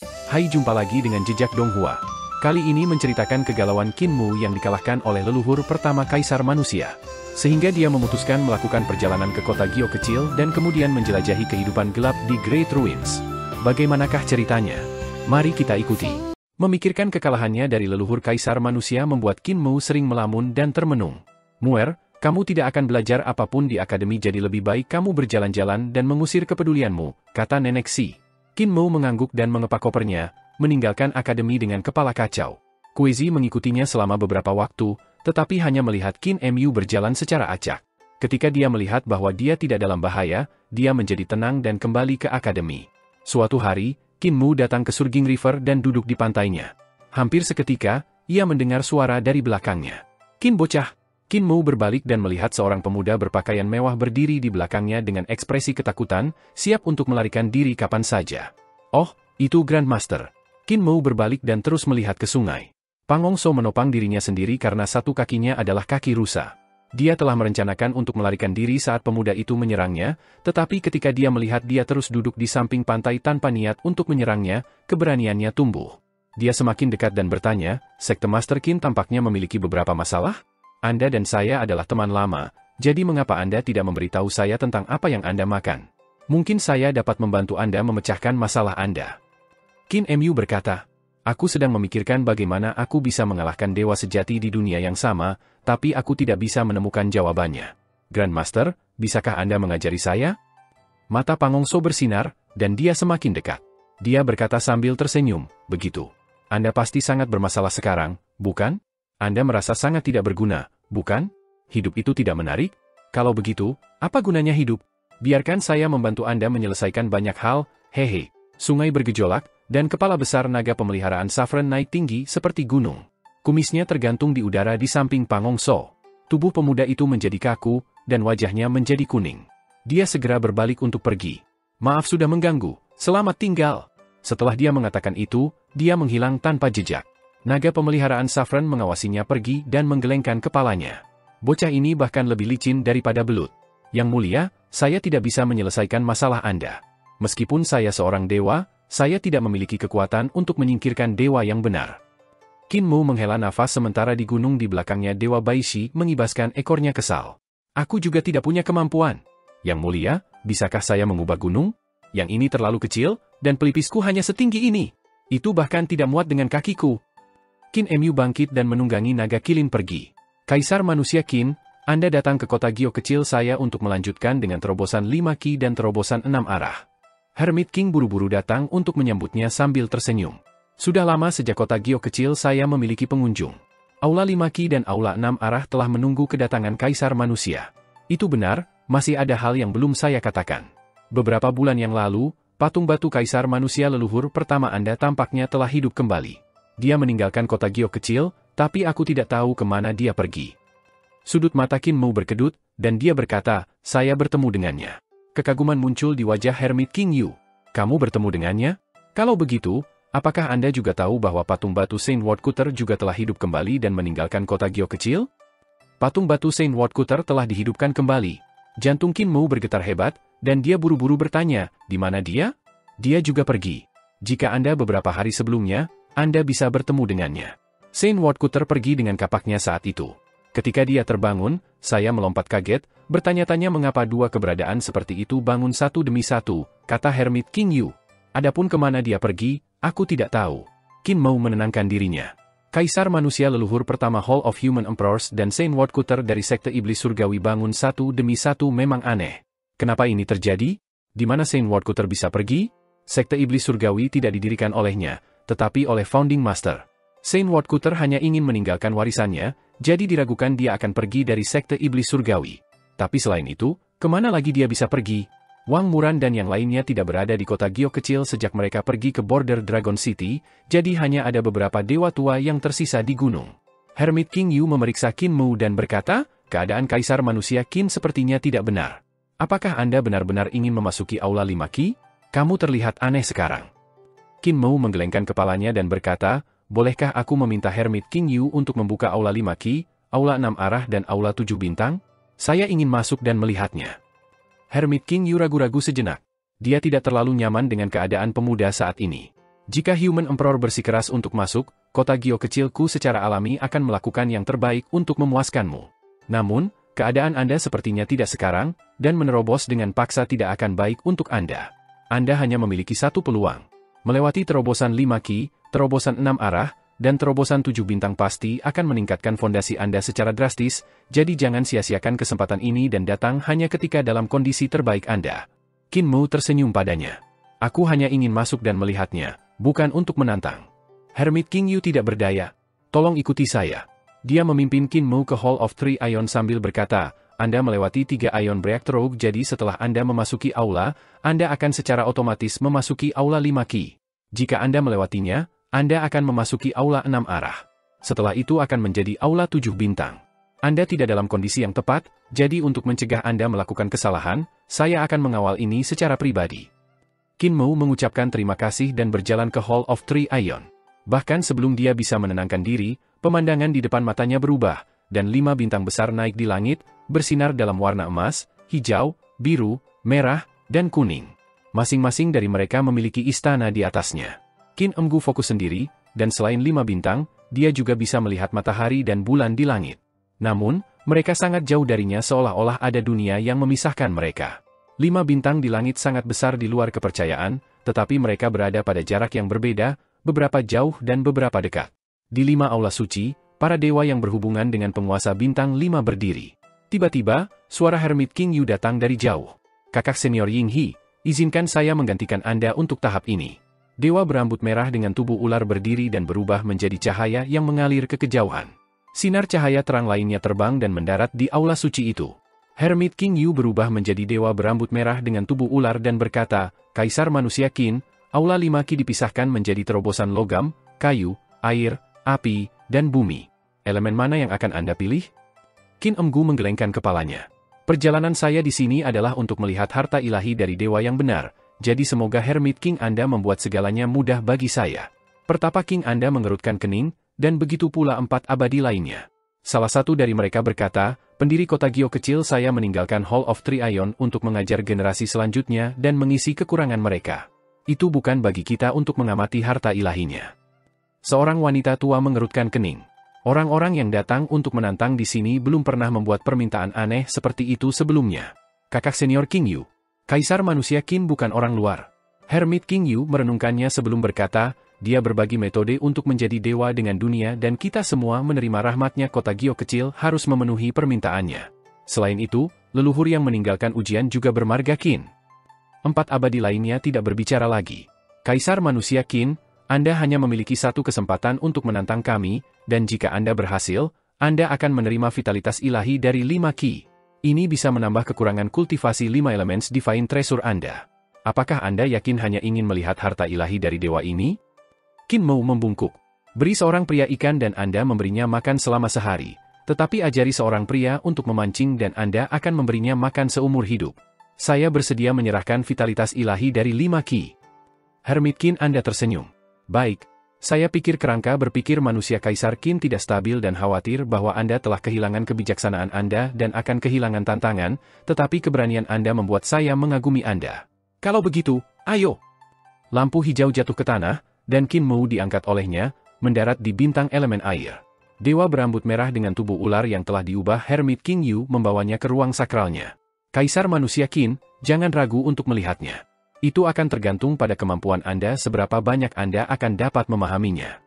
Hai, jumpa lagi dengan Jejak Donghua. Kali ini menceritakan kegalauan Qin Mu yang dikalahkan oleh leluhur pertama Kaisar Manusia. Sehingga dia memutuskan melakukan perjalanan ke kota Gyo kecil dan kemudian menjelajahi kehidupan gelap di Great Ruins. Bagaimanakah ceritanya? Mari kita ikuti. Memikirkan kekalahannya dari leluhur Kaisar Manusia membuat Qin Mu sering melamun dan termenung. Muer, kamu tidak akan belajar apapun di akademi, jadi lebih baik kamu berjalan-jalan dan mengusir kepedulianmu, kata Nenek Si. Qin Mu mengangguk dan mengepak kopernya, meninggalkan akademi dengan kepala kacau. Kuezi mengikutinya selama beberapa waktu, tetapi hanya melihat Qin Mu berjalan secara acak. Ketika dia melihat bahwa dia tidak dalam bahaya, dia menjadi tenang dan kembali ke akademi. Suatu hari, Qin Mu datang ke Surging River dan duduk di pantainya. Hampir seketika, ia mendengar suara dari belakangnya. "Qin bocah!" Qin Mu berbalik dan melihat seorang pemuda berpakaian mewah berdiri di belakangnya dengan ekspresi ketakutan, siap untuk melarikan diri kapan saja. "Oh, itu Grandmaster." Qin Mu berbalik dan terus melihat ke sungai. Pang Hongso menopang dirinya sendiri karena satu kakinya adalah kaki rusa. Dia telah merencanakan untuk melarikan diri saat pemuda itu menyerangnya, tetapi ketika dia melihat dia terus duduk di samping pantai tanpa niat untuk menyerangnya, keberaniannya tumbuh. Dia semakin dekat dan bertanya, "Sekte Master Qin tampaknya memiliki beberapa masalah? Anda dan saya adalah teman lama, jadi mengapa Anda tidak memberitahu saya tentang apa yang Anda makan? Mungkin saya dapat membantu Anda memecahkan masalah Anda." Qin Mu berkata, "Aku sedang memikirkan bagaimana aku bisa mengalahkan dewa sejati di dunia yang sama, tapi aku tidak bisa menemukan jawabannya. Grandmaster, bisakah Anda mengajari saya?" Mata Pang Hongso bersinar, dan dia semakin dekat. Dia berkata sambil tersenyum, "Begitu. Anda pasti sangat bermasalah sekarang, bukan? Anda merasa sangat tidak berguna, bukan? Hidup itu tidak menarik? Kalau begitu, apa gunanya hidup? Biarkan saya membantu Anda menyelesaikan banyak hal, hehe." Sungai bergejolak, dan kepala besar naga pemeliharaan Saffron naik tinggi seperti gunung. Kumisnya tergantung di udara di samping Pang Hongso. Tubuh pemuda itu menjadi kaku, dan wajahnya menjadi kuning. Dia segera berbalik untuk pergi. "Maaf sudah mengganggu, selamat tinggal." Setelah dia mengatakan itu, dia menghilang tanpa jejak. Naga pemeliharaan Saffron mengawasinya pergi dan menggelengkan kepalanya. "Bocah ini bahkan lebih licin daripada belut. Yang mulia, saya tidak bisa menyelesaikan masalah Anda. Meskipun saya seorang dewa, saya tidak memiliki kekuatan untuk menyingkirkan dewa yang benar." Qin Mu menghela nafas sementara di gunung di belakangnya Dewa Baishi mengibaskan ekornya kesal. "Aku juga tidak punya kemampuan. Yang mulia, bisakah saya mengubah gunung? Yang ini terlalu kecil, dan pelipisku hanya setinggi ini. Itu bahkan tidak muat dengan kakiku." Qin Mu bangkit dan menunggangi naga kilin pergi. "Kaisar Manusia Qin, Anda datang ke kota Gyo kecil saya untuk melanjutkan dengan terobosan 5 ki dan terobosan 6 arah. Hermit King buru-buru datang untuk menyambutnya sambil tersenyum. "Sudah lama sejak kota Gyo kecil saya memiliki pengunjung. Aula 5 ki dan Aula 6 arah telah menunggu kedatangan Kaisar Manusia." "Itu benar, masih ada hal yang belum saya katakan. Beberapa bulan yang lalu, patung batu Kaisar Manusia leluhur pertama Anda tampaknya telah hidup kembali. Dia meninggalkan kota Gyo kecil, tapi aku tidak tahu kemana dia pergi." Sudut mata Qin Mu berkedut, dan dia berkata, "Saya bertemu dengannya." Kekaguman muncul di wajah Hermit King Yu. "Kamu bertemu dengannya? Kalau begitu, apakah Anda juga tahu bahwa patung batu Saint Woodcutter juga telah hidup kembali dan meninggalkan kota Gyo kecil?" Patung batu Saint Woodcutter telah dihidupkan kembali. Jantung Qin Mu bergetar hebat, dan dia buru-buru bertanya, "Di mana dia?" "Dia juga pergi. Jika Anda beberapa hari sebelumnya, Anda bisa bertemu dengannya." Saint Woodcutter pergi dengan kapaknya saat itu. Ketika dia terbangun, saya melompat kaget, bertanya-tanya mengapa dua keberadaan seperti itu bangun satu demi satu, kata Hermit King Yu. "Adapun kemana dia pergi, aku tidak tahu." Qin Mu menenangkan dirinya. Kaisar Manusia leluhur pertama Hall of Human Emperors dan Saint Woodcutter dari Sekte Iblis Surgawi bangun satu demi satu memang aneh. Kenapa ini terjadi? Di mana Saint Woodcutter bisa pergi? Sekte Iblis Surgawi tidak didirikan olehnya, tetapi oleh Founding Master. Saint Woodcutter hanya ingin meninggalkan warisannya, jadi diragukan dia akan pergi dari Sekte Iblis Surgawi. Tapi selain itu, kemana lagi dia bisa pergi? Wang Muran dan yang lainnya tidak berada di kota Gyo kecil sejak mereka pergi ke border Dragon City, jadi hanya ada beberapa dewa tua yang tersisa di gunung. Hermit King Yu memeriksa Qin Mu dan berkata, "Keadaan Kaisar Manusia Qin sepertinya tidak benar. Apakah Anda benar-benar ingin memasuki Aula 5 ki? Kamu terlihat aneh sekarang." Qin Mu menggelengkan kepalanya dan berkata, "Bolehkah aku meminta Hermit King Yu untuk membuka Aula 5 ki, Aula 6 arah dan Aula 7 bintang? Saya ingin masuk dan melihatnya." Hermit King Yu ragu-ragu sejenak. Dia tidak terlalu nyaman dengan keadaan pemuda saat ini. Jika Human Emperor bersikeras untuk masuk, kota Gio kecilku secara alami akan melakukan yang terbaik untuk memuaskanmu. Namun, keadaan Anda sepertinya tidak sekarang, dan menerobos dengan paksa tidak akan baik untuk Anda. Anda hanya memiliki satu peluang. Melewati terobosan 5 ki, terobosan 6 arah, dan terobosan 7 bintang pasti akan meningkatkan fondasi Anda secara drastis, jadi jangan sia-siakan kesempatan ini dan datang hanya ketika dalam kondisi terbaik Anda. Qin Mu tersenyum padanya. Aku hanya ingin masuk dan melihatnya, bukan untuk menantang. Hermit King Yu tidak berdaya. Tolong ikuti saya. Dia memimpin Qin Mu ke Hall of Three Ion sambil berkata, Anda melewati 3 Ion Breakthrough, jadi setelah Anda memasuki aula, Anda akan secara otomatis memasuki aula 5 ki. Jika Anda melewatinya, Anda akan memasuki aula 6 arah. Setelah itu akan menjadi aula 7 bintang. Anda tidak dalam kondisi yang tepat, jadi untuk mencegah Anda melakukan kesalahan, saya akan mengawal ini secara pribadi. Qin Mu mengucapkan terima kasih dan berjalan ke Hall of Three Ion. Bahkan sebelum dia bisa menenangkan diri, pemandangan di depan matanya berubah, dan 5 bintang besar naik di langit, bersinar dalam warna emas, hijau, biru, merah, dan kuning. Masing-masing dari mereka memiliki istana di atasnya. Qin Emgu fokus sendiri, dan selain 5 bintang, dia juga bisa melihat matahari dan bulan di langit. Namun, mereka sangat jauh darinya seolah-olah ada dunia yang memisahkan mereka. 5 bintang di langit sangat besar di luar kepercayaan, tetapi mereka berada pada jarak yang berbeda, beberapa jauh dan beberapa dekat. Di 5 aula suci, para dewa yang berhubungan dengan penguasa bintang 5 berdiri. Tiba-tiba, suara Hermit King Yu datang dari jauh. Kakak senior Ying He, izinkan saya menggantikan Anda untuk tahap ini. Dewa berambut merah dengan tubuh ular berdiri dan berubah menjadi cahaya yang mengalir ke kejauhan. Sinar cahaya terang lainnya terbang dan mendarat di aula suci itu. Hermit King Yu berubah menjadi dewa berambut merah dengan tubuh ular dan berkata, Kaisar Manusia Qin, aula 5 ki dipisahkan menjadi terobosan logam, kayu, air, api, dan bumi. Elemen mana yang akan Anda pilih? Qin Emgu menggelengkan kepalanya. Perjalanan saya di sini adalah untuk melihat harta ilahi dari dewa yang benar, jadi semoga Hermit King Anda membuat segalanya mudah bagi saya. Pertapa King Anda mengerutkan kening, dan begitu pula 4 abadi lainnya. Salah satu dari mereka berkata, pendiri kota Gio kecil saya meninggalkan Hall of Three Ion untuk mengajar generasi selanjutnya dan mengisi kekurangan mereka. Itu bukan bagi kita untuk mengamati harta ilahinya. Seorang wanita tua mengerutkan kening. Orang-orang yang datang untuk menantang di sini belum pernah membuat permintaan aneh seperti itu sebelumnya. Kakak senior King Yu, Kaisar Manusia Qin bukan orang luar. Hermit King Yu merenungkannya sebelum berkata, dia berbagi metode untuk menjadi dewa dengan dunia dan kita semua menerima rahmatnya. Kota Gio kecil harus memenuhi permintaannya. Selain itu, leluhur yang meninggalkan ujian juga bermarga Qin. 4 abadi lainnya tidak berbicara lagi. Kaisar Manusia Qin, Anda hanya memiliki satu kesempatan untuk menantang kami, dan jika Anda berhasil, Anda akan menerima vitalitas ilahi dari 5 ki. Ini bisa menambah kekurangan kultivasi 5 Elements Divine Treasure Anda. Apakah Anda yakin hanya ingin melihat harta ilahi dari dewa ini? Qin Mu membungkuk. Beri seorang pria ikan dan Anda memberinya makan selama sehari, tetapi ajari seorang pria untuk memancing dan Anda akan memberinya makan seumur hidup. Saya bersedia menyerahkan vitalitas ilahi dari 5 ki. Hermit Qin Anda tersenyum. Baik, saya pikir kerangka berpikir manusia Kaisar Qin tidak stabil dan khawatir bahwa Anda telah kehilangan kebijaksanaan Anda dan akan kehilangan tantangan, tetapi keberanian Anda membuat saya mengagumi Anda. Kalau begitu, ayo. Lampu hijau jatuh ke tanah, dan Qin Mu diangkat olehnya, mendarat di bintang elemen air. Dewa berambut merah dengan tubuh ular yang telah diubah Hermit King Yu membawanya ke ruang sakralnya. Kaisar Manusia Qin, jangan ragu untuk melihatnya. Itu akan tergantung pada kemampuan Anda seberapa banyak Anda akan dapat memahaminya.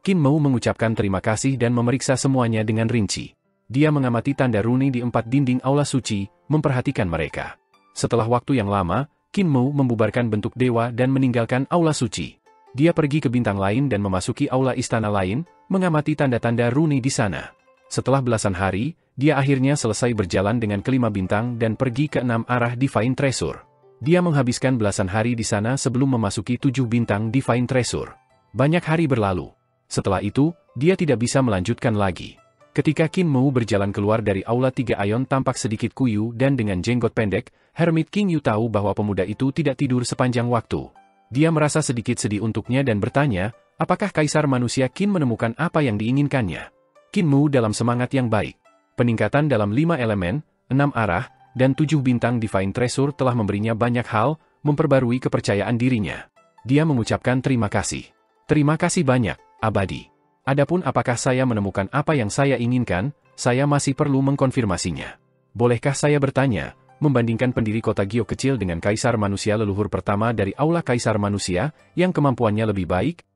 Qin Mu mengucapkan terima kasih dan memeriksa semuanya dengan rinci. Dia mengamati tanda runi di 4 dinding aula suci, memperhatikan mereka. Setelah waktu yang lama, Qin Mu membubarkan bentuk dewa dan meninggalkan aula suci. Dia pergi ke bintang lain dan memasuki aula istana lain, mengamati tanda-tanda runi di sana. Setelah belasan hari, dia akhirnya selesai berjalan dengan ke-5 bintang dan pergi ke 6 arah Divine Treasure. Dia menghabiskan belasan hari di sana sebelum memasuki 7 bintang Divine Treasure. Banyak hari berlalu. Setelah itu, dia tidak bisa melanjutkan lagi. Ketika Qin Mu berjalan keluar dari aula 3 Ion tampak sedikit kuyu dan dengan jenggot pendek, Hermit King Yu tahu bahwa pemuda itu tidak tidur sepanjang waktu. Dia merasa sedikit sedih untuknya dan bertanya, apakah Kaisar Manusia Qin menemukan apa yang diinginkannya? Qin Mu dalam semangat yang baik. Peningkatan dalam 5 elemen, 6 arah, dan 7 bintang Divine Treasure telah memberinya banyak hal, memperbarui kepercayaan dirinya. Dia mengucapkan terima kasih. Terima kasih banyak, Abadi. Adapun apakah saya menemukan apa yang saya inginkan, saya masih perlu mengkonfirmasinya. Bolehkah saya bertanya, membandingkan pendiri kota Gio kecil dengan kaisar manusia leluhur pertama dari Aula Kaisar Manusia, yang kemampuannya lebih baik?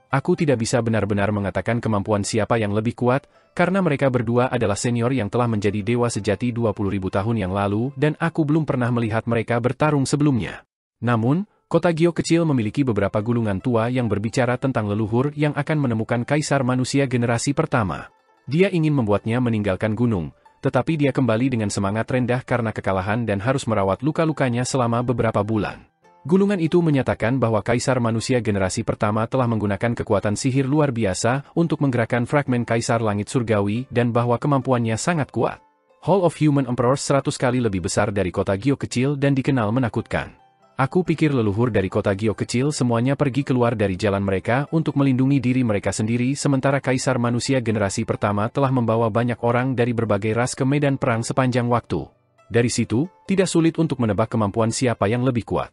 Aku tidak bisa benar-benar mengatakan kemampuan siapa yang lebih kuat, karena mereka berdua adalah senior yang telah menjadi dewa sejati 20.000 tahun yang lalu dan aku belum pernah melihat mereka bertarung sebelumnya. Namun, kota Gio kecil memiliki beberapa gulungan tua yang berbicara tentang leluhur yang akan menemukan kaisar manusia generasi pertama. Dia ingin membuatnya meninggalkan gunung, tetapi dia kembali dengan semangat rendah karena kekalahan dan harus merawat luka-lukanya selama beberapa bulan. Gulungan itu menyatakan bahwa kaisar manusia generasi pertama telah menggunakan kekuatan sihir luar biasa untuk menggerakkan fragmen kaisar langit surgawi dan bahwa kemampuannya sangat kuat. Hall of Human Emperors 100 kali lebih besar dari kota Gio kecil dan dikenal menakutkan. Aku pikir leluhur dari kota Gio kecil semuanya pergi keluar dari jalan mereka untuk melindungi diri mereka sendiri sementara kaisar manusia generasi pertama telah membawa banyak orang dari berbagai ras ke medan perang sepanjang waktu. Dari situ, tidak sulit untuk menebak kemampuan siapa yang lebih kuat.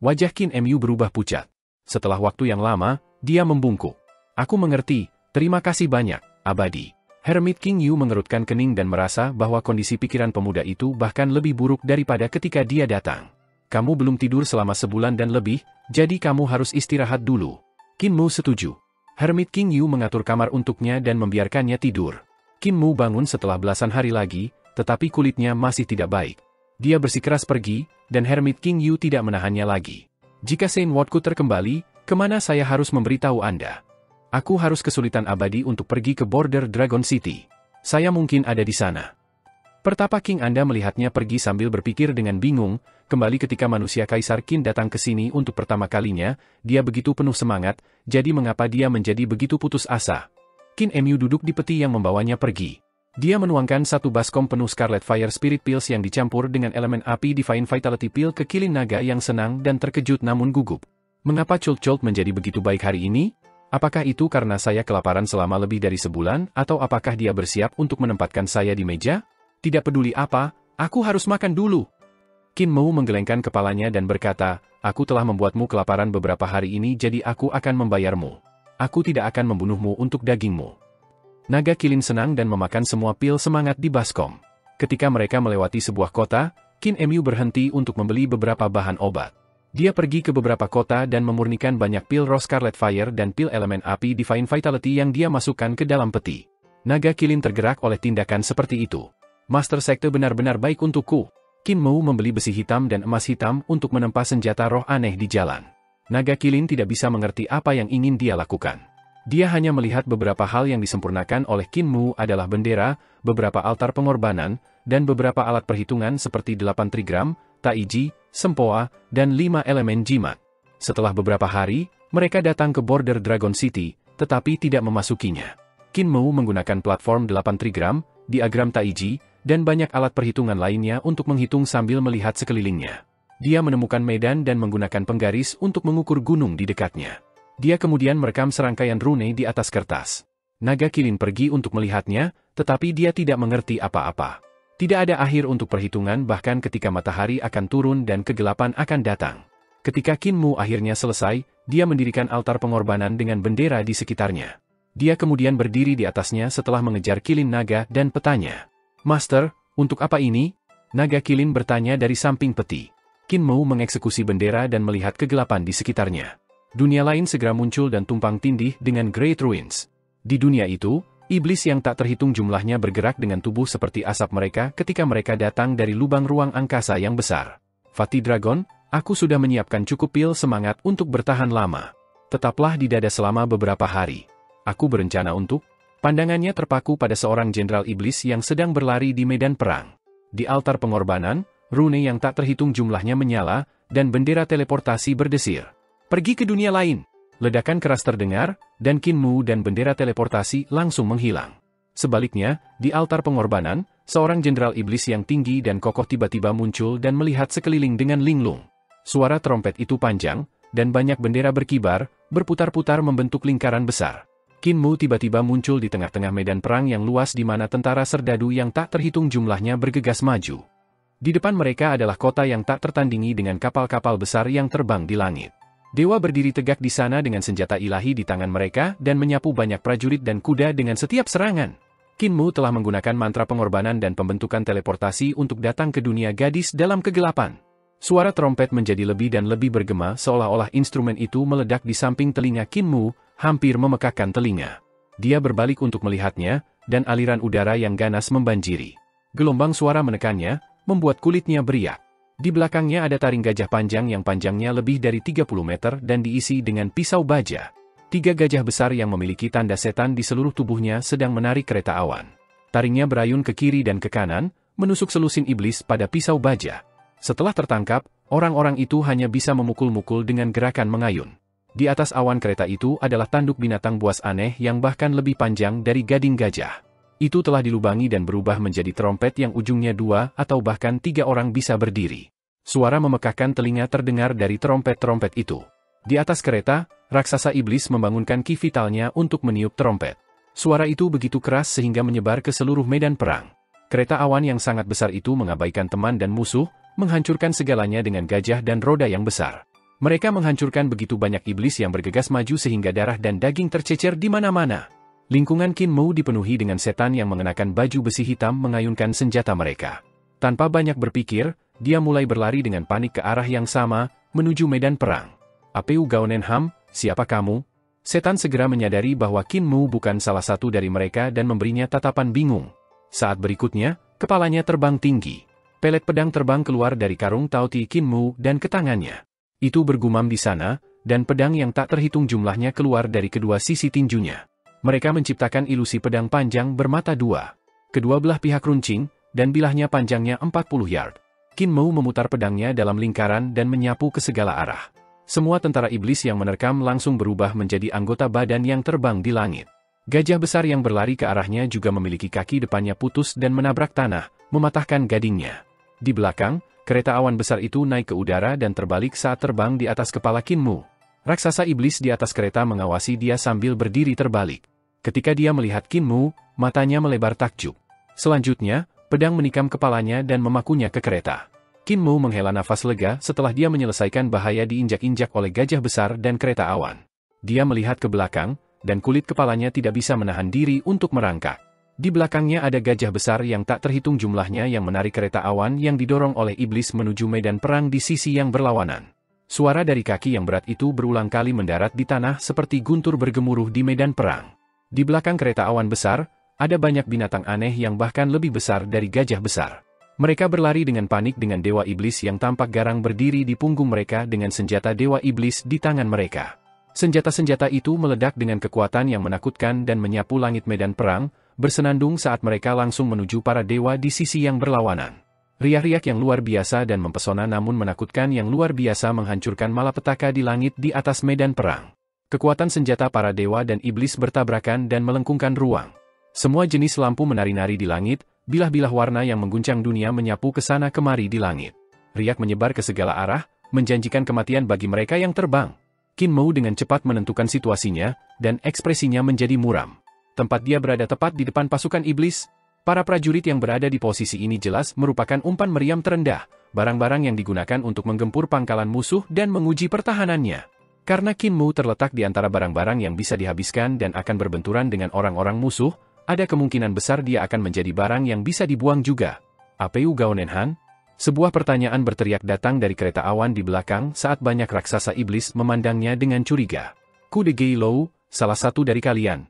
Wajah Qin Mu berubah pucat. Setelah waktu yang lama, dia membungkuk. Aku mengerti, terima kasih banyak, Abadi. Hermit King Yu mengerutkan kening dan merasa bahwa kondisi pikiran pemuda itu bahkan lebih buruk daripada ketika dia datang. Kamu belum tidur selama sebulan dan lebih, jadi kamu harus istirahat dulu. Qin Mu setuju. Hermit King Yu mengatur kamar untuknya dan membiarkannya tidur. Qin Mu bangun setelah belasan hari lagi, tetapi kulitnya masih tidak baik. Dia bersikeras pergi, dan Hermit King Yu tidak menahannya lagi. Jika Saint Wardku terkembali, kemana saya harus memberitahu Anda? Aku harus kesulitan abadi untuk pergi ke border Dragon City. Saya mungkin ada di sana. Pertapa King Anda melihatnya pergi sambil berpikir dengan bingung, kembali ketika manusia Kaisar Qin datang ke sini untuk pertama kalinya, dia begitu penuh semangat, jadi mengapa dia menjadi begitu putus asa? Qin Mu duduk di peti yang membawanya pergi. Dia menuangkan satu baskom penuh Scarlet Fire Spirit Pills yang dicampur dengan elemen api Divine Vitality Pill ke Kilin Naga yang senang dan terkejut namun gugup. Mengapa Colt menjadi begitu baik hari ini? Apakah itu karena saya kelaparan selama lebih dari sebulan, atau apakah dia bersiap untuk menempatkan saya di meja? Tidak peduli apa, aku harus makan dulu. Qin Mu menggelengkan kepalanya dan berkata, aku telah membuatmu kelaparan beberapa hari ini jadi aku akan membayarmu. Aku tidak akan membunuhmu untuk dagingmu. Naga Kilin senang dan memakan semua pil semangat di baskom. Ketika mereka melewati sebuah kota, Qin Mu berhenti untuk membeli beberapa bahan obat. Dia pergi ke beberapa kota dan memurnikan banyak pil Rose Scarlet Fire dan pil elemen api Divine Vitality yang dia masukkan ke dalam peti. Naga Kilin tergerak oleh tindakan seperti itu. Master Sekte benar-benar baik untukku. Qin Mu membeli besi hitam dan emas hitam untuk menempa senjata roh aneh di jalan. Naga Kilin tidak bisa mengerti apa yang ingin dia lakukan. Dia hanya melihat beberapa hal yang disempurnakan oleh Qin Mu adalah bendera, beberapa altar pengorbanan, dan beberapa alat perhitungan seperti 8 trigram, taiji, sempoa, dan 5 elemen jimat. Setelah beberapa hari, mereka datang ke border Dragon City, tetapi tidak memasukinya. Qin Mu menggunakan platform 8 trigram, diagram taiji, dan banyak alat perhitungan lainnya untuk menghitung sambil melihat sekelilingnya. Dia menemukan medan dan menggunakan penggaris untuk mengukur gunung di dekatnya. Dia kemudian merekam serangkaian rune di atas kertas. Naga Kilin pergi untuk melihatnya, tetapi dia tidak mengerti apa-apa. Tidak ada akhir untuk perhitungan bahkan ketika matahari akan turun dan kegelapan akan datang. Ketika Qin Mu akhirnya selesai, dia mendirikan altar pengorbanan dengan bendera di sekitarnya. Dia kemudian berdiri di atasnya setelah mengejar Kilin Naga dan petanya. Master, untuk apa ini? Naga Kilin bertanya dari samping peti. Qin Mu mengeksekusi bendera dan melihat kegelapan di sekitarnya. Dunia lain segera muncul dan tumpang tindih dengan Great Ruins. Di dunia itu, iblis yang tak terhitung jumlahnya bergerak dengan tubuh seperti asap mereka ketika mereka datang dari lubang ruang angkasa yang besar. Fatih Dragon, aku sudah menyiapkan cukup pil semangat untuk bertahan lama. Tetaplah di dada selama beberapa hari. Aku berencana untuk... Pandangannya terpaku pada seorang jenderal iblis yang sedang berlari di medan perang. Di altar pengorbanan, rune yang tak terhitung jumlahnya menyala, dan bendera teleportasi berdesir. Pergi ke dunia lain. Ledakan keras terdengar, dan Qin Mu dan bendera teleportasi langsung menghilang. Sebaliknya, di altar pengorbanan, seorang jenderal iblis yang tinggi dan kokoh tiba-tiba muncul dan melihat sekeliling dengan linglung. Suara trompet itu panjang, dan banyak bendera berkibar, berputar-putar membentuk lingkaran besar. Qin Mu tiba-tiba muncul di tengah-tengah medan perang yang luas di mana tentara serdadu yang tak terhitung jumlahnya bergegas maju. Di depan mereka adalah kota yang tak tertandingi dengan kapal-kapal besar yang terbang di langit. Dewa berdiri tegak di sana dengan senjata ilahi di tangan mereka dan menyapu banyak prajurit dan kuda dengan setiap serangan. Qin Mu telah menggunakan mantra pengorbanan dan pembentukan teleportasi untuk datang ke dunia gadis dalam kegelapan. Suara trompet menjadi lebih dan lebih bergema seolah-olah instrumen itu meledak di samping telinga Qin Mu, hampir memekakkan telinga. Dia berbalik untuk melihatnya, dan aliran udara yang ganas membanjiri. Gelombang suara menekannya, membuat kulitnya beriak. Di belakangnya ada taring gajah panjang yang panjangnya lebih dari 30 meter dan diisi dengan pisau baja. 3 gajah besar yang memiliki tanda setan di seluruh tubuhnya sedang menarik kereta awan. Taringnya berayun ke kiri dan ke kanan, menusuk selusin iblis pada pisau baja. Setelah tertangkap, orang-orang itu hanya bisa memukul-mukul dengan gerakan mengayun. Di atas awan kereta itu adalah tanduk binatang buas aneh yang bahkan lebih panjang dari gading gajah. Itu telah dilubangi dan berubah menjadi trompet yang ujungnya 2 atau bahkan 3 orang bisa berdiri. Suara memekakkan telinga terdengar dari trompet-trompet itu. Di atas kereta, raksasa iblis membangunkan ki vitalnya untuk meniup trompet. Suara itu begitu keras sehingga menyebar ke seluruh medan perang. Kereta awan yang sangat besar itu mengabaikan teman dan musuh, menghancurkan segalanya dengan gajah dan roda yang besar. Mereka menghancurkan begitu banyak iblis yang bergegas maju sehingga darah dan daging tercecer di mana-mana. Lingkungan Qin Mu dipenuhi dengan setan yang mengenakan baju besi hitam mengayunkan senjata mereka. Tanpa banyak berpikir, dia mulai berlari dengan panik ke arah yang sama, menuju medan perang. Apeu Gaonenham, siapa kamu? Setan segera menyadari bahwa Qin Mu bukan salah satu dari mereka dan memberinya tatapan bingung. Saat berikutnya, kepalanya terbang tinggi. Pelet pedang terbang keluar dari karung Tauti Qin Mu dan ke tangannya. Itu bergumam di sana, dan pedang yang tak terhitung jumlahnya keluar dari kedua sisi tinjunya. Mereka menciptakan ilusi pedang panjang bermata 2. Kedua belah pihak runcing, dan bilahnya panjangnya 40 yard. Qin Mu memutar pedangnya dalam lingkaran dan menyapu ke segala arah. Semua tentara iblis yang menerkam langsung berubah menjadi anggota badan yang terbang di langit. Gajah besar yang berlari ke arahnya juga memiliki kaki depannya putus dan menabrak tanah, mematahkan gadingnya. Di belakang, kereta awan besar itu naik ke udara dan terbalik saat terbang di atas kepala Qin Mu. Raksasa iblis di atas kereta mengawasi dia sambil berdiri terbalik. Ketika dia melihat Qin Mu, matanya melebar takjub. Selanjutnya, pedang menikam kepalanya dan memakunya ke kereta. Qin Mu menghela nafas lega setelah dia menyelesaikan bahaya diinjak-injak oleh gajah besar dan kereta awan. Dia melihat ke belakang, dan kulit kepalanya tidak bisa menahan diri untuk merangkak. Di belakangnya ada gajah besar yang tak terhitung jumlahnya yang menarik kereta awan yang didorong oleh iblis menuju medan perang di sisi yang berlawanan. Suara dari kaki yang berat itu berulang kali mendarat di tanah seperti guntur bergemuruh di medan perang. Di belakang kereta awan besar, ada banyak binatang aneh yang bahkan lebih besar dari gajah besar. Mereka berlari dengan panik dengan dewa iblis yang tampak garang berdiri di punggung mereka dengan senjata dewa iblis di tangan mereka. Senjata-senjata itu meledak dengan kekuatan yang menakutkan dan menyapu langit medan perang, bersenandung saat mereka langsung menuju para dewa di sisi yang berlawanan. Riak-riak yang luar biasa dan mempesona namun menakutkan yang luar biasa menghancurkan malapetaka di langit di atas medan perang. Kekuatan senjata para dewa dan iblis bertabrakan dan melengkungkan ruang. Semua jenis lampu menari-nari di langit, bilah-bilah warna yang mengguncang dunia menyapu ke sana kemari di langit. Riak menyebar ke segala arah, menjanjikan kematian bagi mereka yang terbang. Qin Mu dengan cepat menentukan situasinya, dan ekspresinya menjadi muram. Tempat dia berada tepat di depan pasukan iblis. Para prajurit yang berada di posisi ini jelas merupakan umpan meriam terendah, barang-barang yang digunakan untuk menggempur pangkalan musuh dan menguji pertahanannya. Karena Qin Mu terletak di antara barang-barang yang bisa dihabiskan dan akan berbenturan dengan orang-orang musuh, ada kemungkinan besar dia akan menjadi barang yang bisa dibuang juga. Apeu Gaonenhan? Sebuah pertanyaan berteriak datang dari kereta awan di belakang saat banyak raksasa iblis memandangnya dengan curiga. Ku de Gei Lou, salah satu dari kalian.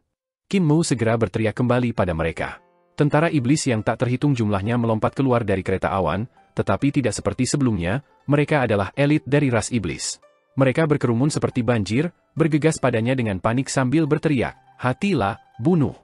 Qin Mu segera berteriak kembali pada mereka. Tentara iblis yang tak terhitung jumlahnya melompat keluar dari kereta awan, tetapi tidak seperti sebelumnya, mereka adalah elit dari ras iblis. Mereka berkerumun seperti banjir, bergegas padanya dengan panik sambil berteriak, "Hatilah, bunuh!"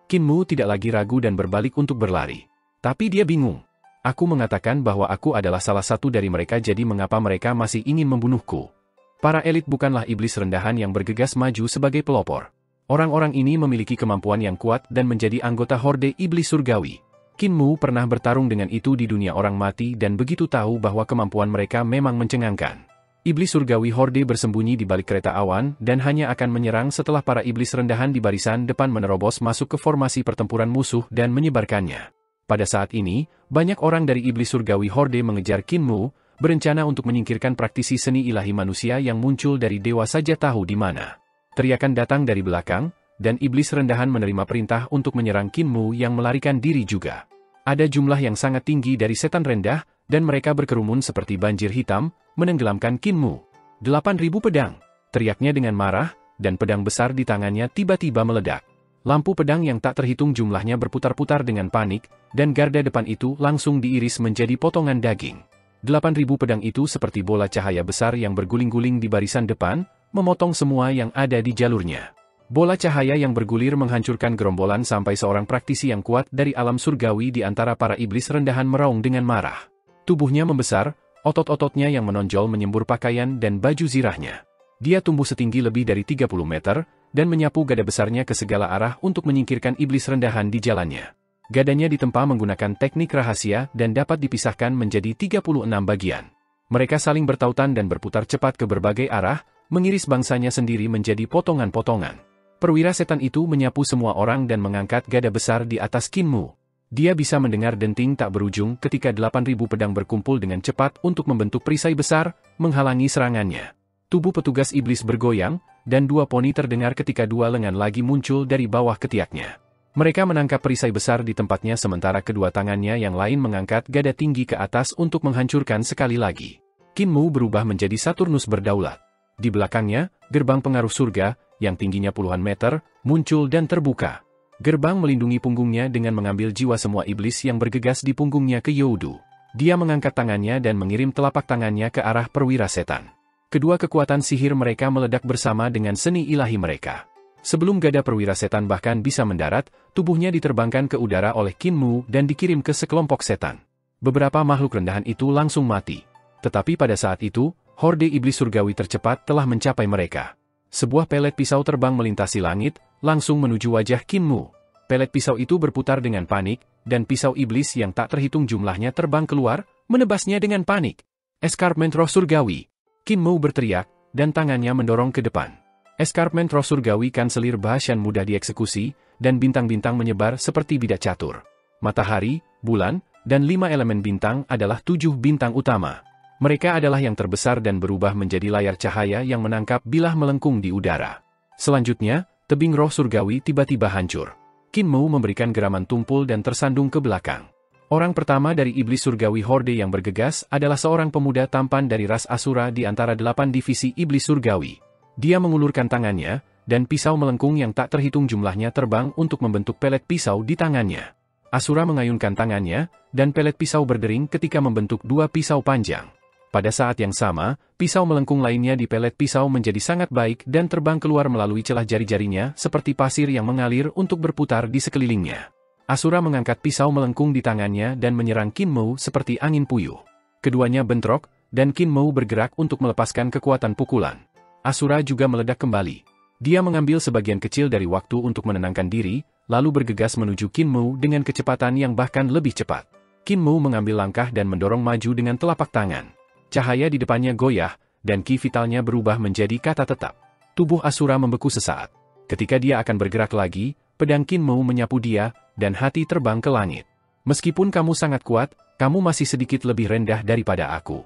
Qin Mu tidak lagi ragu dan berbalik untuk berlari. Tapi dia bingung. Aku mengatakan bahwa aku adalah salah satu dari mereka, jadi mengapa mereka masih ingin membunuhku? Para elit bukanlah iblis rendahan yang bergegas maju sebagai pelopor. Orang-orang ini memiliki kemampuan yang kuat dan menjadi anggota horde iblis surgawi. Qin Mu pernah bertarung dengan itu di dunia orang mati dan begitu tahu bahwa kemampuan mereka memang mencengangkan. Iblis surgawi horde bersembunyi di balik kereta awan dan hanya akan menyerang setelah para iblis rendahan di barisan depan menerobos masuk ke formasi pertempuran musuh dan menyebarkannya. Pada saat ini, banyak orang dari iblis surgawi horde mengejar Qin Mu, berencana untuk menyingkirkan praktisi seni ilahi manusia yang muncul dari dewa saja tahu di mana. Teriakan datang dari belakang, dan iblis rendahan menerima perintah untuk menyerang Qin Mu yang melarikan diri juga. Ada jumlah yang sangat tinggi dari setan rendah, dan mereka berkerumun seperti banjir hitam, menenggelamkan Qin Mu. 8.000 pedang, teriaknya dengan marah, dan pedang besar di tangannya tiba-tiba meledak. Lampu pedang yang tak terhitung jumlahnya berputar-putar dengan panik, dan garda depan itu langsung diiris menjadi potongan daging. 8.000 pedang itu seperti bola cahaya besar yang berguling-guling di barisan depan, memotong semua yang ada di jalurnya. Bola cahaya yang bergulir menghancurkan gerombolan sampai seorang praktisi yang kuat dari alam surgawi di antara para iblis rendahan meraung dengan marah. Tubuhnya membesar, otot-ototnya yang menonjol menyembur pakaian dan baju zirahnya. Dia tumbuh setinggi lebih dari 30 meter, dan menyapu gada besarnya ke segala arah untuk menyingkirkan iblis rendahan di jalannya. Gadanya ditempa menggunakan teknik rahasia dan dapat dipisahkan menjadi 36 bagian. Mereka saling bertautan dan berputar cepat ke berbagai arah, mengiris bangsanya sendiri menjadi potongan-potongan. Perwira setan itu menyapu semua orang dan mengangkat gada besar di atas Qin Mu. Dia bisa mendengar denting tak berujung ketika 8.000 pedang berkumpul dengan cepat untuk membentuk perisai besar, menghalangi serangannya. Tubuh petugas iblis bergoyang, dan dua poni terdengar ketika dua lengan lagi muncul dari bawah ketiaknya. Mereka menangkap perisai besar di tempatnya sementara kedua tangannya yang lain mengangkat gada tinggi ke atas untuk menghancurkan sekali lagi. Qin Mu berubah menjadi Saturnus berdaulat. Di belakangnya, gerbang pengaruh surga, yang tingginya puluhan meter, muncul dan terbuka. Gerbang melindungi punggungnya dengan mengambil jiwa semua iblis yang bergegas di punggungnya ke Youdu. Dia mengangkat tangannya dan mengirim telapak tangannya ke arah perwira setan. Kedua kekuatan sihir mereka meledak bersama dengan seni ilahi mereka. Sebelum gada perwira setan bahkan bisa mendarat, tubuhnya diterbangkan ke udara oleh Qin Mu dan dikirim ke sekelompok setan. Beberapa makhluk rendahan itu langsung mati. Tetapi pada saat itu, horde iblis surgawi tercepat telah mencapai mereka. Sebuah pelet pisau terbang melintasi langit, langsung menuju wajah Qin Mu. Pelet pisau itu berputar dengan panik, dan pisau iblis yang tak terhitung jumlahnya terbang keluar, menebasnya dengan panik. Escarpment roh surgawi. Qin Mu berteriak, dan tangannya mendorong ke depan. Escarpment roh surgawi kanselir Bahasyan mudah dieksekusi, dan bintang-bintang menyebar seperti bidak catur. Matahari, bulan, dan 5 elemen bintang adalah 7 bintang utama. Mereka adalah yang terbesar dan berubah menjadi layar cahaya yang menangkap bilah melengkung di udara. Selanjutnya, tebing roh surgawi tiba-tiba hancur. Qin Mu memberikan geraman tumpul dan tersandung ke belakang. Orang pertama dari iblis surgawi horde yang bergegas adalah seorang pemuda tampan dari ras Asura di antara 8 divisi iblis surgawi. Dia mengulurkan tangannya, dan pisau melengkung yang tak terhitung jumlahnya terbang untuk membentuk pelet pisau di tangannya. Asura mengayunkan tangannya, dan pelet pisau berdering ketika membentuk 2 pisau panjang. Pada saat yang sama, pisau melengkung lainnya di pelet pisau menjadi sangat baik dan terbang keluar melalui celah jari-jarinya seperti pasir yang mengalir untuk berputar di sekelilingnya. Asura mengangkat pisau melengkung di tangannya dan menyerang Qin Mu seperti angin puyuh. Keduanya bentrok, dan Qin Mu bergerak untuk melepaskan kekuatan pukulan. Asura juga meledak kembali. Dia mengambil sebagian kecil dari waktu untuk menenangkan diri, lalu bergegas menuju Qin Mu dengan kecepatan yang bahkan lebih cepat. Qin Mu mengambil langkah dan mendorong maju dengan telapak tangan. Cahaya di depannya goyah, dan ki vitalnya berubah menjadi kata tetap. Tubuh Asura membeku sesaat. Ketika dia akan bergerak lagi, pedang Qin Mu menyapu dia, dan hati terbang ke langit. Meskipun kamu sangat kuat, kamu masih sedikit lebih rendah daripada aku.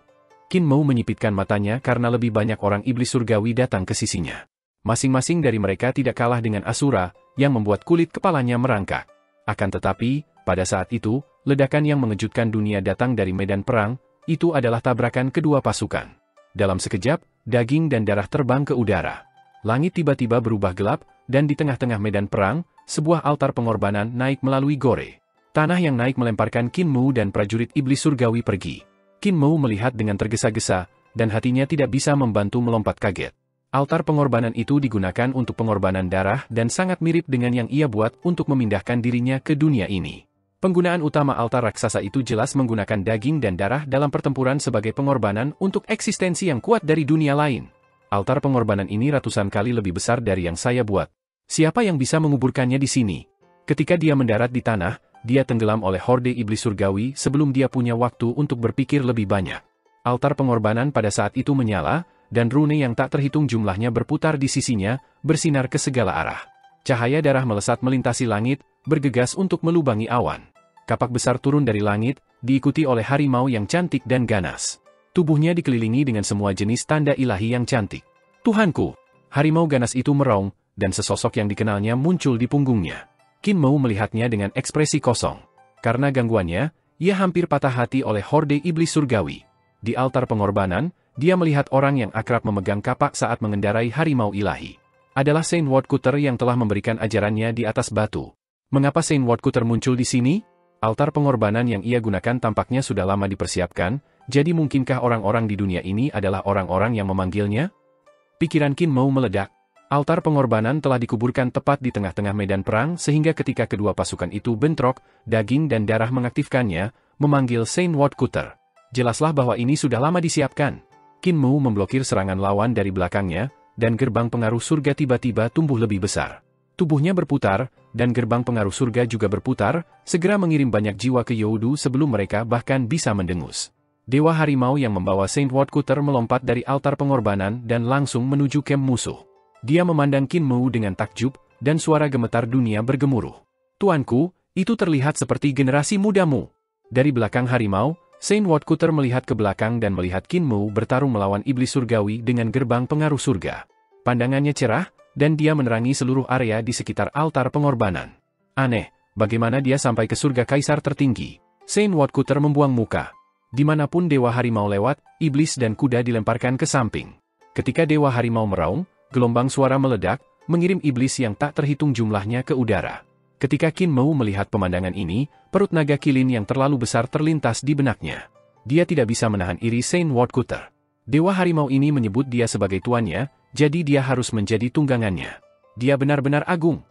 Qin Mu menyipitkan matanya karena lebih banyak orang iblis surgawi datang ke sisinya. Masing-masing dari mereka tidak kalah dengan Asura, yang membuat kulit kepalanya merangkak. Akan tetapi, pada saat itu, ledakan yang mengejutkan dunia datang dari medan perang. Itu adalah tabrakan kedua pasukan. Dalam sekejap, daging dan darah terbang ke udara. Langit tiba-tiba berubah gelap, dan di tengah-tengah medan perang, sebuah altar pengorbanan naik melalui gore. Tanah yang naik melemparkan Qin Mu dan prajurit iblis surgawi pergi. Qin Mu melihat dengan tergesa-gesa, dan hatinya tidak bisa membantu melompat kaget. Altar pengorbanan itu digunakan untuk pengorbanan darah dan sangat mirip dengan yang ia buat untuk memindahkan dirinya ke dunia ini. Penggunaan utama altar raksasa itu jelas menggunakan daging dan darah dalam pertempuran sebagai pengorbanan untuk eksistensi yang kuat dari dunia lain. Altar pengorbanan ini ratusan kali lebih besar dari yang saya buat. Siapa yang bisa menguburkannya di sini? Ketika dia mendarat di tanah, dia tenggelam oleh horde iblis surgawi sebelum dia punya waktu untuk berpikir lebih banyak. Altar pengorbanan pada saat itu menyala, dan rune yang tak terhitung jumlahnya berputar di sisinya, bersinar ke segala arah. Cahaya darah melesat melintasi langit, bergegas untuk melubangi awan. Kapak besar turun dari langit, diikuti oleh harimau yang cantik dan ganas. Tubuhnya dikelilingi dengan semua jenis tanda ilahi yang cantik. Tuhanku! Harimau ganas itu meraung, dan sesosok yang dikenalnya muncul di punggungnya. Qin Mu melihatnya dengan ekspresi kosong. Karena gangguannya, ia hampir patah hati oleh horde iblis surgawi. Di altar pengorbanan, dia melihat orang yang akrab memegang kapak saat mengendarai harimau ilahi. Adalah Saint Woodcutter yang telah memberikan ajarannya di atas batu. Mengapa Saint Woodcutter muncul di sini? Altar pengorbanan yang ia gunakan tampaknya sudah lama dipersiapkan, jadi mungkinkah orang-orang di dunia ini adalah orang-orang yang memanggilnya? Pikiran Qin Mu meledak. Altar pengorbanan telah dikuburkan tepat di tengah-tengah medan perang sehingga ketika kedua pasukan itu bentrok, daging dan darah mengaktifkannya, memanggil Saint Woodcutter. Jelaslah bahwa ini sudah lama disiapkan. Qin Mu memblokir serangan lawan dari belakangnya, dan gerbang pengaruh surga tiba-tiba tumbuh lebih besar. Tubuhnya berputar, dan gerbang pengaruh surga juga berputar, segera mengirim banyak jiwa ke Youdu sebelum mereka bahkan bisa mendengus. Dewa harimau yang membawa Saint Woodcutter melompat dari altar pengorbanan dan langsung menuju kem musuh. Dia memandang Qin Mu dengan takjub, dan suara gemetar dunia bergemuruh. Tuanku, itu terlihat seperti generasi mudamu. Dari belakang harimau, Saint Woodcutter melihat ke belakang dan melihat Qin Mu bertarung melawan iblis surgawi dengan gerbang pengaruh surga. Pandangannya cerah, dan dia menerangi seluruh area di sekitar altar pengorbanan. Aneh, bagaimana dia sampai ke surga kaisar tertinggi? Saint Woodcutter membuang muka. Dimanapun dewa harimau lewat, iblis dan kuda dilemparkan ke samping. Ketika dewa harimau meraung, gelombang suara meledak, mengirim iblis yang tak terhitung jumlahnya ke udara. Ketika Qin Mu melihat pemandangan ini, perut naga kilin yang terlalu besar terlintas di benaknya. Dia tidak bisa menahan iri Saint Woodcutter. Dewa harimau ini menyebut dia sebagai tuannya, jadi dia harus menjadi tunggangannya. Dia benar-benar agung.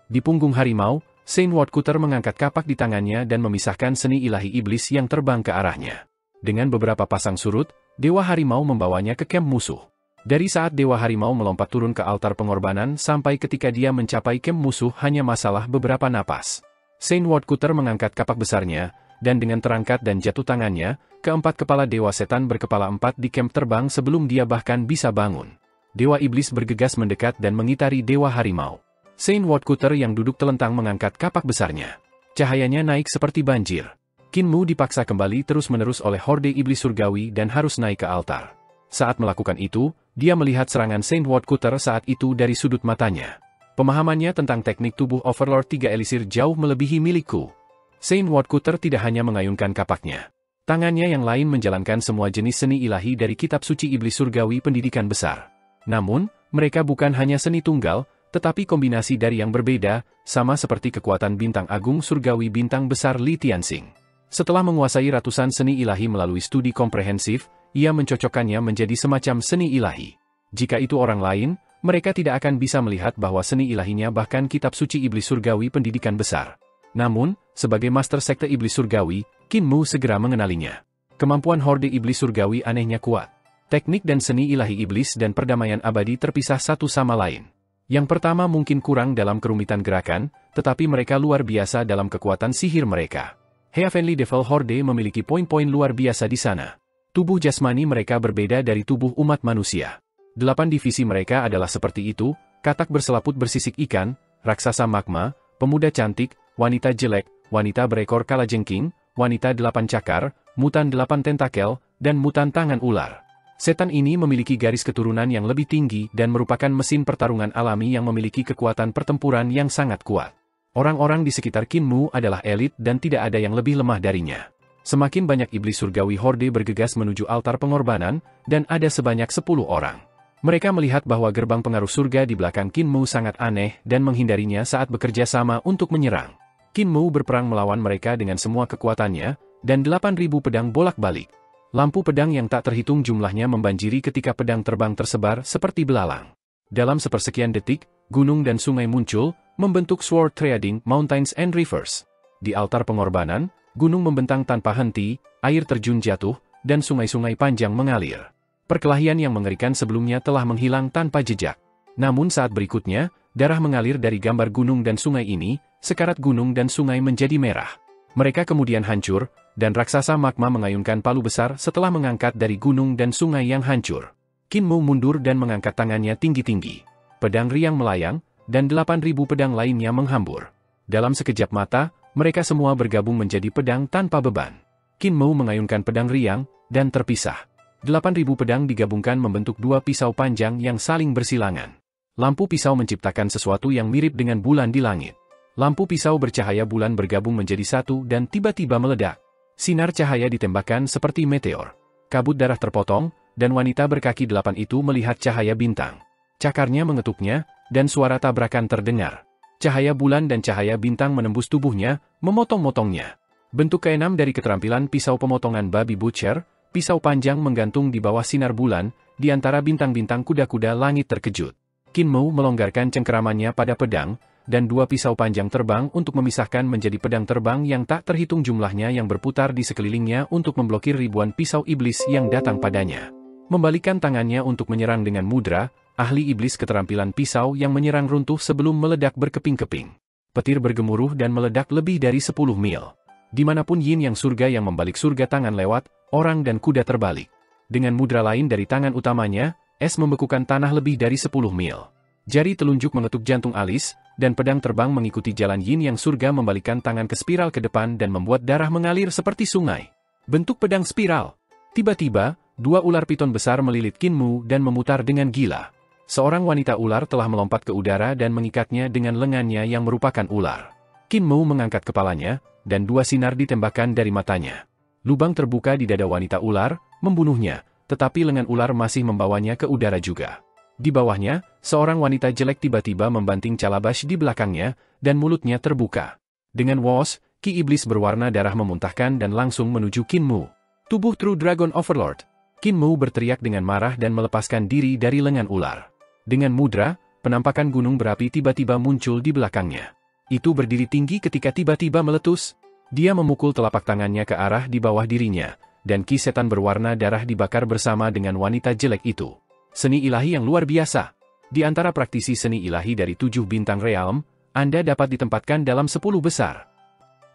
Di punggung harimau, Saint Woodcutter mengangkat kapak di tangannya dan memisahkan seni ilahi iblis yang terbang ke arahnya. Dengan beberapa pasang surut, dewa harimau membawanya ke kem musuh. Dari saat dewa harimau melompat turun ke altar pengorbanan sampai ketika dia mencapai kem musuh hanya masalah beberapa napas. Saint Woodcutter mengangkat kapak besarnya, dan dengan terangkat dan jatuh tangannya, keempat kepala dewa setan berkepala empat di kem terbang sebelum dia bahkan bisa bangun. Dewa iblis bergegas mendekat dan mengitari dewa harimau. Saint Woodcutter yang duduk telentang mengangkat kapak besarnya. Cahayanya naik seperti banjir. Qin Mu dipaksa kembali terus-menerus oleh horde iblis surgawi dan harus naik ke altar. Saat melakukan itu, dia melihat serangan Saint Woodcutter saat itu dari sudut matanya. Pemahamannya tentang teknik tubuh Overlord 3 Elisir jauh melebihi milikku. Saint Woodcutter tidak hanya mengayunkan kapaknya. Tangannya yang lain menjalankan semua jenis seni ilahi dari kitab suci iblis surgawi pendidikan besar. Namun, mereka bukan hanya seni tunggal, tetapi kombinasi dari yang berbeda, sama seperti kekuatan bintang agung surgawi bintang besar Li Tianxing. Setelah menguasai ratusan seni ilahi melalui studi komprehensif, ia mencocokkannya menjadi semacam seni ilahi. Jika itu orang lain, mereka tidak akan bisa melihat bahwa seni ilahinya bahkan kitab suci iblis surgawi pendidikan besar. Namun, sebagai master sekte iblis surgawi, Qin Mu segera mengenalinya. Kemampuan horde iblis surgawi anehnya kuat. Teknik dan seni ilahi iblis dan perdamaian abadi terpisah satu sama lain. Yang pertama mungkin kurang dalam kerumitan gerakan, tetapi mereka luar biasa dalam kekuatan sihir mereka. Heavenly Devil Horde memiliki poin-poin luar biasa di sana. Tubuh jasmani mereka berbeda dari tubuh umat manusia. 8 divisi mereka adalah seperti itu, katak berselaput bersisik ikan, raksasa magma, pemuda cantik, wanita jelek, wanita berekor kalajengking, wanita 8 cakar, mutan 8 tentakel, dan mutan tangan ular. Setan ini memiliki garis keturunan yang lebih tinggi dan merupakan mesin pertarungan alami yang memiliki kekuatan pertempuran yang sangat kuat. Orang-orang di sekitar Qin Mu adalah elit dan tidak ada yang lebih lemah darinya. Semakin banyak iblis surgawi horde bergegas menuju altar pengorbanan, dan ada sebanyak 10 orang. Mereka melihat bahwa gerbang pengaruh surga di belakang Qin Mu sangat aneh dan menghindarinya saat bekerja sama untuk menyerang. Qin Mu berperang melawan mereka dengan semua kekuatannya, dan 8.000 pedang bolak-balik. Lampu pedang yang tak terhitung jumlahnya membanjiri ketika pedang terbang tersebar seperti belalang. Dalam sepersekian detik, gunung dan sungai muncul, membentuk sword trading mountains and rivers. Di altar pengorbanan, gunung membentang tanpa henti, air terjun jatuh, dan sungai-sungai panjang mengalir. Perkelahian yang mengerikan sebelumnya telah menghilang tanpa jejak. Namun saat berikutnya, darah mengalir dari gambar gunung dan sungai ini, sekarat gunung dan sungai menjadi merah. Mereka kemudian hancur, dan raksasa magma mengayunkan palu besar setelah mengangkat dari gunung dan sungai yang hancur. Qin Mu mundur dan mengangkat tangannya tinggi-tinggi. Pedang riang melayang, dan 8.000 pedang lainnya menghambur. Dalam sekejap mata, mereka semua bergabung menjadi pedang tanpa beban. Qin Mu mengayunkan pedang riang, dan terpisah. 8.000 pedang digabungkan membentuk dua pisau panjang yang saling bersilangan. Lampu pisau menciptakan sesuatu yang mirip dengan bulan di langit. Lampu pisau bercahaya bulan bergabung menjadi satu dan tiba-tiba meledak. Sinar cahaya ditembakkan seperti meteor. Kabut darah terpotong, dan wanita berkaki 8 itu melihat cahaya bintang. Cakarnya mengetuknya, dan suara tabrakan terdengar. Cahaya bulan dan cahaya bintang menembus tubuhnya, memotong-motongnya. Bentuk keenam dari keterampilan pisau pemotongan babi butcher, pisau panjang menggantung di bawah sinar bulan, di antara bintang-bintang kuda-kuda langit terkejut. Qin Mu melonggarkan cengkeramannya pada pedang, dan dua pisau panjang terbang untuk memisahkan menjadi pedang terbang yang tak terhitung jumlahnya yang berputar di sekelilingnya untuk memblokir ribuan pisau iblis yang datang padanya. Membalikkan tangannya untuk menyerang dengan mudra, ahli iblis keterampilan pisau yang menyerang runtuh sebelum meledak berkeping-keping. Petir bergemuruh dan meledak lebih dari 10 mil. Dimanapun yin yang surga yang membalik surga tangan lewat, orang dan kuda terbalik. Dengan mudra lain dari tangan utamanya, es membekukan tanah lebih dari 10 mil. Jari telunjuk mengetuk jantung alis, dan pedang terbang mengikuti jalan yin yang surga membalikkan tangan ke spiral ke depan dan membuat darah mengalir seperti sungai. Bentuk pedang spiral. Tiba-tiba, dua ular piton besar melilit Qin Mu dan memutar dengan gila. Seorang wanita ular telah melompat ke udara dan mengikatnya dengan lengannya yang merupakan ular. Qin Mu mengangkat kepalanya, dan dua sinar ditembakkan dari matanya. Lubang terbuka di dada wanita ular, membunuhnya, tetapi lengan ular masih membawanya ke udara juga. Di bawahnya, seorang wanita jelek tiba-tiba membanting calabash di belakangnya, dan mulutnya terbuka. Dengan wos, ki iblis berwarna darah memuntahkan dan langsung menuju Qin Mu. Tubuh True Dragon Overlord. Qin Mu berteriak dengan marah dan melepaskan diri dari lengan ular. Dengan mudra, penampakan gunung berapi tiba-tiba muncul di belakangnya. Itu berdiri tinggi ketika tiba-tiba meletus. Dia memukul telapak tangannya ke arah di bawah dirinya, dan ki setan berwarna darah dibakar bersama dengan wanita jelek itu. Seni ilahi yang luar biasa. Di antara praktisi seni ilahi dari 7 bintang realm, Anda dapat ditempatkan dalam 10 besar.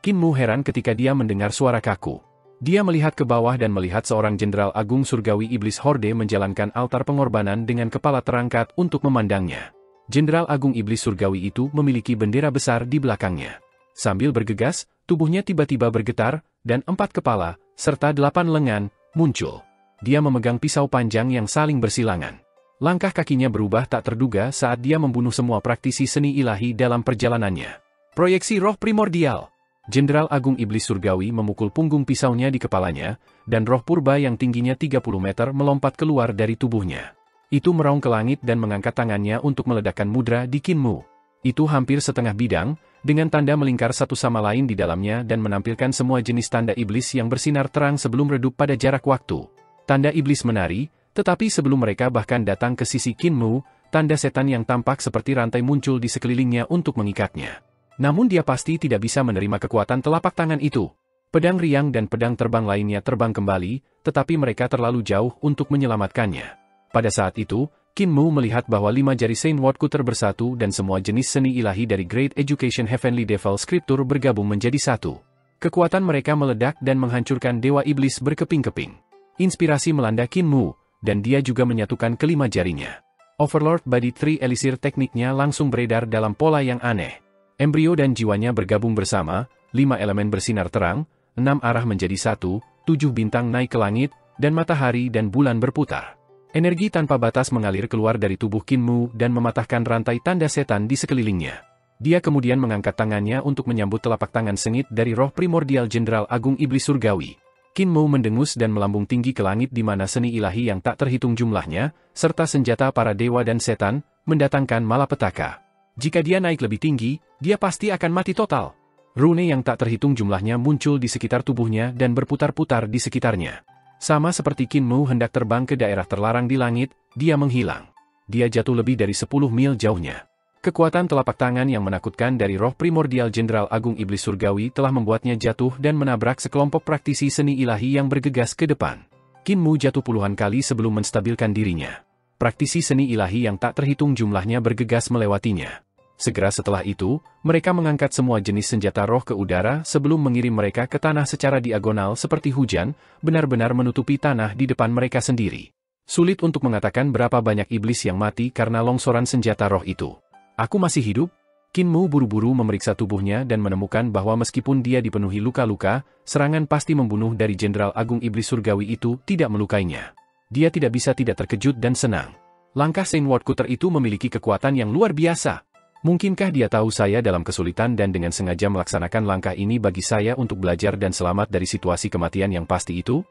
Qin Mu heran ketika dia mendengar suara kaku. Dia melihat ke bawah dan melihat seorang jenderal agung surgawi iblis horde menjalankan altar pengorbanan dengan kepala terangkat untuk memandangnya. Jenderal agung iblis surgawi itu memiliki bendera besar di belakangnya. Sambil bergegas, tubuhnya tiba-tiba bergetar, dan 4 kepala, serta 8 lengan, muncul. Dia memegang pisau panjang yang saling bersilangan. Langkah kakinya berubah tak terduga saat dia membunuh semua praktisi seni ilahi dalam perjalanannya. Proyeksi roh primordial. Jenderal agung iblis surgawi memukul punggung pisaunya di kepalanya, dan roh purba yang tingginya 30 meter melompat keluar dari tubuhnya. Itu meraung ke langit dan mengangkat tangannya untuk meledakkan mudra di Qin Mu. Itu hampir setengah bidang, dengan tanda melingkar satu sama lain di dalamnya dan menampilkan semua jenis tanda iblis yang bersinar terang sebelum redup pada jarak waktu. Tanda iblis menari, tetapi sebelum mereka bahkan datang ke sisi Qin Mu, tanda setan yang tampak seperti rantai muncul di sekelilingnya untuk mengikatnya. Namun dia pasti tidak bisa menerima kekuatan telapak tangan itu. Pedang riang dan pedang terbang lainnya terbang kembali, tetapi mereka terlalu jauh untuk menyelamatkannya. Pada saat itu, Qin Mu melihat bahwa 5 jari Saint Wordcutter bersatu dan semua jenis seni ilahi dari Great Education Heavenly Devil Scripture bergabung menjadi satu. Kekuatan mereka meledak dan menghancurkan dewa iblis berkeping-keping. Inspirasi melanda Qin Mu, dan dia juga menyatukan kelima jarinya. Overlord Body Tree Elixir tekniknya langsung beredar dalam pola yang aneh. Embrio dan jiwanya bergabung bersama, 5 elemen bersinar terang, 6 arah menjadi satu, 7 bintang naik ke langit, dan matahari dan bulan berputar. Energi tanpa batas mengalir keluar dari tubuh Qin Mu dan mematahkan rantai tanda setan di sekelilingnya. Dia kemudian mengangkat tangannya untuk menyambut telapak tangan sengit dari roh primordial Jenderal Agung Iblis Surgawi. Qin Mu mendengus dan melambung tinggi ke langit di mana seni ilahi yang tak terhitung jumlahnya, serta senjata para dewa dan setan, mendatangkan malapetaka. Jika dia naik lebih tinggi, dia pasti akan mati total. Rune yang tak terhitung jumlahnya muncul di sekitar tubuhnya dan berputar-putar di sekitarnya. Sama seperti Qin Mu hendak terbang ke daerah terlarang di langit, dia menghilang. Dia jatuh lebih dari 10 mil jauhnya. Kekuatan telapak tangan yang menakutkan dari roh primordial Jenderal Agung Iblis Surgawi telah membuatnya jatuh dan menabrak sekelompok praktisi seni ilahi yang bergegas ke depan. Qin Mu jatuh puluhan kali sebelum menstabilkan dirinya. Praktisi seni ilahi yang tak terhitung jumlahnya bergegas melewatinya. Segera setelah itu, mereka mengangkat semua jenis senjata roh ke udara sebelum mengirim mereka ke tanah secara diagonal seperti hujan, benar-benar menutupi tanah di depan mereka sendiri. Sulit untuk mengatakan berapa banyak iblis yang mati karena longsoran senjata roh itu. Aku masih hidup? Qin Mu buru-buru memeriksa tubuhnya dan menemukan bahwa meskipun dia dipenuhi luka-luka, serangan pasti membunuh dari Jenderal Agung Iblis Surgawi itu tidak melukainya. Dia tidak bisa tidak terkejut dan senang. Langkah Saint Woodcutter itu memiliki kekuatan yang luar biasa. Mungkinkah dia tahu saya dalam kesulitan dan dengan sengaja melaksanakan langkah ini bagi saya untuk belajar dan selamat dari situasi kematian yang pasti itu?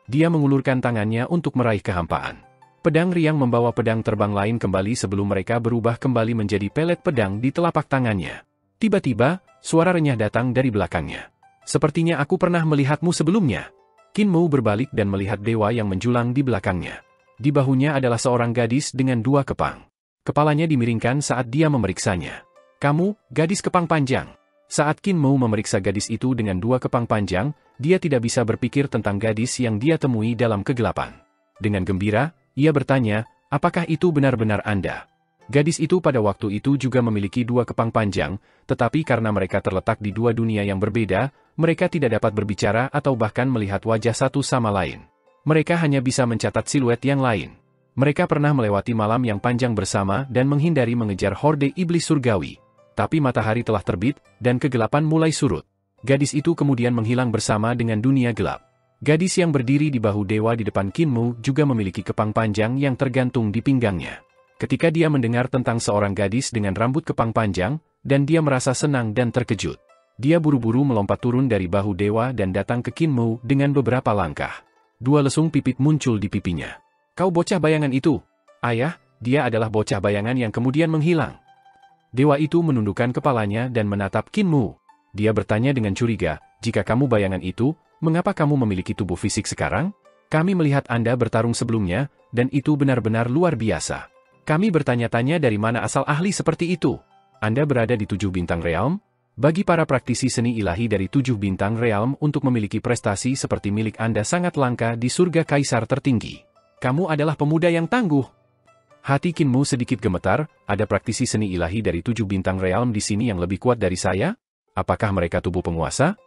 Dia mengulurkan tangannya untuk meraih kehampaan. Pedang riang membawa pedang terbang lain kembali sebelum mereka berubah kembali menjadi pelet pedang di telapak tangannya. Tiba-tiba, suara renyah datang dari belakangnya. Sepertinya aku pernah melihatmu sebelumnya. Qin Mu berbalik dan melihat dewa yang menjulang di belakangnya. Di bahunya adalah seorang gadis dengan 2 kepang. Kepalanya dimiringkan saat dia memeriksanya. Kamu, gadis kepang panjang. Saat Qin Mu memeriksa gadis itu dengan 2 kepang panjang, dia tidak bisa berpikir tentang gadis yang dia temui dalam kegelapan. Dengan gembira, ia bertanya, apakah itu benar-benar Anda? Gadis itu pada waktu itu juga memiliki 2 kepang panjang, tetapi karena mereka terletak di 2 dunia yang berbeda, mereka tidak dapat berbicara atau bahkan melihat wajah satu sama lain. Mereka hanya bisa mencatat siluet yang lain. Mereka pernah melewati malam yang panjang bersama dan menghindari mengejar horde iblis surgawi. Tapi matahari telah terbit, dan kegelapan mulai surut. Gadis itu kemudian menghilang bersama dengan dunia gelap. Gadis yang berdiri di bahu dewa di depan Qin Mu juga memiliki kepang panjang yang tergantung di pinggangnya. Ketika dia mendengar tentang seorang gadis dengan rambut kepang panjang, dan dia merasa senang dan terkejut. Dia buru-buru melompat turun dari bahu dewa dan datang ke Qin Mu dengan beberapa langkah. 2 lesung pipit muncul di pipinya. Kau bocah bayangan itu. Ayah, dia adalah bocah bayangan yang kemudian menghilang. Dewa itu menundukkan kepalanya dan menatap Qin Mu. Dia bertanya dengan curiga, jika kamu bayangan itu, mengapa kamu memiliki tubuh fisik sekarang? Kami melihat Anda bertarung sebelumnya, dan itu benar-benar luar biasa. Kami bertanya-tanya dari mana asal ahli seperti itu. Anda berada di 7 bintang realm? Bagi para praktisi seni ilahi dari 7 bintang realm untuk memiliki prestasi seperti milik Anda sangat langka di surga kaisar tertinggi. Kamu adalah pemuda yang tangguh. Hati Qin Mu sedikit gemetar, ada praktisi seni ilahi dari 7 bintang realm di sini yang lebih kuat dari saya? Apakah mereka tubuh penguasa?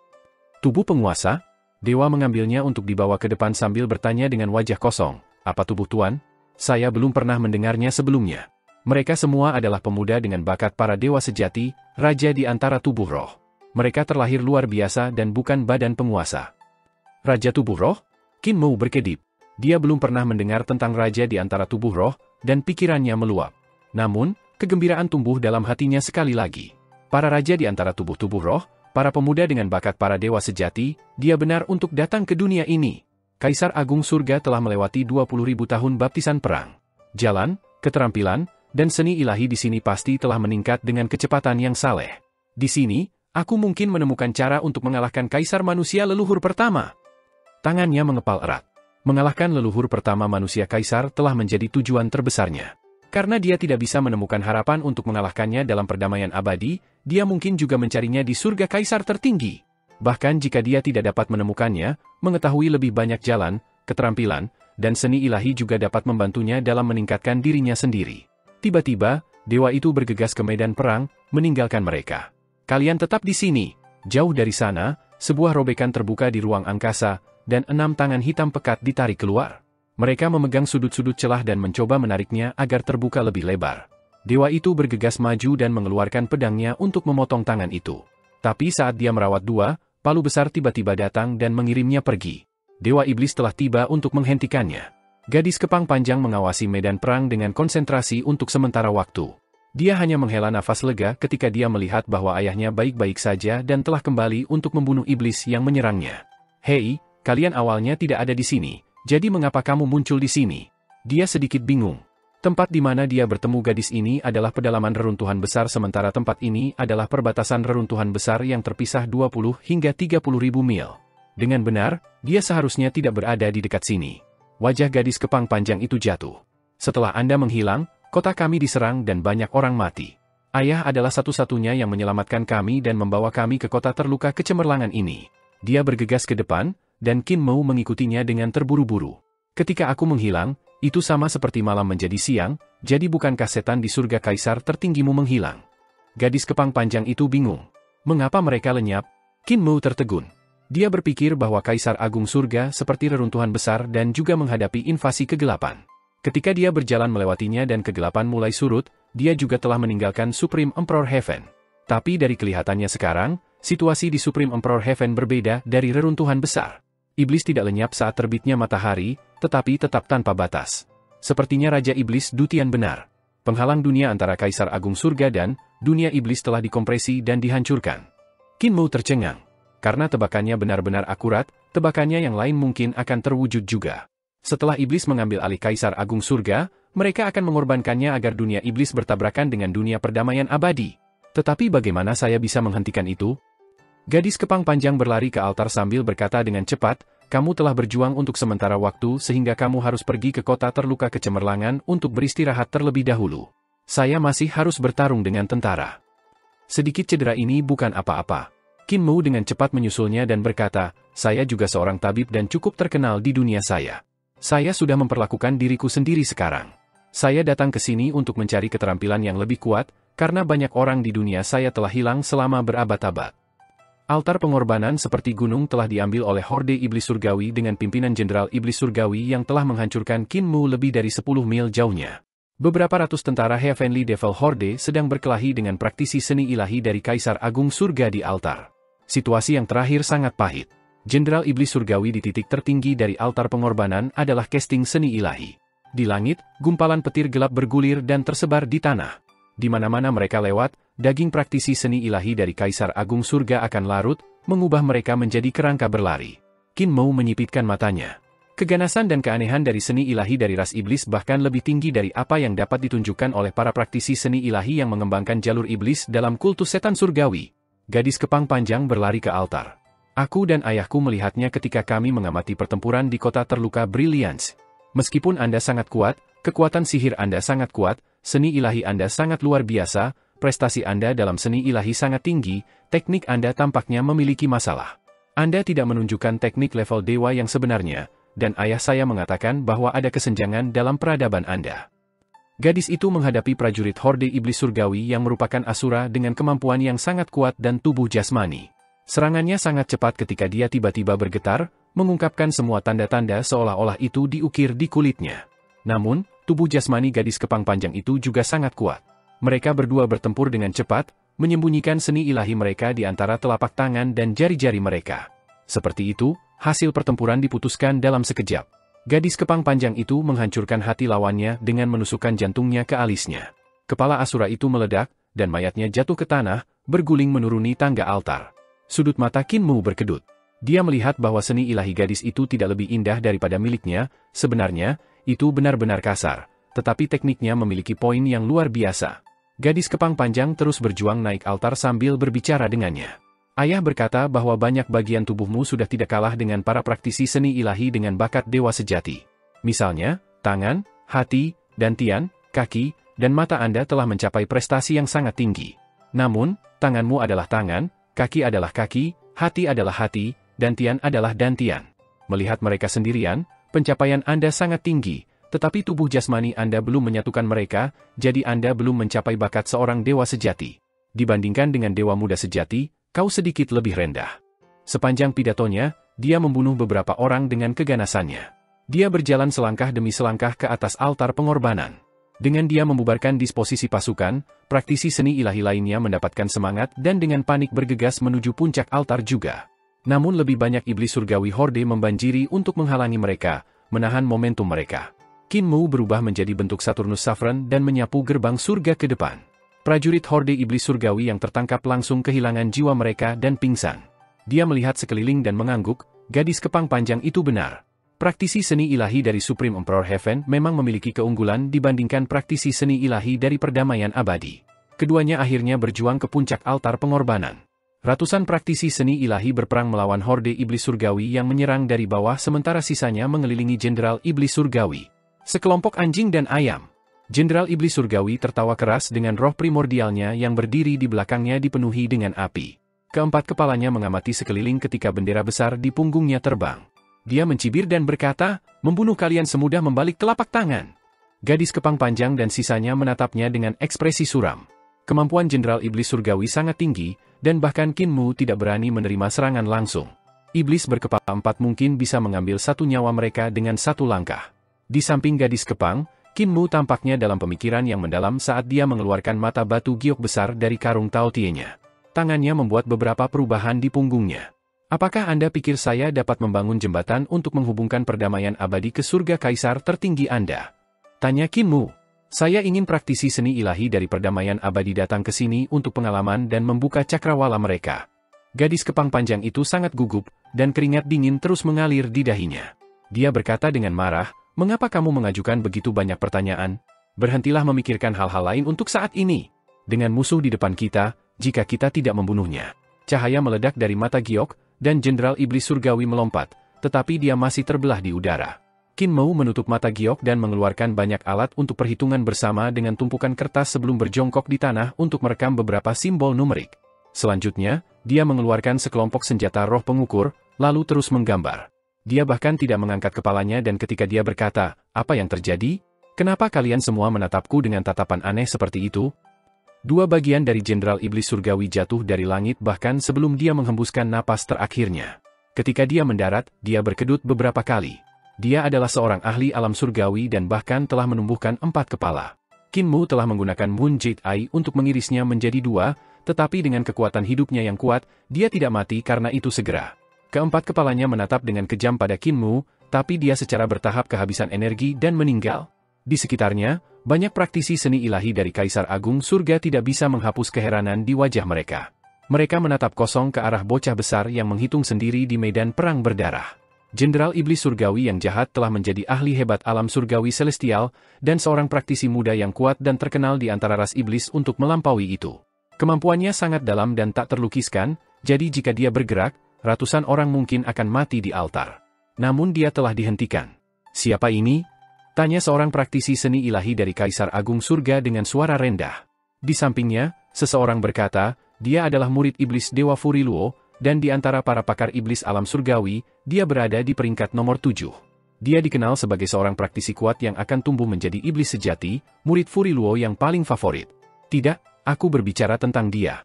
Tubuh penguasa? Dewa mengambilnya untuk dibawa ke depan sambil bertanya dengan wajah kosong. Apa tubuh tuan? Saya belum pernah mendengarnya sebelumnya. Mereka semua adalah pemuda dengan bakat para dewa sejati, raja di antara tubuh roh. Mereka terlahir luar biasa dan bukan badan penguasa. Raja tubuh roh? Qin Mu berkedip. Dia belum pernah mendengar tentang raja di antara tubuh roh, dan pikirannya meluap. Namun, kegembiraan tumbuh dalam hatinya sekali lagi. Para raja di antara tubuh-tubuh roh, para pemuda dengan bakat para dewa sejati, dia benar untuk datang ke dunia ini. Kaisar Agung Surga telah melewati 20.000 tahun baptisan perang. Jalan, keterampilan, dan seni ilahi di sini pasti telah meningkat dengan kecepatan yang saleh. Di sini, aku mungkin menemukan cara untuk mengalahkan kaisar manusia leluhur pertama. Tangannya mengepal erat. Mengalahkan leluhur pertama manusia kaisar telah menjadi tujuan terbesarnya. Karena dia tidak bisa menemukan harapan untuk mengalahkannya dalam perdamaian abadi, dia mungkin juga mencarinya di surga kaisar tertinggi. Bahkan jika dia tidak dapat menemukannya, mengetahui lebih banyak jalan, keterampilan, dan seni ilahi juga dapat membantunya dalam meningkatkan dirinya sendiri. Tiba-tiba, dewa itu bergegas ke medan perang, meninggalkan mereka. Kalian tetap di sini. Jauh dari sana, sebuah robekan terbuka di ruang angkasa, dan 6 tangan hitam pekat ditarik keluar. Mereka memegang sudut-sudut celah dan mencoba menariknya agar terbuka lebih lebar. Dewa itu bergegas maju dan mengeluarkan pedangnya untuk memotong tangan itu. Tapi saat dia merawat 2, palu besar tiba-tiba datang dan mengirimnya pergi. Dewa iblis telah tiba untuk menghentikannya. Gadis kepang panjang mengawasi medan perang dengan konsentrasi untuk sementara waktu. Dia hanya menghela nafas lega ketika dia melihat bahwa ayahnya baik-baik saja dan telah kembali untuk membunuh iblis yang menyerangnya. Hei, kalian awalnya tidak ada di sini, jadi mengapa kamu muncul di sini? Dia sedikit bingung. Tempat di mana dia bertemu gadis ini adalah pedalaman reruntuhan besar sementara tempat ini adalah perbatasan reruntuhan besar yang terpisah 20 hingga 30 ribu mil. Dengan benar, dia seharusnya tidak berada di dekat sini. Wajah gadis kepang panjang itu jatuh. Setelah Anda menghilang, kota kami diserang dan banyak orang mati. Ayah adalah satu-satunya yang menyelamatkan kami dan membawa kami ke kota terluka kecemerlangan ini. Dia bergegas ke depan, dan Qin Mu mengikutinya dengan terburu-buru. Ketika aku menghilang, itu sama seperti malam menjadi siang, jadi bukankah setan di surga kaisar tertinggimu menghilang? Gadis kepang panjang itu bingung. Mengapa mereka lenyap? Qin Mu tertegun. Dia berpikir bahwa kaisar agung surga seperti reruntuhan besar dan juga menghadapi invasi kegelapan. Ketika dia berjalan melewatinya dan kegelapan mulai surut, dia juga telah meninggalkan Supreme Emperor Heaven. Tapi dari kelihatannya sekarang, situasi di Supreme Emperor Heaven berbeda dari reruntuhan besar. Iblis tidak lenyap saat terbitnya matahari, tetapi tetap tanpa batas. Sepertinya Raja Iblis Dutian benar. Penghalang dunia antara Kaisar Agung Surga dan dunia iblis telah dikompresi dan dihancurkan. Qin Mu tercengang. Karena tebakannya benar-benar akurat, tebakannya yang lain mungkin akan terwujud juga. Setelah iblis mengambil alih Kaisar Agung Surga, mereka akan mengorbankannya agar dunia iblis bertabrakan dengan dunia perdamaian abadi. Tetapi bagaimana saya bisa menghentikan itu? Gadis kepang panjang berlari ke altar sambil berkata dengan cepat, kamu telah berjuang untuk sementara waktu sehingga kamu harus pergi ke kota terluka kecemerlangan untuk beristirahat terlebih dahulu. Saya masih harus bertarung dengan tentara. Sedikit cedera ini bukan apa-apa. Qin Mu dengan cepat menyusulnya dan berkata, saya juga seorang tabib dan cukup terkenal di dunia saya. Saya sudah memperlakukan diriku sendiri sekarang. Saya datang ke sini untuk mencari keterampilan yang lebih kuat, karena banyak orang di dunia saya telah hilang selama berabad-abad. Altar pengorbanan seperti gunung telah diambil oleh Horde Iblis Surgawi dengan pimpinan Jenderal Iblis Surgawi yang telah menghancurkan Qin Mu lebih dari 10 mil jauhnya. Beberapa ratus tentara Heavenly Devil Horde sedang berkelahi dengan praktisi seni ilahi dari Kaisar Agung Surga di altar. Situasi yang terakhir sangat pahit. Jenderal Iblis Surgawi di titik tertinggi dari altar pengorbanan adalah casting seni ilahi. Di langit, gumpalan petir gelap bergulir dan tersebar di tanah. Di mana-mana mereka lewat, daging praktisi seni ilahi dari Kaisar Agung Surga akan larut, mengubah mereka menjadi kerangka berlari. Qin Mu menyipitkan matanya. Keganasan dan keanehan dari seni ilahi dari ras iblis bahkan lebih tinggi dari apa yang dapat ditunjukkan oleh para praktisi seni ilahi yang mengembangkan jalur iblis dalam kultus setan surgawi. Gadis kepang panjang berlari ke altar. Aku dan ayahku melihatnya ketika kami mengamati pertempuran di kota terluka Brilliance. Meskipun Anda sangat kuat, kekuatan sihir Anda sangat kuat, seni ilahi Anda sangat luar biasa, prestasi Anda dalam seni ilahi sangat tinggi, teknik Anda tampaknya memiliki masalah. Anda tidak menunjukkan teknik level dewa yang sebenarnya, dan ayah saya mengatakan bahwa ada kesenjangan dalam peradaban Anda. Gadis itu menghadapi prajurit Horde Iblis Surgawi yang merupakan asura dengan kemampuan yang sangat kuat dan tubuh jasmani. Serangannya sangat cepat ketika dia tiba-tiba bergetar, mengungkapkan semua tanda-tanda seolah-olah itu diukir di kulitnya. Namun, tubuh jasmani gadis kepang panjang itu juga sangat kuat. Mereka berdua bertempur dengan cepat, menyembunyikan seni ilahi mereka di antara telapak tangan dan jari-jari mereka. Seperti itu, hasil pertempuran diputuskan dalam sekejap. Gadis kepang panjang itu menghancurkan hati lawannya dengan menusukkan jantungnya ke alisnya. Kepala asura itu meledak, dan mayatnya jatuh ke tanah, berguling menuruni tangga altar. Sudut mata Qin Mu berkedut. Dia melihat bahwa seni ilahi gadis itu tidak lebih indah daripada miliknya, sebenarnya, itu benar-benar kasar, tetapi tekniknya memiliki poin yang luar biasa. Gadis kepang panjang terus berjuang naik altar sambil berbicara dengannya. Ayah berkata bahwa banyak bagian tubuhmu sudah tidak kalah dengan para praktisi seni ilahi dengan bakat dewa sejati. Misalnya, tangan, hati, dantian, kaki, dan mata Anda telah mencapai prestasi yang sangat tinggi. Namun, tanganmu adalah tangan, kaki adalah kaki, hati adalah hati, dantian adalah dantian. Melihat mereka sendirian, pencapaian Anda sangat tinggi, tetapi tubuh jasmani Anda belum menyatukan mereka, jadi Anda belum mencapai bakat seorang dewa sejati. Dibandingkan dengan dewa muda sejati, kau sedikit lebih rendah. Sepanjang pidatonya, dia membunuh beberapa orang dengan keganasannya. Dia berjalan selangkah demi selangkah ke atas altar pengorbanan. Dengan dia membubarkan disposisi pasukan, praktisi seni ilahi lainnya mendapatkan semangat dan dengan panik bergegas menuju puncak altar juga. Namun lebih banyak iblis surgawi Horde membanjiri untuk menghalangi mereka, menahan momentum mereka. Qin Mu berubah menjadi bentuk Saturnus Saffron dan menyapu gerbang surga ke depan. Prajurit Horde Iblis Surgawi yang tertangkap langsung kehilangan jiwa mereka dan pingsan. Dia melihat sekeliling dan mengangguk, gadis kepang panjang itu benar. Praktisi seni ilahi dari Supreme Emperor Heaven memang memiliki keunggulan dibandingkan praktisi seni ilahi dari perdamaian abadi. Keduanya akhirnya berjuang ke puncak altar pengorbanan. Ratusan praktisi seni ilahi berperang melawan Horde Iblis Surgawi yang menyerang dari bawah sementara sisanya mengelilingi Jenderal Iblis Surgawi. Sekelompok anjing dan ayam. Jenderal Iblis Surgawi tertawa keras dengan roh primordialnya yang berdiri di belakangnya dipenuhi dengan api. Keempat kepalanya mengamati sekeliling ketika bendera besar di punggungnya terbang. Dia mencibir dan berkata, membunuh kalian semudah membalik telapak tangan. Gadis kepang panjang dan sisanya menatapnya dengan ekspresi suram. Kemampuan Jenderal Iblis Surgawi sangat tinggi, dan bahkan Qin Mu tidak berani menerima serangan langsung. Iblis berkepala empat mungkin bisa mengambil satu nyawa mereka dengan satu langkah. Di samping gadis kepang, Qin Mu tampaknya dalam pemikiran yang mendalam saat dia mengeluarkan mata batu giok besar dari karung Tao Tie-nya. Tangannya membuat beberapa perubahan di punggungnya. Apakah Anda pikir saya dapat membangun jembatan untuk menghubungkan perdamaian abadi ke surga kaisar tertinggi Anda? Tanya Qin Mu. Saya ingin praktisi seni ilahi dari perdamaian abadi datang ke sini untuk pengalaman dan membuka cakrawala mereka. Gadis kepang panjang itu sangat gugup, dan keringat dingin terus mengalir di dahinya. Dia berkata dengan marah, "Mengapa kamu mengajukan begitu banyak pertanyaan? Berhentilah memikirkan hal-hal lain untuk saat ini. Dengan musuh di depan kita, jika kita tidak membunuhnya." Cahaya meledak dari mata Giok, dan Jenderal Iblis Surgawi melompat, tetapi dia masih terbelah di udara. Qin Mu menutup mata Giok dan mengeluarkan banyak alat untuk perhitungan bersama dengan tumpukan kertas sebelum berjongkok di tanah untuk merekam beberapa simbol numerik. Selanjutnya, dia mengeluarkan sekelompok senjata roh pengukur, lalu terus menggambar. Dia bahkan tidak mengangkat kepalanya dan ketika dia berkata, "Apa yang terjadi? Kenapa kalian semua menatapku dengan tatapan aneh seperti itu?" Dua bagian dari Jenderal Iblis Surgawi jatuh dari langit bahkan sebelum dia menghembuskan napas terakhirnya. Ketika dia mendarat, dia berkedut beberapa kali. Dia adalah seorang ahli alam surgawi dan bahkan telah menumbuhkan 4 kepala. Qin Mu telah menggunakan Moon Jade Eye untuk mengirisnya menjadi 2, tetapi dengan kekuatan hidupnya yang kuat, dia tidak mati karena itu segera. Keempat kepalanya menatap dengan kejam pada Qin Mu, tapi dia secara bertahap kehabisan energi dan meninggal. Di sekitarnya, banyak praktisi seni ilahi dari Kaisar Agung Surga tidak bisa menghapus keheranan di wajah mereka. Mereka menatap kosong ke arah bocah besar yang menghitung sendiri di medan perang berdarah. Jenderal Iblis Surgawi yang jahat telah menjadi ahli hebat alam surgawi celestial, dan seorang praktisi muda yang kuat dan terkenal di antara ras iblis untuk melampaui itu. Kemampuannya sangat dalam dan tak terlukiskan, jadi jika dia bergerak, ratusan orang mungkin akan mati di altar. Namun dia telah dihentikan. "Siapa ini?" tanya seorang praktisi seni ilahi dari Kaisar Agung Surga dengan suara rendah. Di sampingnya, seseorang berkata, dia adalah murid iblis Dewa Furiluo, dan di antara para pakar iblis alam surgawi, dia berada di peringkat nomor 7. Dia dikenal sebagai seorang praktisi kuat yang akan tumbuh menjadi iblis sejati, murid Furiluo yang paling favorit. "Tidak, aku berbicara tentang dia."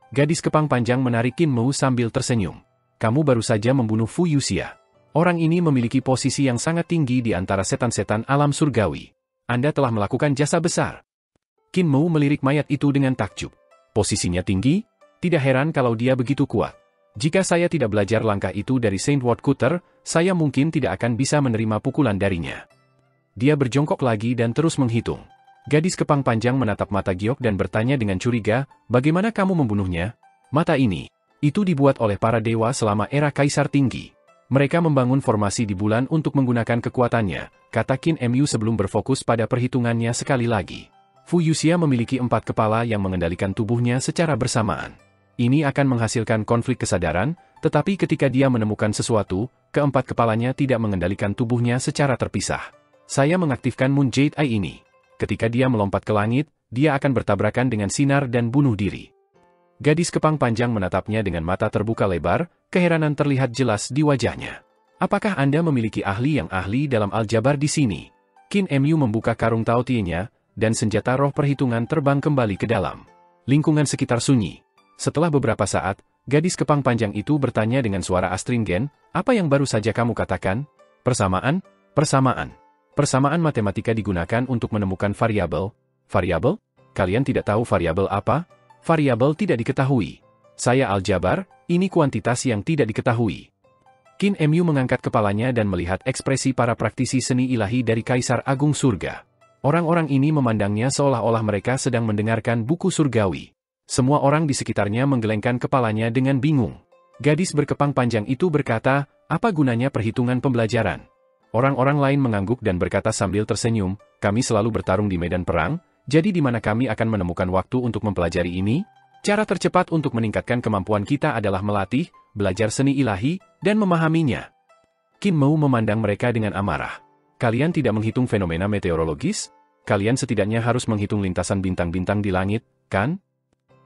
Gadis kepang panjang menarik Qin Mu sambil tersenyum. "Kamu baru saja membunuh Fu Yuxia. Orang ini memiliki posisi yang sangat tinggi di antara setan-setan alam surgawi. Anda telah melakukan jasa besar." Qin Mu melirik mayat itu dengan takjub. "Posisinya tinggi? Tidak heran kalau dia begitu kuat. Jika saya tidak belajar langkah itu dari Saint Ward Cutter, saya mungkin tidak akan bisa menerima pukulan darinya." Dia berjongkok lagi dan terus menghitung. Gadis kepang panjang menatap mata Giok dan bertanya dengan curiga, "Bagaimana kamu membunuhnya?" "Mata ini. Itu dibuat oleh para dewa selama era Kaisar Tinggi. Mereka membangun formasi di bulan untuk menggunakan kekuatannya," kata Qin Mu sebelum berfokus pada perhitungannya sekali lagi. "Fu Yuxia memiliki 4 kepala yang mengendalikan tubuhnya secara bersamaan. Ini akan menghasilkan konflik kesadaran, tetapi ketika dia menemukan sesuatu, keempat kepalanya tidak mengendalikan tubuhnya secara terpisah. Saya mengaktifkan Moon Jade Eye ini. Ketika dia melompat ke langit, dia akan bertabrakan dengan sinar dan bunuh diri." Gadis kepang panjang menatapnya dengan mata terbuka lebar, keheranan terlihat jelas di wajahnya. "Apakah Anda memiliki ahli yang ahli dalam aljabar di sini?" Qin Mu membuka karung taotie-nya, dan senjata roh perhitungan terbang kembali ke dalam. Lingkungan sekitar sunyi. Setelah beberapa saat, gadis kepang panjang itu bertanya dengan suara astringen, "Apa yang baru saja kamu katakan?" "Persamaan? Persamaan. Persamaan matematika digunakan untuk menemukan variabel." "Variabel? Kalian tidak tahu variabel apa?" "Variabel tidak diketahui. Saya aljabar, ini kuantitas yang tidak diketahui." Qin Mu mengangkat kepalanya dan melihat ekspresi para praktisi seni ilahi dari Kaisar Agung Surga. Orang-orang ini memandangnya seolah-olah mereka sedang mendengarkan buku surgawi. Semua orang di sekitarnya menggelengkan kepalanya dengan bingung. Gadis berkepang panjang itu berkata, "Apa gunanya perhitungan pembelajaran?" Orang-orang lain mengangguk dan berkata sambil tersenyum, "Kami selalu bertarung di medan perang, jadi di mana kami akan menemukan waktu untuk mempelajari ini? Cara tercepat untuk meningkatkan kemampuan kita adalah melatih, belajar seni ilahi, dan memahaminya." Qin Mu memandang mereka dengan amarah. "Kalian tidak menghitung fenomena meteorologis? Kalian setidaknya harus menghitung lintasan bintang-bintang di langit, kan?"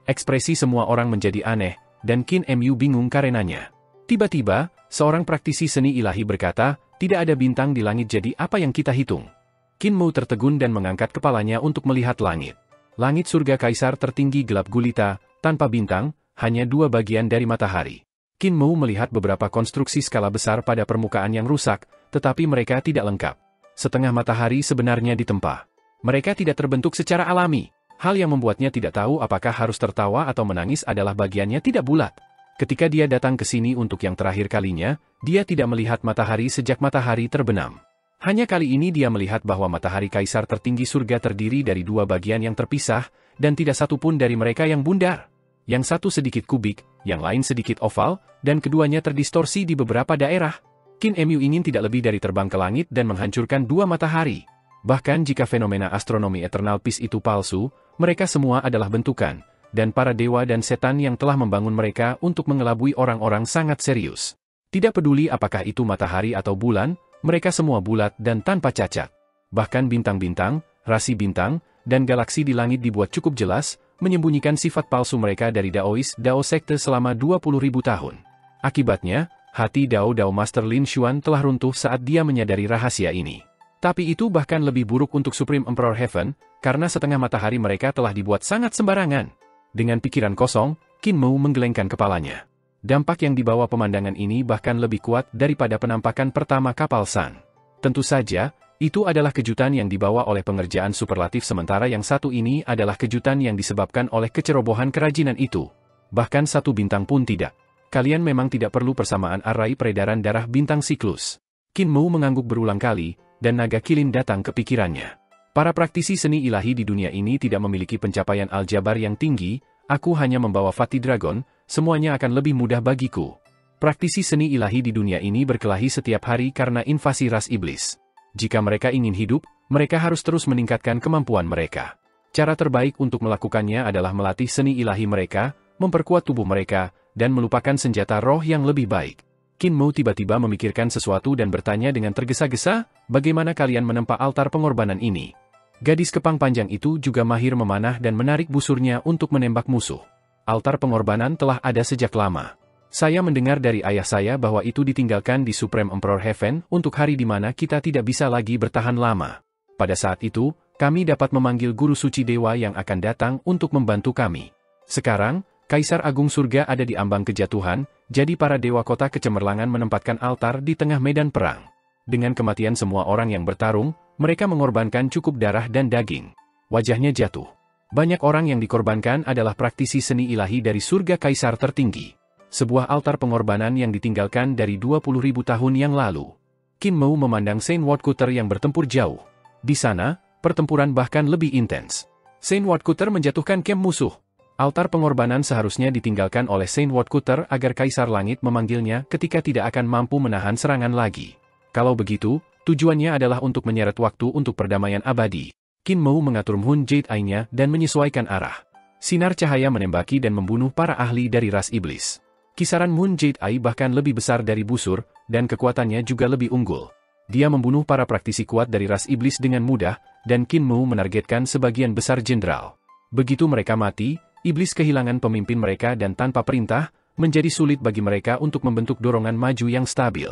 Ekspresi semua orang menjadi aneh, dan Qin Mu bingung karenanya. Tiba-tiba, seorang praktisi seni ilahi berkata, "Tidak ada bintang di langit, jadi apa yang kita hitung?" Qin Mu tertegun dan mengangkat kepalanya untuk melihat langit. Langit surga kaisar tertinggi gelap gulita, tanpa bintang, hanya 2 bagian dari matahari. Qin Mu melihat beberapa konstruksi skala besar pada permukaan yang rusak, tetapi mereka tidak lengkap. Setengah matahari sebenarnya ditempa. Mereka tidak terbentuk secara alami. Hal yang membuatnya tidak tahu apakah harus tertawa atau menangis adalah bagiannya tidak bulat. Ketika dia datang ke sini untuk yang terakhir kalinya, dia tidak melihat matahari sejak matahari terbenam. Hanya kali ini dia melihat bahwa matahari kaisar tertinggi surga terdiri dari dua bagian yang terpisah, dan tidak satu pun dari mereka yang bundar. Yang satu sedikit kubik, yang lain sedikit oval, dan keduanya terdistorsi di beberapa daerah. Qin Mu ingin tidak lebih dari terbang ke langit dan menghancurkan dua matahari. Bahkan jika fenomena astronomi Eternal Peace itu palsu, mereka semua adalah bentukan, dan para dewa dan setan yang telah membangun mereka untuk mengelabui orang-orang sangat serius. Tidak peduli apakah itu matahari atau bulan, mereka semua bulat dan tanpa cacat. Bahkan bintang-bintang, rasi bintang, dan galaksi di langit dibuat cukup jelas, menyembunyikan sifat palsu mereka dari Dao Sekte selama 20.000 tahun. Akibatnya, hati Dao Master Lin Xuan telah runtuh saat dia menyadari rahasia ini. Tapi itu bahkan lebih buruk untuk Supreme Emperor Heaven, karena setengah matahari mereka telah dibuat sangat sembarangan. Dengan pikiran kosong, Qin Mu menggelengkan kepalanya. Dampak yang dibawa pemandangan ini bahkan lebih kuat daripada penampakan pertama kapal Sun. Tentu saja, itu adalah kejutan yang dibawa oleh pengerjaan superlatif sementara yang satu ini adalah kejutan yang disebabkan oleh kecerobohan kerajinan itu. Bahkan satu bintang pun tidak. Kalian memang tidak perlu persamaan array peredaran darah bintang siklus. Qin Mu mengangguk berulang kali, dan naga kilin datang ke pikirannya. Para praktisi seni ilahi di dunia ini tidak memiliki pencapaian aljabar yang tinggi, aku hanya membawa Fatih Dragon, semuanya akan lebih mudah bagiku. Praktisi seni ilahi di dunia ini berkelahi setiap hari karena invasi ras iblis. Jika mereka ingin hidup, mereka harus terus meningkatkan kemampuan mereka. Cara terbaik untuk melakukannya adalah melatih seni ilahi mereka, memperkuat tubuh mereka, dan melupakan senjata roh yang lebih baik. Qin Mu tiba-tiba memikirkan sesuatu dan bertanya dengan tergesa-gesa, bagaimana kalian menempa altar pengorbanan ini? Gadis kepang panjang itu juga mahir memanah dan menarik busurnya untuk menembak musuh. Altar pengorbanan telah ada sejak lama. Saya mendengar dari ayah saya bahwa itu ditinggalkan di Supreme Emperor Heaven untuk hari di mana kita tidak bisa lagi bertahan lama. Pada saat itu, kami dapat memanggil guru suci dewa yang akan datang untuk membantu kami. Sekarang, Kaisar Agung Surga ada di ambang kejatuhan, jadi para dewa kota kecemerlangan menempatkan altar di tengah medan perang. Dengan kematian semua orang yang bertarung, mereka mengorbankan cukup darah dan daging. Wajahnya jatuh. Banyak orang yang dikorbankan adalah praktisi seni ilahi dari surga kaisar tertinggi. Sebuah altar pengorbanan yang ditinggalkan dari 20.000 tahun yang lalu. Qin Mu memandang Saint Woodcutter yang bertempur jauh. Di sana, pertempuran bahkan lebih intens. Saint Woodcutter menjatuhkan camp musuh. Altar pengorbanan seharusnya ditinggalkan oleh Saint Woodcutter agar Kaisar Langit memanggilnya ketika tidak akan mampu menahan serangan lagi. Kalau begitu, tujuannya adalah untuk menyeret waktu untuk perdamaian abadi. Qin Mu mengatur Moon Jade Eye-nya dan menyesuaikan arah. Sinar cahaya menembaki dan membunuh para ahli dari ras iblis. Kisaran Moon Jade Eye bahkan lebih besar dari busur, dan kekuatannya juga lebih unggul. Dia membunuh para praktisi kuat dari ras iblis dengan mudah, dan Qin Mu menargetkan sebagian besar jenderal. Begitu mereka mati, iblis kehilangan pemimpin mereka dan tanpa perintah, menjadi sulit bagi mereka untuk membentuk dorongan maju yang stabil.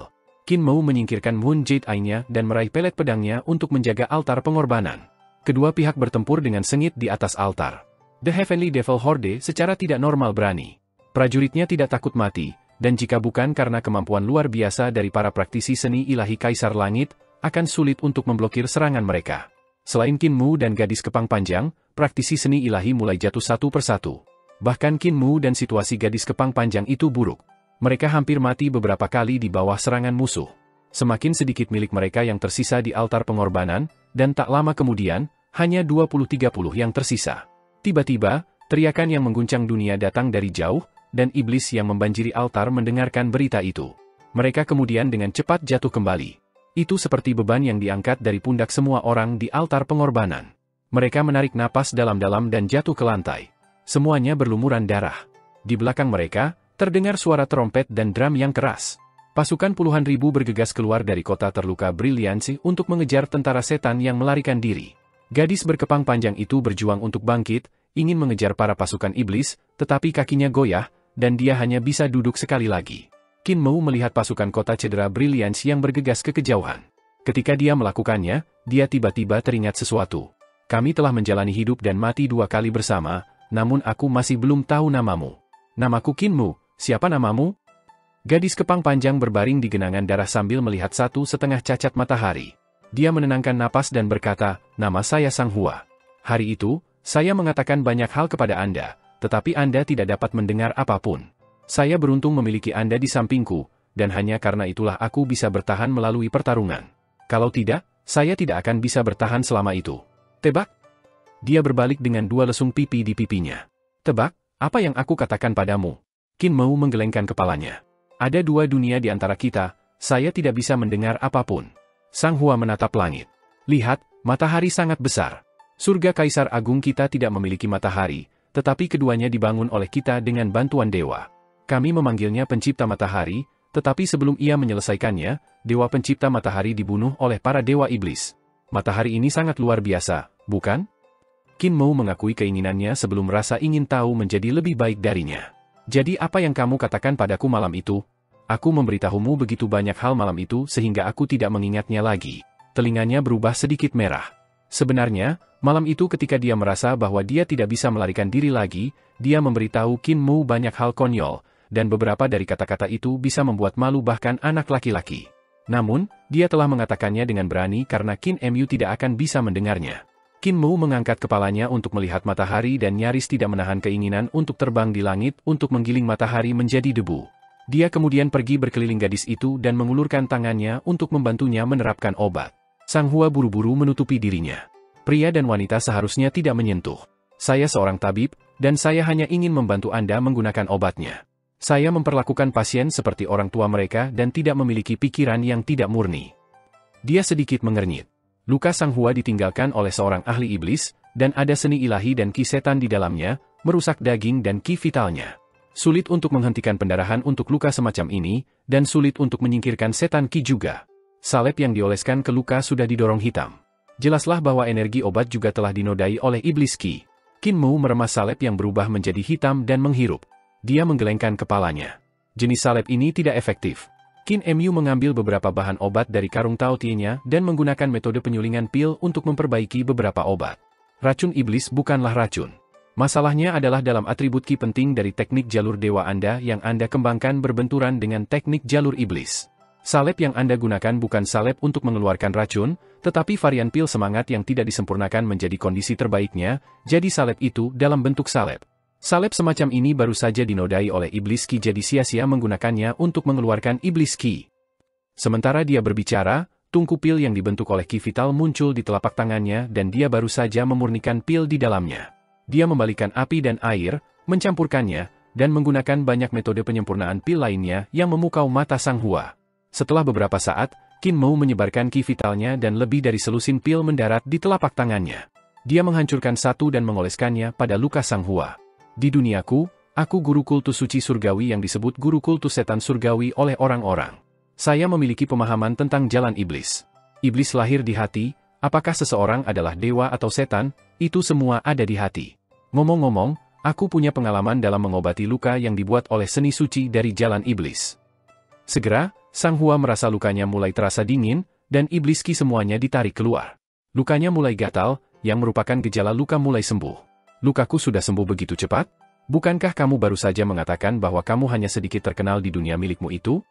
Qin Mu menyingkirkan Moon Jade Eye-nya dan meraih pelet pedangnya untuk menjaga altar pengorbanan. Kedua pihak bertempur dengan sengit di atas altar. The Heavenly Devil Horde secara tidak normal berani. Prajuritnya tidak takut mati, dan jika bukan karena kemampuan luar biasa dari para praktisi seni ilahi Kaisar Langit, akan sulit untuk memblokir serangan mereka. Selain Qin Mu dan gadis kepang panjang, praktisi seni ilahi mulai jatuh satu persatu. Bahkan Qin Mu dan situasi gadis kepang panjang itu buruk. Mereka hampir mati beberapa kali di bawah serangan musuh. Semakin sedikit milik mereka yang tersisa di altar pengorbanan, dan tak lama kemudian, hanya 20-30 yang tersisa. Tiba-tiba, teriakan yang mengguncang dunia datang dari jauh, dan iblis yang membanjiri altar mendengarkan berita itu. Mereka kemudian dengan cepat jatuh kembali. Itu seperti beban yang diangkat dari pundak semua orang di altar pengorbanan. Mereka menarik napas dalam-dalam dan jatuh ke lantai. Semuanya berlumuran darah. Di belakang mereka, terdengar suara trompet dan drum yang keras. Pasukan puluhan ribu bergegas keluar dari kota terluka Briliansi untuk mengejar tentara setan yang melarikan diri. Gadis berkepang panjang itu berjuang untuk bangkit, ingin mengejar para pasukan iblis, tetapi kakinya goyah, dan dia hanya bisa duduk sekali lagi. Qin Mu melihat pasukan kota cedera Brilliance yang bergegas ke kejauhan. Ketika dia melakukannya, dia tiba-tiba teringat sesuatu. Kami telah menjalani hidup dan mati 2 kali bersama, namun aku masih belum tahu namamu. Namaku Qin Mu, siapa namamu? Gadis kepang panjang berbaring di genangan darah sambil melihat 1/2 cacat matahari. Dia menenangkan napas dan berkata, nama saya Sang Hua. Hari itu, saya mengatakan banyak hal kepada Anda, tetapi Anda tidak dapat mendengar apapun. Saya beruntung memiliki Anda di sampingku, dan hanya karena itulah aku bisa bertahan melalui pertarungan. Kalau tidak, saya tidak akan bisa bertahan selama itu. Tebak? Dia berbalik dengan dua lesung pipi di pipinya. Tebak, apa yang aku katakan padamu? Qin Mo menggelengkan kepalanya. Ada dua dunia di antara kita, saya tidak bisa mendengar apapun. Sang Hua menatap langit. Lihat, matahari sangat besar. Surga Kaisar Agung kita tidak memiliki matahari, tetapi keduanya dibangun oleh kita dengan bantuan dewa. Kami memanggilnya pencipta matahari, tetapi sebelum ia menyelesaikannya, dewa pencipta matahari dibunuh oleh para dewa iblis. Matahari ini sangat luar biasa, bukan? Qin Mo mengakui keinginannya sebelum rasa ingin tahu menjadi lebih baik darinya. Jadi apa yang kamu katakan padaku malam itu? Aku memberitahumu begitu banyak hal malam itu sehingga aku tidak mengingatnya lagi. Telinganya berubah sedikit merah. Sebenarnya, malam itu ketika dia merasa bahwa dia tidak bisa melarikan diri lagi, dia memberitahu Qin Mo banyak hal konyol, dan beberapa dari kata-kata itu bisa membuat malu bahkan anak laki-laki. Namun, dia telah mengatakannya dengan berani karena Qin Mu tidak akan bisa mendengarnya. Qin Mo mengangkat kepalanya untuk melihat matahari dan nyaris tidak menahan keinginan untuk terbang di langit untuk menggiling matahari menjadi debu. Dia kemudian pergi berkeliling gadis itu dan mengulurkan tangannya untuk membantunya menerapkan obat. Sang Hua buru-buru menutupi dirinya. Pria dan wanita seharusnya tidak menyentuh. Saya seorang tabib, dan saya hanya ingin membantu Anda menggunakan obatnya. Saya memperlakukan pasien seperti orang tua mereka dan tidak memiliki pikiran yang tidak murni. Dia sedikit mengernyit. Luka Sang Hua ditinggalkan oleh seorang ahli iblis, dan ada seni ilahi dan ki setan di dalamnya, merusak daging dan ki vitalnya. Sulit untuk menghentikan pendarahan untuk luka semacam ini, dan sulit untuk menyingkirkan setan ki juga. Salep yang dioleskan ke luka sudah didorong hitam. Jelaslah bahwa energi obat juga telah dinodai oleh iblis ki. Qin Mo meremas salep yang berubah menjadi hitam dan menghirup. Dia menggelengkan kepalanya. Jenis salep ini tidak efektif. Qin Mu mengambil beberapa bahan obat dari karung Tao Tie-nya dan menggunakan metode penyulingan pil untuk memperbaiki beberapa obat. Racun iblis bukanlah racun. Masalahnya adalah dalam atribut ki penting dari teknik jalur dewa Anda yang Anda kembangkan berbenturan dengan teknik jalur iblis. Salep yang Anda gunakan bukan salep untuk mengeluarkan racun, tetapi varian pil semangat yang tidak disempurnakan menjadi kondisi terbaiknya, jadi salep itu dalam bentuk salep. Salep semacam ini baru saja dinodai oleh iblis ki jadi sia-sia menggunakannya untuk mengeluarkan iblis ki. Sementara dia berbicara, tungku pil yang dibentuk oleh ki vital muncul di telapak tangannya dan dia baru saja memurnikan pil di dalamnya. Dia membalikan api dan air, mencampurkannya, dan menggunakan banyak metode penyempurnaan pil lainnya yang memukau mata Sang Hua. Setelah beberapa saat, Qin Mo menyebarkan ki vitalnya dan lebih dari selusin pil mendarat di telapak tangannya. Dia menghancurkan satu dan mengoleskannya pada luka Sang Hua. Di duniaku, aku guru kultus suci surgawi yang disebut guru kultus setan surgawi oleh orang-orang. Saya memiliki pemahaman tentang jalan iblis. Iblis lahir di hati, apakah seseorang adalah dewa atau setan, itu semua ada di hati. Ngomong-ngomong, aku punya pengalaman dalam mengobati luka yang dibuat oleh seni suci dari jalan iblis. Segera, Sang Hua merasa lukanya mulai terasa dingin, dan iblis ki semuanya ditarik keluar. Lukanya mulai gatal, yang merupakan gejala luka mulai sembuh. Lukaku sudah sembuh begitu cepat? Bukankah kamu baru saja mengatakan bahwa kamu hanya sedikit terkenal di dunia milikmu itu?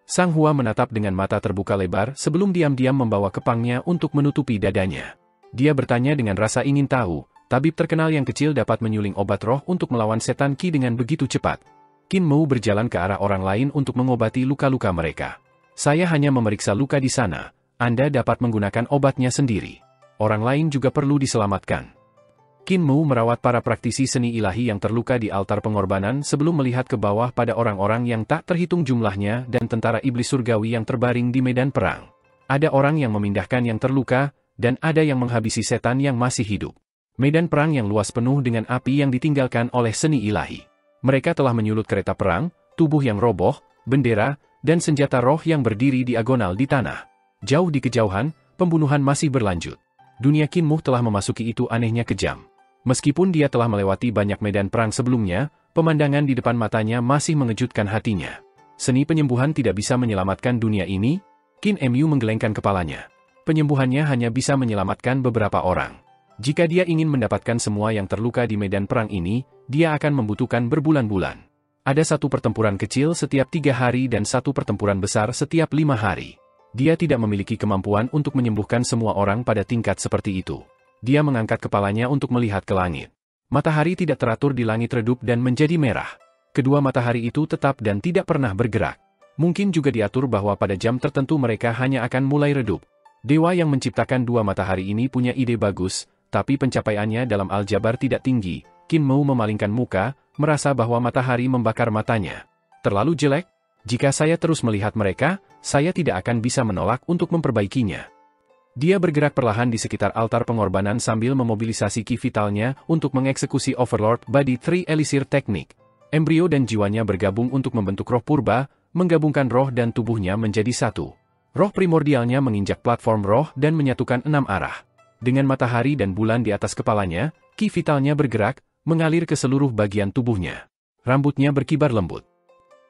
Sang Hua menatap dengan mata terbuka lebar sebelum diam-diam membawa kepangnya untuk menutupi dadanya. Dia bertanya dengan rasa ingin tahu, tabib terkenal yang kecil dapat menyuling obat roh untuk melawan setan ki dengan begitu cepat. Qin Mo berjalan ke arah orang lain untuk mengobati luka-luka mereka. Saya hanya memeriksa luka di sana, Anda dapat menggunakan obatnya sendiri. Orang lain juga perlu diselamatkan. Qin Mo merawat para praktisi seni ilahi yang terluka di altar pengorbanan sebelum melihat ke bawah pada orang-orang yang tak terhitung jumlahnya dan tentara iblis surgawi yang terbaring di medan perang. Ada orang yang memindahkan yang terluka, dan ada yang menghabisi setan yang masih hidup. Medan perang yang luas penuh dengan api yang ditinggalkan oleh seni ilahi. Mereka telah menyulut kereta perang, tubuh yang roboh, bendera, dan senjata roh yang berdiri diagonal di tanah. Jauh di kejauhan, pembunuhan masih berlanjut. Dunia Qin Mo telah memasuki itu anehnya kejam. Meskipun dia telah melewati banyak medan perang sebelumnya, pemandangan di depan matanya masih mengejutkan hatinya. Seni penyembuhan tidak bisa menyelamatkan dunia ini? Qin Mu menggelengkan kepalanya. Penyembuhannya hanya bisa menyelamatkan beberapa orang. Jika dia ingin mendapatkan semua yang terluka di medan perang ini, dia akan membutuhkan berbulan-bulan. Ada satu pertempuran kecil setiap 3 hari dan satu pertempuran besar setiap 5 hari. Dia tidak memiliki kemampuan untuk menyembuhkan semua orang pada tingkat seperti itu. Dia mengangkat kepalanya untuk melihat ke langit. Matahari tidak teratur di langit redup dan menjadi merah. Kedua matahari itu tetap dan tidak pernah bergerak. Mungkin juga diatur bahwa pada jam tertentu mereka hanya akan mulai redup. Dewa yang menciptakan dua matahari ini punya ide bagus, tapi pencapaiannya dalam aljabar tidak tinggi. Qin Mu memalingkan muka, merasa bahwa matahari membakar matanya. Terlalu jelek? Jika saya terus melihat mereka, saya tidak akan bisa menolak untuk memperbaikinya. Dia bergerak perlahan di sekitar altar pengorbanan sambil memobilisasi ki vitalnya untuk mengeksekusi Overlord Body 3 Elixir Teknik. Embrio dan jiwanya bergabung untuk membentuk roh purba, menggabungkan roh dan tubuhnya menjadi satu. Roh primordialnya menginjak platform roh dan menyatukan 6 arah. Dengan matahari dan bulan di atas kepalanya, ki vitalnya bergerak, mengalir ke seluruh bagian tubuhnya. Rambutnya berkibar lembut.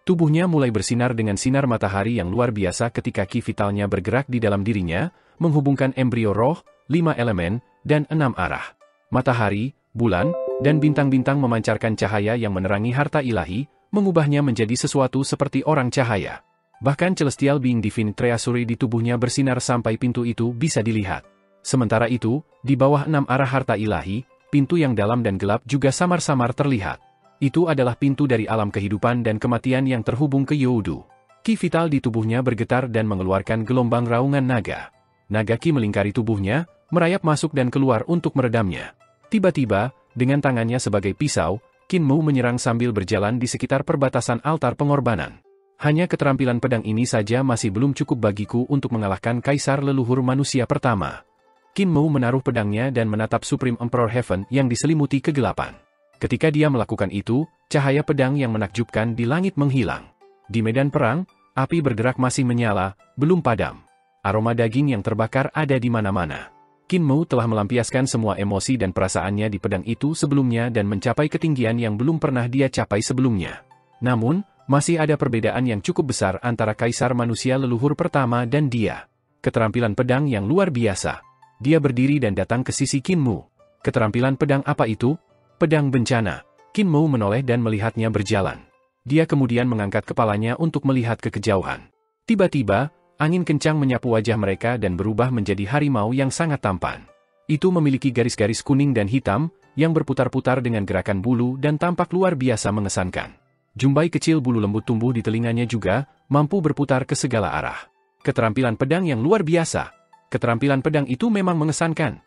Tubuhnya mulai bersinar dengan sinar matahari yang luar biasa ketika ki vitalnya bergerak di dalam dirinya, menghubungkan embrio roh, 5 elemen, dan 6 arah. Matahari, bulan, dan bintang-bintang memancarkan cahaya yang menerangi harta ilahi, mengubahnya menjadi sesuatu seperti orang cahaya. Bahkan Celestial Being Divine Treasury di tubuhnya bersinar sampai pintu itu bisa dilihat. Sementara itu, di bawah 6 arah harta ilahi, pintu yang dalam dan gelap juga samar-samar terlihat. Itu adalah pintu dari alam kehidupan dan kematian yang terhubung ke Youdu. Ki vital di tubuhnya bergetar dan mengeluarkan gelombang raungan naga. Naga ki melingkari tubuhnya, merayap masuk dan keluar untuk meredamnya. Tiba-tiba, dengan tangannya sebagai pisau, Qin Mu menyerang sambil berjalan di sekitar perbatasan altar pengorbanan. Hanya keterampilan pedang ini saja masih belum cukup bagiku untuk mengalahkan kaisar leluhur manusia pertama. Qin Mu menaruh pedangnya dan menatap Supreme Emperor Heaven yang diselimuti kegelapan. Ketika dia melakukan itu, cahaya pedang yang menakjubkan di langit menghilang. Di medan perang, api bergerak masih menyala, belum padam. Aroma daging yang terbakar ada di mana-mana. Qin Mu telah melampiaskan semua emosi dan perasaannya di pedang itu sebelumnya dan mencapai ketinggian yang belum pernah dia capai sebelumnya. Namun, masih ada perbedaan yang cukup besar antara kaisar manusia leluhur pertama dan dia. Keterampilan pedang yang luar biasa. Dia berdiri dan datang ke sisi Qin Mu. Keterampilan pedang apa itu? Pedang bencana. Qin Mu menoleh dan melihatnya berjalan. Dia kemudian mengangkat kepalanya untuk melihat ke kejauhan. Tiba-tiba, angin kencang menyapu wajah mereka dan berubah menjadi harimau yang sangat tampan. Itu memiliki garis-garis kuning dan hitam, yang berputar-putar dengan gerakan bulu dan tampak luar biasa mengesankan. Jumbai kecil bulu lembut tumbuh di telinganya juga, mampu berputar ke segala arah. Keterampilan pedang yang luar biasa. Keterampilan pedang itu memang mengesankan.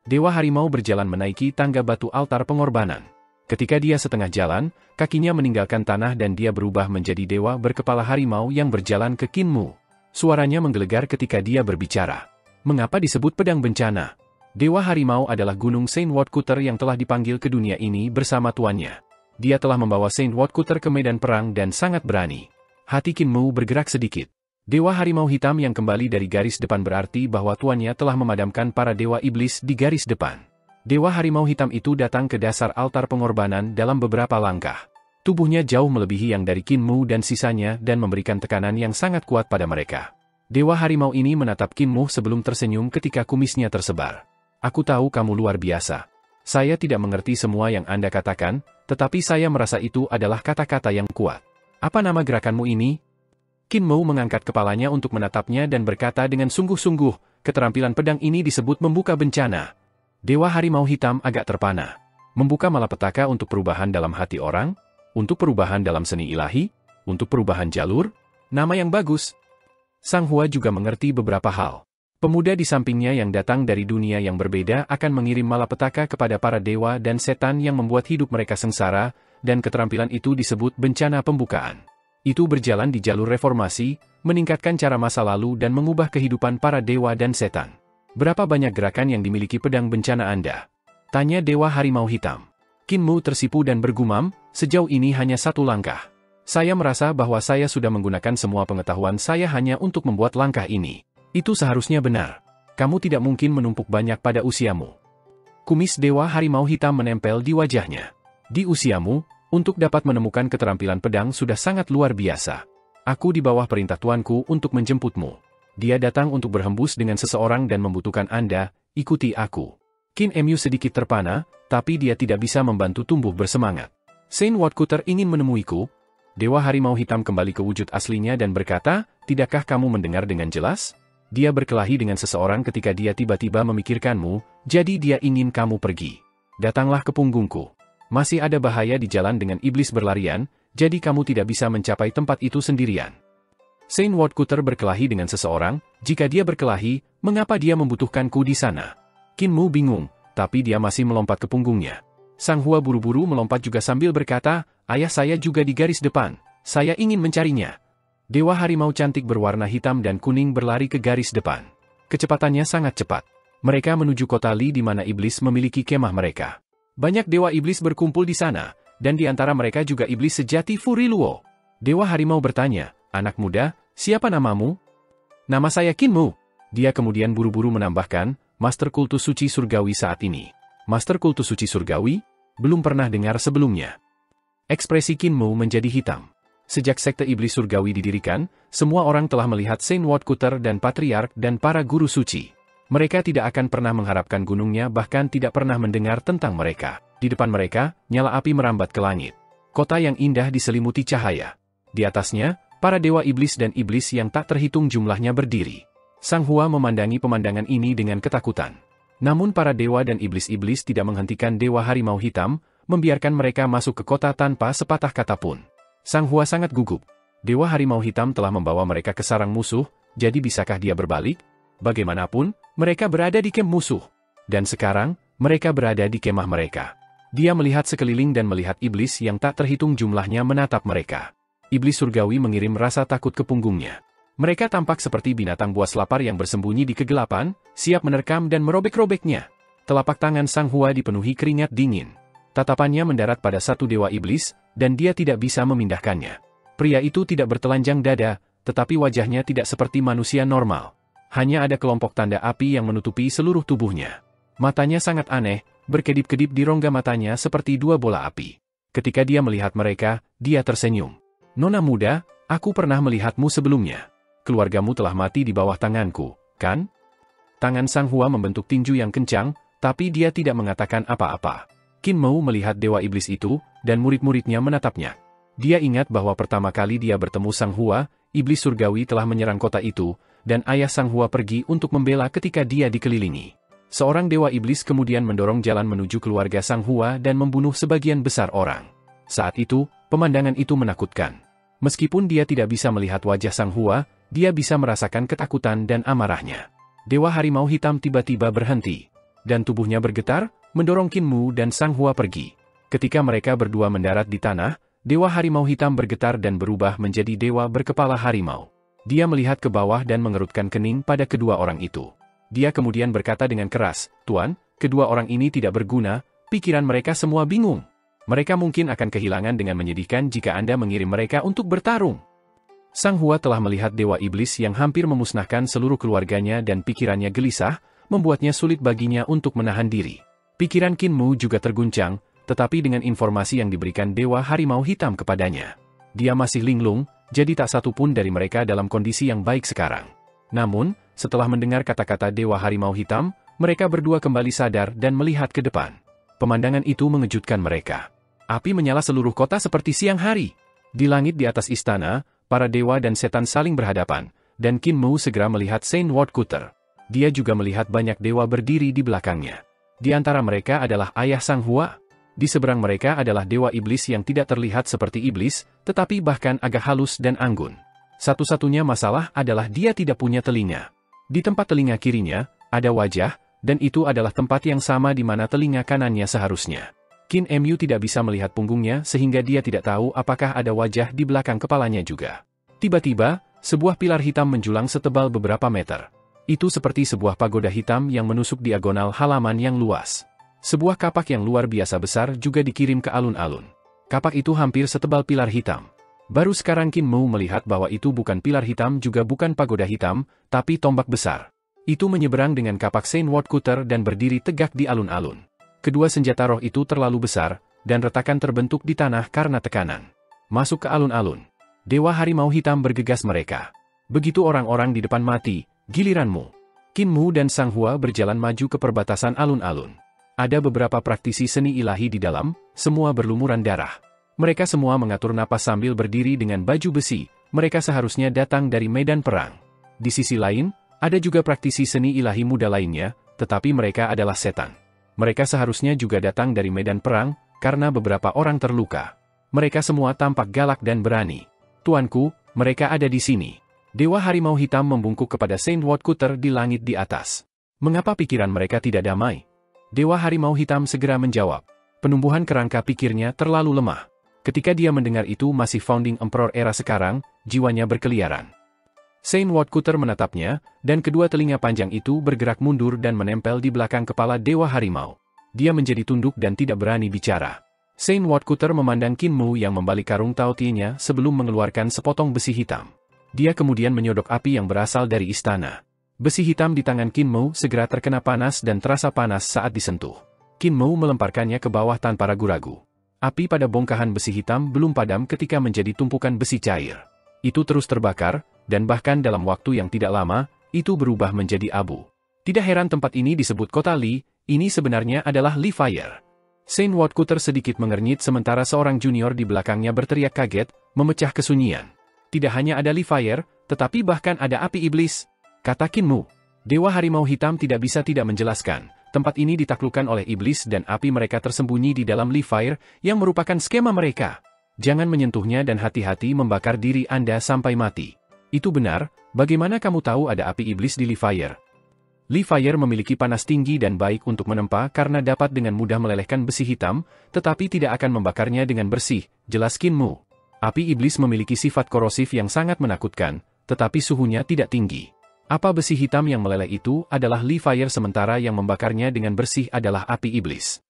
Dewa harimau berjalan menaiki tangga batu altar pengorbanan. Ketika dia setengah jalan, kakinya meninggalkan tanah dan dia berubah menjadi dewa berkepala harimau yang berjalan ke Qin Mu. Suaranya menggelegar ketika dia berbicara. Mengapa disebut pedang bencana? Dewa harimau adalah Gunung Saint Woodcutter yang telah dipanggil ke dunia ini bersama tuannya. Dia telah membawa Saint Woodcutter ke medan perang dan sangat berani. Hati Qin Mu bergerak sedikit. Dewa harimau hitam yang kembali dari garis depan berarti bahwa tuannya telah memadamkan para dewa iblis di garis depan. Dewa harimau hitam itu datang ke dasar altar pengorbanan dalam beberapa langkah. Tubuhnya jauh melebihi yang dari Qin Mu dan sisanya dan memberikan tekanan yang sangat kuat pada mereka. Dewa harimau ini menatap Qin Mu sebelum tersenyum ketika kumisnya tersebar. Aku tahu kamu luar biasa. Saya tidak mengerti semua yang Anda katakan, tetapi saya merasa itu adalah kata-kata yang kuat. Apa nama gerakanmu ini? Qin Mu mengangkat kepalanya untuk menatapnya dan berkata dengan sungguh-sungguh, keterampilan pedang ini disebut membuka bencana. Dewa harimau hitam agak terpana. Membuka malapetaka untuk perubahan dalam hati orang? Untuk perubahan dalam seni ilahi? Untuk perubahan jalur? Nama yang bagus. Sang Hua juga mengerti beberapa hal. Pemuda di sampingnya yang datang dari dunia yang berbeda akan mengirim malapetaka kepada para dewa dan setan yang membuat hidup mereka sengsara, dan keterampilan itu disebut bencana pembukaan. Itu berjalan di jalur reformasi, meningkatkan cara masa lalu dan mengubah kehidupan para dewa dan setan. Berapa banyak gerakan yang dimiliki pedang bencana Anda? Tanya Dewa Harimau Hitam. Qin Mu tersipu dan bergumam, sejauh ini hanya satu langkah. Saya merasa bahwa saya sudah menggunakan semua pengetahuan saya hanya untuk membuat langkah ini. Itu seharusnya benar. Kamu tidak mungkin menumpuk banyak pada usiamu. Kumis Dewa Harimau Hitam menempel di wajahnya. Di usiamu, untuk dapat menemukan keterampilan pedang sudah sangat luar biasa. Aku di bawah perintah tuanku untuk menjemputmu. Dia datang untuk berhembus dengan seseorang dan membutuhkan Anda, ikuti aku. Qin Mu sedikit terpana, tapi dia tidak bisa membantu tumbuh bersemangat. Saint Woodcutter ingin menemuiku? Dewa Harimau Hitam kembali ke wujud aslinya dan berkata, tidakkah kamu mendengar dengan jelas? Dia berkelahi dengan seseorang ketika dia tiba-tiba memikirkanmu, jadi dia ingin kamu pergi. Datanglah ke punggungku. Masih ada bahaya di jalan dengan iblis berlarian, jadi kamu tidak bisa mencapai tempat itu sendirian. Saint Woodcutter berkelahi dengan seseorang, jika dia berkelahi, mengapa dia membutuhkanku di sana? Qin Mu bingung, tapi dia masih melompat ke punggungnya. Sang Hua buru-buru melompat juga sambil berkata, ayah saya juga di garis depan, saya ingin mencarinya. Dewa harimau cantik berwarna hitam dan kuning berlari ke garis depan. Kecepatannya sangat cepat. Mereka menuju kota Li di mana iblis memiliki kemah mereka. Banyak dewa iblis berkumpul di sana, dan di antara mereka juga iblis sejati Furi Luo. Dewa harimau bertanya, anak muda, siapa namamu? Nama saya Qin Mu. Dia kemudian buru-buru menambahkan, Master Kultus Suci Surgawi saat ini. Master Kultus Suci Surgawi? Belum pernah dengar sebelumnya. Ekspresi Qin Mu menjadi hitam. Sejak sekte iblis surgawi didirikan, semua orang telah melihat Saint Woodcutter dan Patriark dan para guru suci. Mereka tidak akan pernah mengharapkan gunungnya, bahkan tidak pernah mendengar tentang mereka. Di depan mereka, nyala api merambat ke langit. Kota yang indah diselimuti cahaya. Di atasnya, para dewa iblis dan iblis yang tak terhitung jumlahnya berdiri. Sang Hua memandangi pemandangan ini dengan ketakutan. Namun para dewa dan iblis-iblis tidak menghentikan dewa harimau hitam, membiarkan mereka masuk ke kota tanpa sepatah kata pun. Sang Hua sangat gugup. Dewa harimau hitam telah membawa mereka ke sarang musuh, jadi bisakah dia berbalik? Bagaimanapun, mereka berada di kem musuh. Dan sekarang, mereka berada di kemah mereka. Dia melihat sekeliling dan melihat iblis yang tak terhitung jumlahnya menatap mereka. Iblis surgawi mengirim rasa takut ke punggungnya. Mereka tampak seperti binatang buas lapar yang bersembunyi di kegelapan, siap menerkam dan merobek-robeknya. Telapak tangan Sang Hua dipenuhi keringat dingin. Tatapannya mendarat pada satu dewa iblis, dan dia tidak bisa memindahkannya. Pria itu tidak bertelanjang dada, tetapi wajahnya tidak seperti manusia normal. Hanya ada kelompok tanda api yang menutupi seluruh tubuhnya. Matanya sangat aneh, berkedip-kedip di rongga matanya seperti dua bola api. Ketika dia melihat mereka, dia tersenyum. Nona muda, aku pernah melihatmu sebelumnya. Keluargamu telah mati di bawah tanganku, kan? Tangan Sang Hua membentuk tinju yang kencang, tapi dia tidak mengatakan apa-apa. Qin Mu melihat dewa iblis itu, dan murid-muridnya menatapnya. Dia ingat bahwa pertama kali dia bertemu Sang Hua, iblis surgawi telah menyerang kota itu, dan ayah Sang Hua pergi untuk membela ketika dia dikelilingi. Seorang dewa iblis kemudian mendorong jalan menuju keluarga Sang Hua dan membunuh sebagian besar orang. Saat itu, pemandangan itu menakutkan. Meskipun dia tidak bisa melihat wajah Sang Hua, dia bisa merasakan ketakutan dan amarahnya. Dewa harimau hitam tiba-tiba berhenti, dan tubuhnya bergetar, mendorong Qin Mu dan Sang Hua pergi. Ketika mereka berdua mendarat di tanah, dewa harimau hitam bergetar dan berubah menjadi dewa berkepala harimau. Dia melihat ke bawah dan mengerutkan kening pada kedua orang itu. Dia kemudian berkata dengan keras, Tuan, kedua orang ini tidak berguna, pikiran mereka semua bingung. Mereka mungkin akan kehilangan dengan menyedihkan jika Anda mengirim mereka untuk bertarung. Sang Hua telah melihat dewa iblis yang hampir memusnahkan seluruh keluarganya dan pikirannya gelisah, membuatnya sulit baginya untuk menahan diri. Pikiran Qin Mu juga terguncang, tetapi dengan informasi yang diberikan dewa harimau hitam kepadanya. Dia masih linglung, jadi tak satu pun dari mereka dalam kondisi yang baik sekarang. Namun, setelah mendengar kata-kata dewa harimau hitam, mereka berdua kembali sadar dan melihat ke depan. Pemandangan itu mengejutkan mereka. Api menyala seluruh kota seperti siang hari. Di langit di atas istana, para dewa dan setan saling berhadapan, dan Qin Mu segera melihat Saint Woodcutter. Dia juga melihat banyak dewa berdiri di belakangnya. Di antara mereka adalah ayah Sang Hua. Di seberang mereka adalah dewa iblis yang tidak terlihat seperti iblis, tetapi bahkan agak halus dan anggun. Satu-satunya masalah adalah dia tidak punya telinga. Di tempat telinga kirinya, ada wajah, dan itu adalah tempat yang sama di mana telinga kanannya seharusnya. Qin Mu tidak bisa melihat punggungnya sehingga dia tidak tahu apakah ada wajah di belakang kepalanya juga. Tiba-tiba, sebuah pilar hitam menjulang setebal beberapa meter. Itu seperti sebuah pagoda hitam yang menusuk diagonal halaman yang luas. Sebuah kapak yang luar biasa besar juga dikirim ke alun-alun. Kapak itu hampir setebal pilar hitam. Baru sekarang Qin Mu melihat bahwa itu bukan pilar hitam juga bukan pagoda hitam, tapi tombak besar. Itu menyeberang dengan kapak Saint Woodcutter dan berdiri tegak di alun-alun. Kedua senjata roh itu terlalu besar, dan retakan terbentuk di tanah karena tekanan. Masuk ke alun-alun. Dewa harimau hitam bergegas mereka. Begitu orang-orang di depan mati, giliranmu. Qin Mu dan Sang Hua berjalan maju ke perbatasan alun-alun. Ada beberapa praktisi seni ilahi di dalam, semua berlumuran darah. Mereka semua mengatur napas sambil berdiri dengan baju besi, mereka seharusnya datang dari medan perang. Di sisi lain, ada juga praktisi seni ilahi muda lainnya, tetapi mereka adalah setan. Mereka seharusnya juga datang dari medan perang, karena beberapa orang terluka. Mereka semua tampak galak dan berani. Tuanku, mereka ada di sini. Dewa Harimau Hitam membungkuk kepada Saint Woodcutter di langit di atas. Mengapa pikiran mereka tidak damai? Dewa Harimau Hitam segera menjawab. Penumbuhan kerangka pikirnya terlalu lemah. Ketika dia mendengar itu masih Founding Emperor era sekarang, jiwanya berkeliaran. Saint Woodcutter menatapnya, dan kedua telinga panjang itu bergerak mundur dan menempel di belakang kepala Dewa Harimau. Dia menjadi tunduk dan tidak berani bicara. Saint Woodcutter memandang Qin Mu yang membalik karung Taotie-nya sebelum mengeluarkan sepotong besi hitam. Dia kemudian menyodok api yang berasal dari istana. Besi hitam di tangan Qin Mu segera terkena panas dan terasa panas saat disentuh. Qin Mu melemparkannya ke bawah tanpa ragu-ragu. Api pada bongkahan besi hitam belum padam ketika menjadi tumpukan besi cair. Itu terus terbakar, dan bahkan dalam waktu yang tidak lama, itu berubah menjadi abu. Tidak heran tempat ini disebut kota Li, ini sebenarnya adalah Li Fire. Saint Woodcutter sedikit mengernyit sementara seorang junior di belakangnya berteriak kaget, memecah kesunyian. Tidak hanya ada Li Fire, tetapi bahkan ada api iblis, kata Qin Mu. Dewa Harimau Hitam tidak bisa tidak menjelaskan, tempat ini ditaklukkan oleh iblis dan api mereka tersembunyi di dalam Li Fire, yang merupakan skema mereka. Jangan menyentuhnya dan hati-hati membakar diri Anda sampai mati. Itu benar, bagaimana kamu tahu ada api iblis di Li Fire? Li Fire memiliki panas tinggi dan baik untuk menempa karena dapat dengan mudah melelehkan besi hitam, tetapi tidak akan membakarnya dengan bersih, jelas Qin Mu. Api iblis memiliki sifat korosif yang sangat menakutkan, tetapi suhunya tidak tinggi. Apa besi hitam yang meleleh itu adalah Li Fire sementara yang membakarnya dengan bersih adalah api iblis.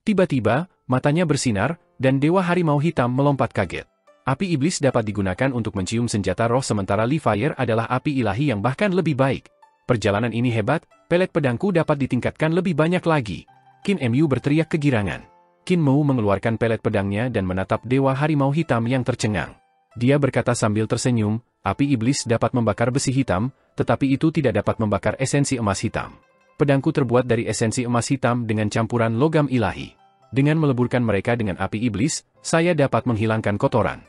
Tiba-tiba, matanya bersinar, dan Dewa Harimau Hitam melompat kaget. Api iblis dapat digunakan untuk mencium senjata roh sementara Li Fire adalah api ilahi yang bahkan lebih baik. Perjalanan ini hebat, pelet pedangku dapat ditingkatkan lebih banyak lagi. Qin Mu berteriak kegirangan. Qin Mu mengeluarkan pelet pedangnya dan menatap Dewa Harimau Hitam yang tercengang. Dia berkata sambil tersenyum, api iblis dapat membakar besi hitam, tetapi itu tidak dapat membakar esensi emas hitam. Pedangku terbuat dari esensi emas hitam dengan campuran logam ilahi. Dengan meleburkan mereka dengan api iblis, saya dapat menghilangkan kotoran.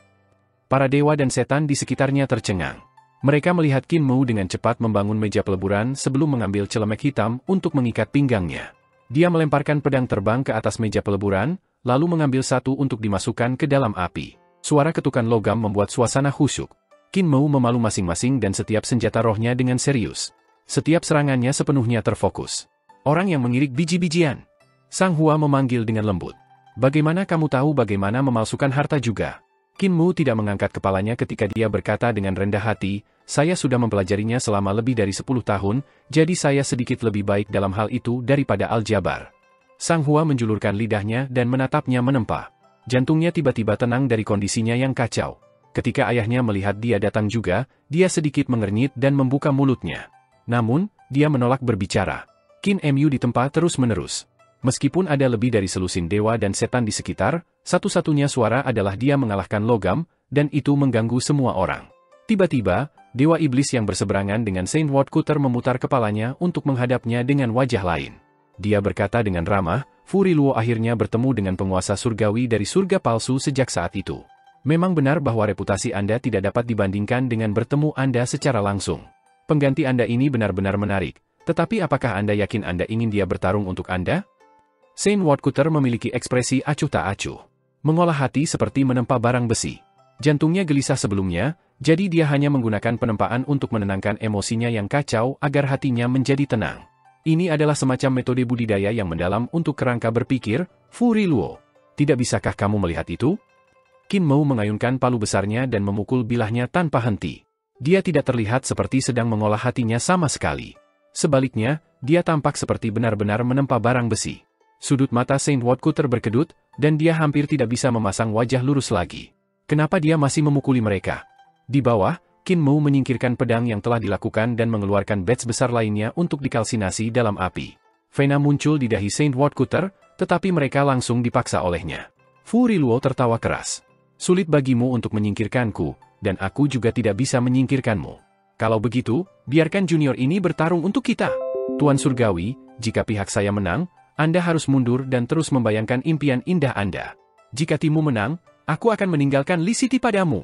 Para dewa dan setan di sekitarnya tercengang. Mereka melihat Qin Mu dengan cepat membangun meja peleburan sebelum mengambil celemek hitam untuk mengikat pinggangnya. Dia melemparkan pedang terbang ke atas meja peleburan, lalu mengambil satu untuk dimasukkan ke dalam api. Suara ketukan logam membuat suasana khusyuk. Qin Mu memalu masing-masing dan setiap senjata rohnya dengan serius. Setiap serangannya sepenuhnya terfokus. Orang yang mengirik biji-bijian. Sang Hua memanggil dengan lembut. Bagaimana kamu tahu bagaimana memalsukan harta juga? Qin Mu tidak mengangkat kepalanya ketika dia berkata dengan rendah hati, saya sudah mempelajarinya selama lebih dari 10 tahun, jadi saya sedikit lebih baik dalam hal itu daripada Al-Jabar. Sang Hua menjulurkan lidahnya dan menatapnya menempa. Jantungnya tiba-tiba tenang dari kondisinya yang kacau. Ketika ayahnya melihat dia datang juga, dia sedikit mengernyit dan membuka mulutnya. Namun, dia menolak berbicara. Qin Mu ditempa terus-menerus. Meskipun ada lebih dari selusin dewa dan setan di sekitar, satu-satunya suara adalah dia mengalahkan logam, dan itu mengganggu semua orang. Tiba-tiba, dewa iblis yang berseberangan dengan Saint Woodcutter memutar kepalanya untuk menghadapnya dengan wajah lain. Dia berkata dengan ramah, Furi Luo akhirnya bertemu dengan penguasa surgawi dari surga palsu sejak saat itu. Memang benar bahwa reputasi Anda tidak dapat dibandingkan dengan bertemu Anda secara langsung. Pengganti Anda ini benar-benar menarik, tetapi apakah Anda yakin Anda ingin dia bertarung untuk Anda? Saint Woodcutter memiliki ekspresi acuh tak acuh. Mengolah hati seperti menempa barang besi. Jantungnya gelisah sebelumnya, jadi dia hanya menggunakan penempaan untuk menenangkan emosinya yang kacau agar hatinya menjadi tenang. Ini adalah semacam metode budidaya yang mendalam untuk kerangka berpikir, Furi Luo. Tidak bisakah kamu melihat itu? Qin Mu mengayunkan palu besarnya dan memukul bilahnya tanpa henti. Dia tidak terlihat seperti sedang mengolah hatinya sama sekali. Sebaliknya, dia tampak seperti benar-benar menempa barang besi. Sudut mata Saint Woodcutter berkedut, dan dia hampir tidak bisa memasang wajah lurus lagi. Kenapa dia masih memukuli mereka? Di bawah, Qin Mu menyingkirkan pedang yang telah dilakukan dan mengeluarkan badge besar lainnya untuk dikalsinasi dalam api. Vena muncul di dahi Saint Woodcutter, tetapi mereka langsung dipaksa olehnya. Furi Luo tertawa keras. Sulit bagimu untuk menyingkirkanku, dan aku juga tidak bisa menyingkirkanmu. Kalau begitu, biarkan junior ini bertarung untuk kita. Tuan Surgawi, jika pihak saya menang, Anda harus mundur dan terus membayangkan impian indah Anda. Jika timmu menang, aku akan meninggalkan Li City padamu.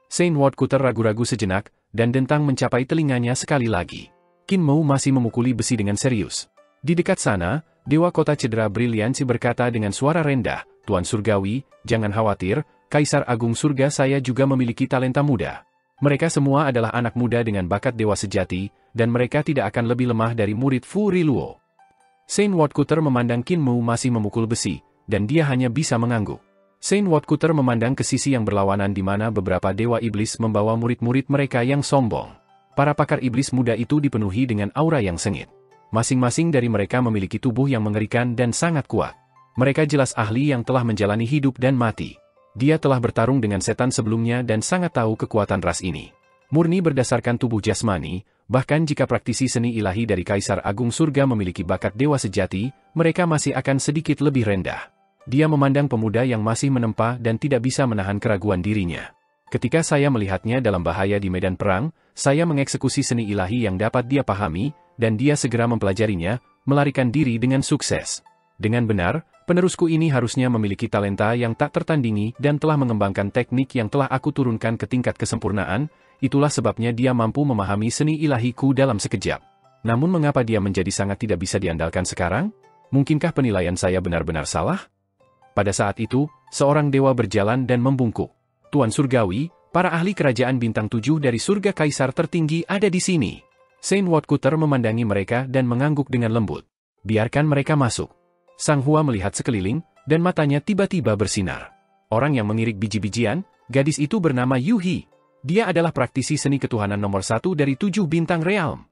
Saint Woodcutter ragu-ragu sejenak, dan dentang mencapai telinganya sekali lagi. Qin Mu masih memukuli besi dengan serius. Di dekat sana, Dewa Kota Cedera Briliansi berkata dengan suara rendah, Tuan Surgawi, jangan khawatir, Kaisar Agung Surga saya juga memiliki talenta muda. Mereka semua adalah anak muda dengan bakat dewa sejati, dan mereka tidak akan lebih lemah dari murid Fu Riluo. Saint Woodcutter memandang Qin Mu masih memukul besi, dan dia hanya bisa mengangguk. Saint Woodcutter memandang ke sisi yang berlawanan di mana beberapa dewa iblis membawa murid-murid mereka yang sombong. Para pakar iblis muda itu dipenuhi dengan aura yang sengit. Masing-masing dari mereka memiliki tubuh yang mengerikan dan sangat kuat. Mereka jelas ahli yang telah menjalani hidup dan mati. Dia telah bertarung dengan setan sebelumnya dan sangat tahu kekuatan ras ini. Murni berdasarkan tubuh jasmani, bahkan jika praktisi seni ilahi dari Kaisar Agung Surga memiliki bakat dewa sejati, mereka masih akan sedikit lebih rendah. Dia memandang pemuda yang masih menempa dan tidak bisa menahan keraguan dirinya. Ketika saya melihatnya dalam bahaya di medan perang, saya mengeksekusi seni ilahi yang dapat dia pahami, dan dia segera mempelajarinya, melarikan diri dengan sukses. Dengan benar, penerusku ini harusnya memiliki talenta yang tak tertandingi dan telah mengembangkan teknik yang telah aku turunkan ke tingkat kesempurnaan, itulah sebabnya dia mampu memahami seni ilahiku dalam sekejap. Namun mengapa dia menjadi sangat tidak bisa diandalkan sekarang? Mungkinkah penilaian saya benar-benar salah? Pada saat itu, seorang dewa berjalan dan membungkuk. Tuan Surgawi, para ahli kerajaan bintang 7 dari surga kaisar tertinggi ada di sini. Saint Woodcutter memandangi mereka dan mengangguk dengan lembut. Biarkan mereka masuk. Sang Hua melihat sekeliling, dan matanya tiba-tiba bersinar. Orang yang mengirik biji-bijian, gadis itu bernama Yu He. Dia adalah praktisi seni ketuhanan nomor 1 dari 7 bintang realm.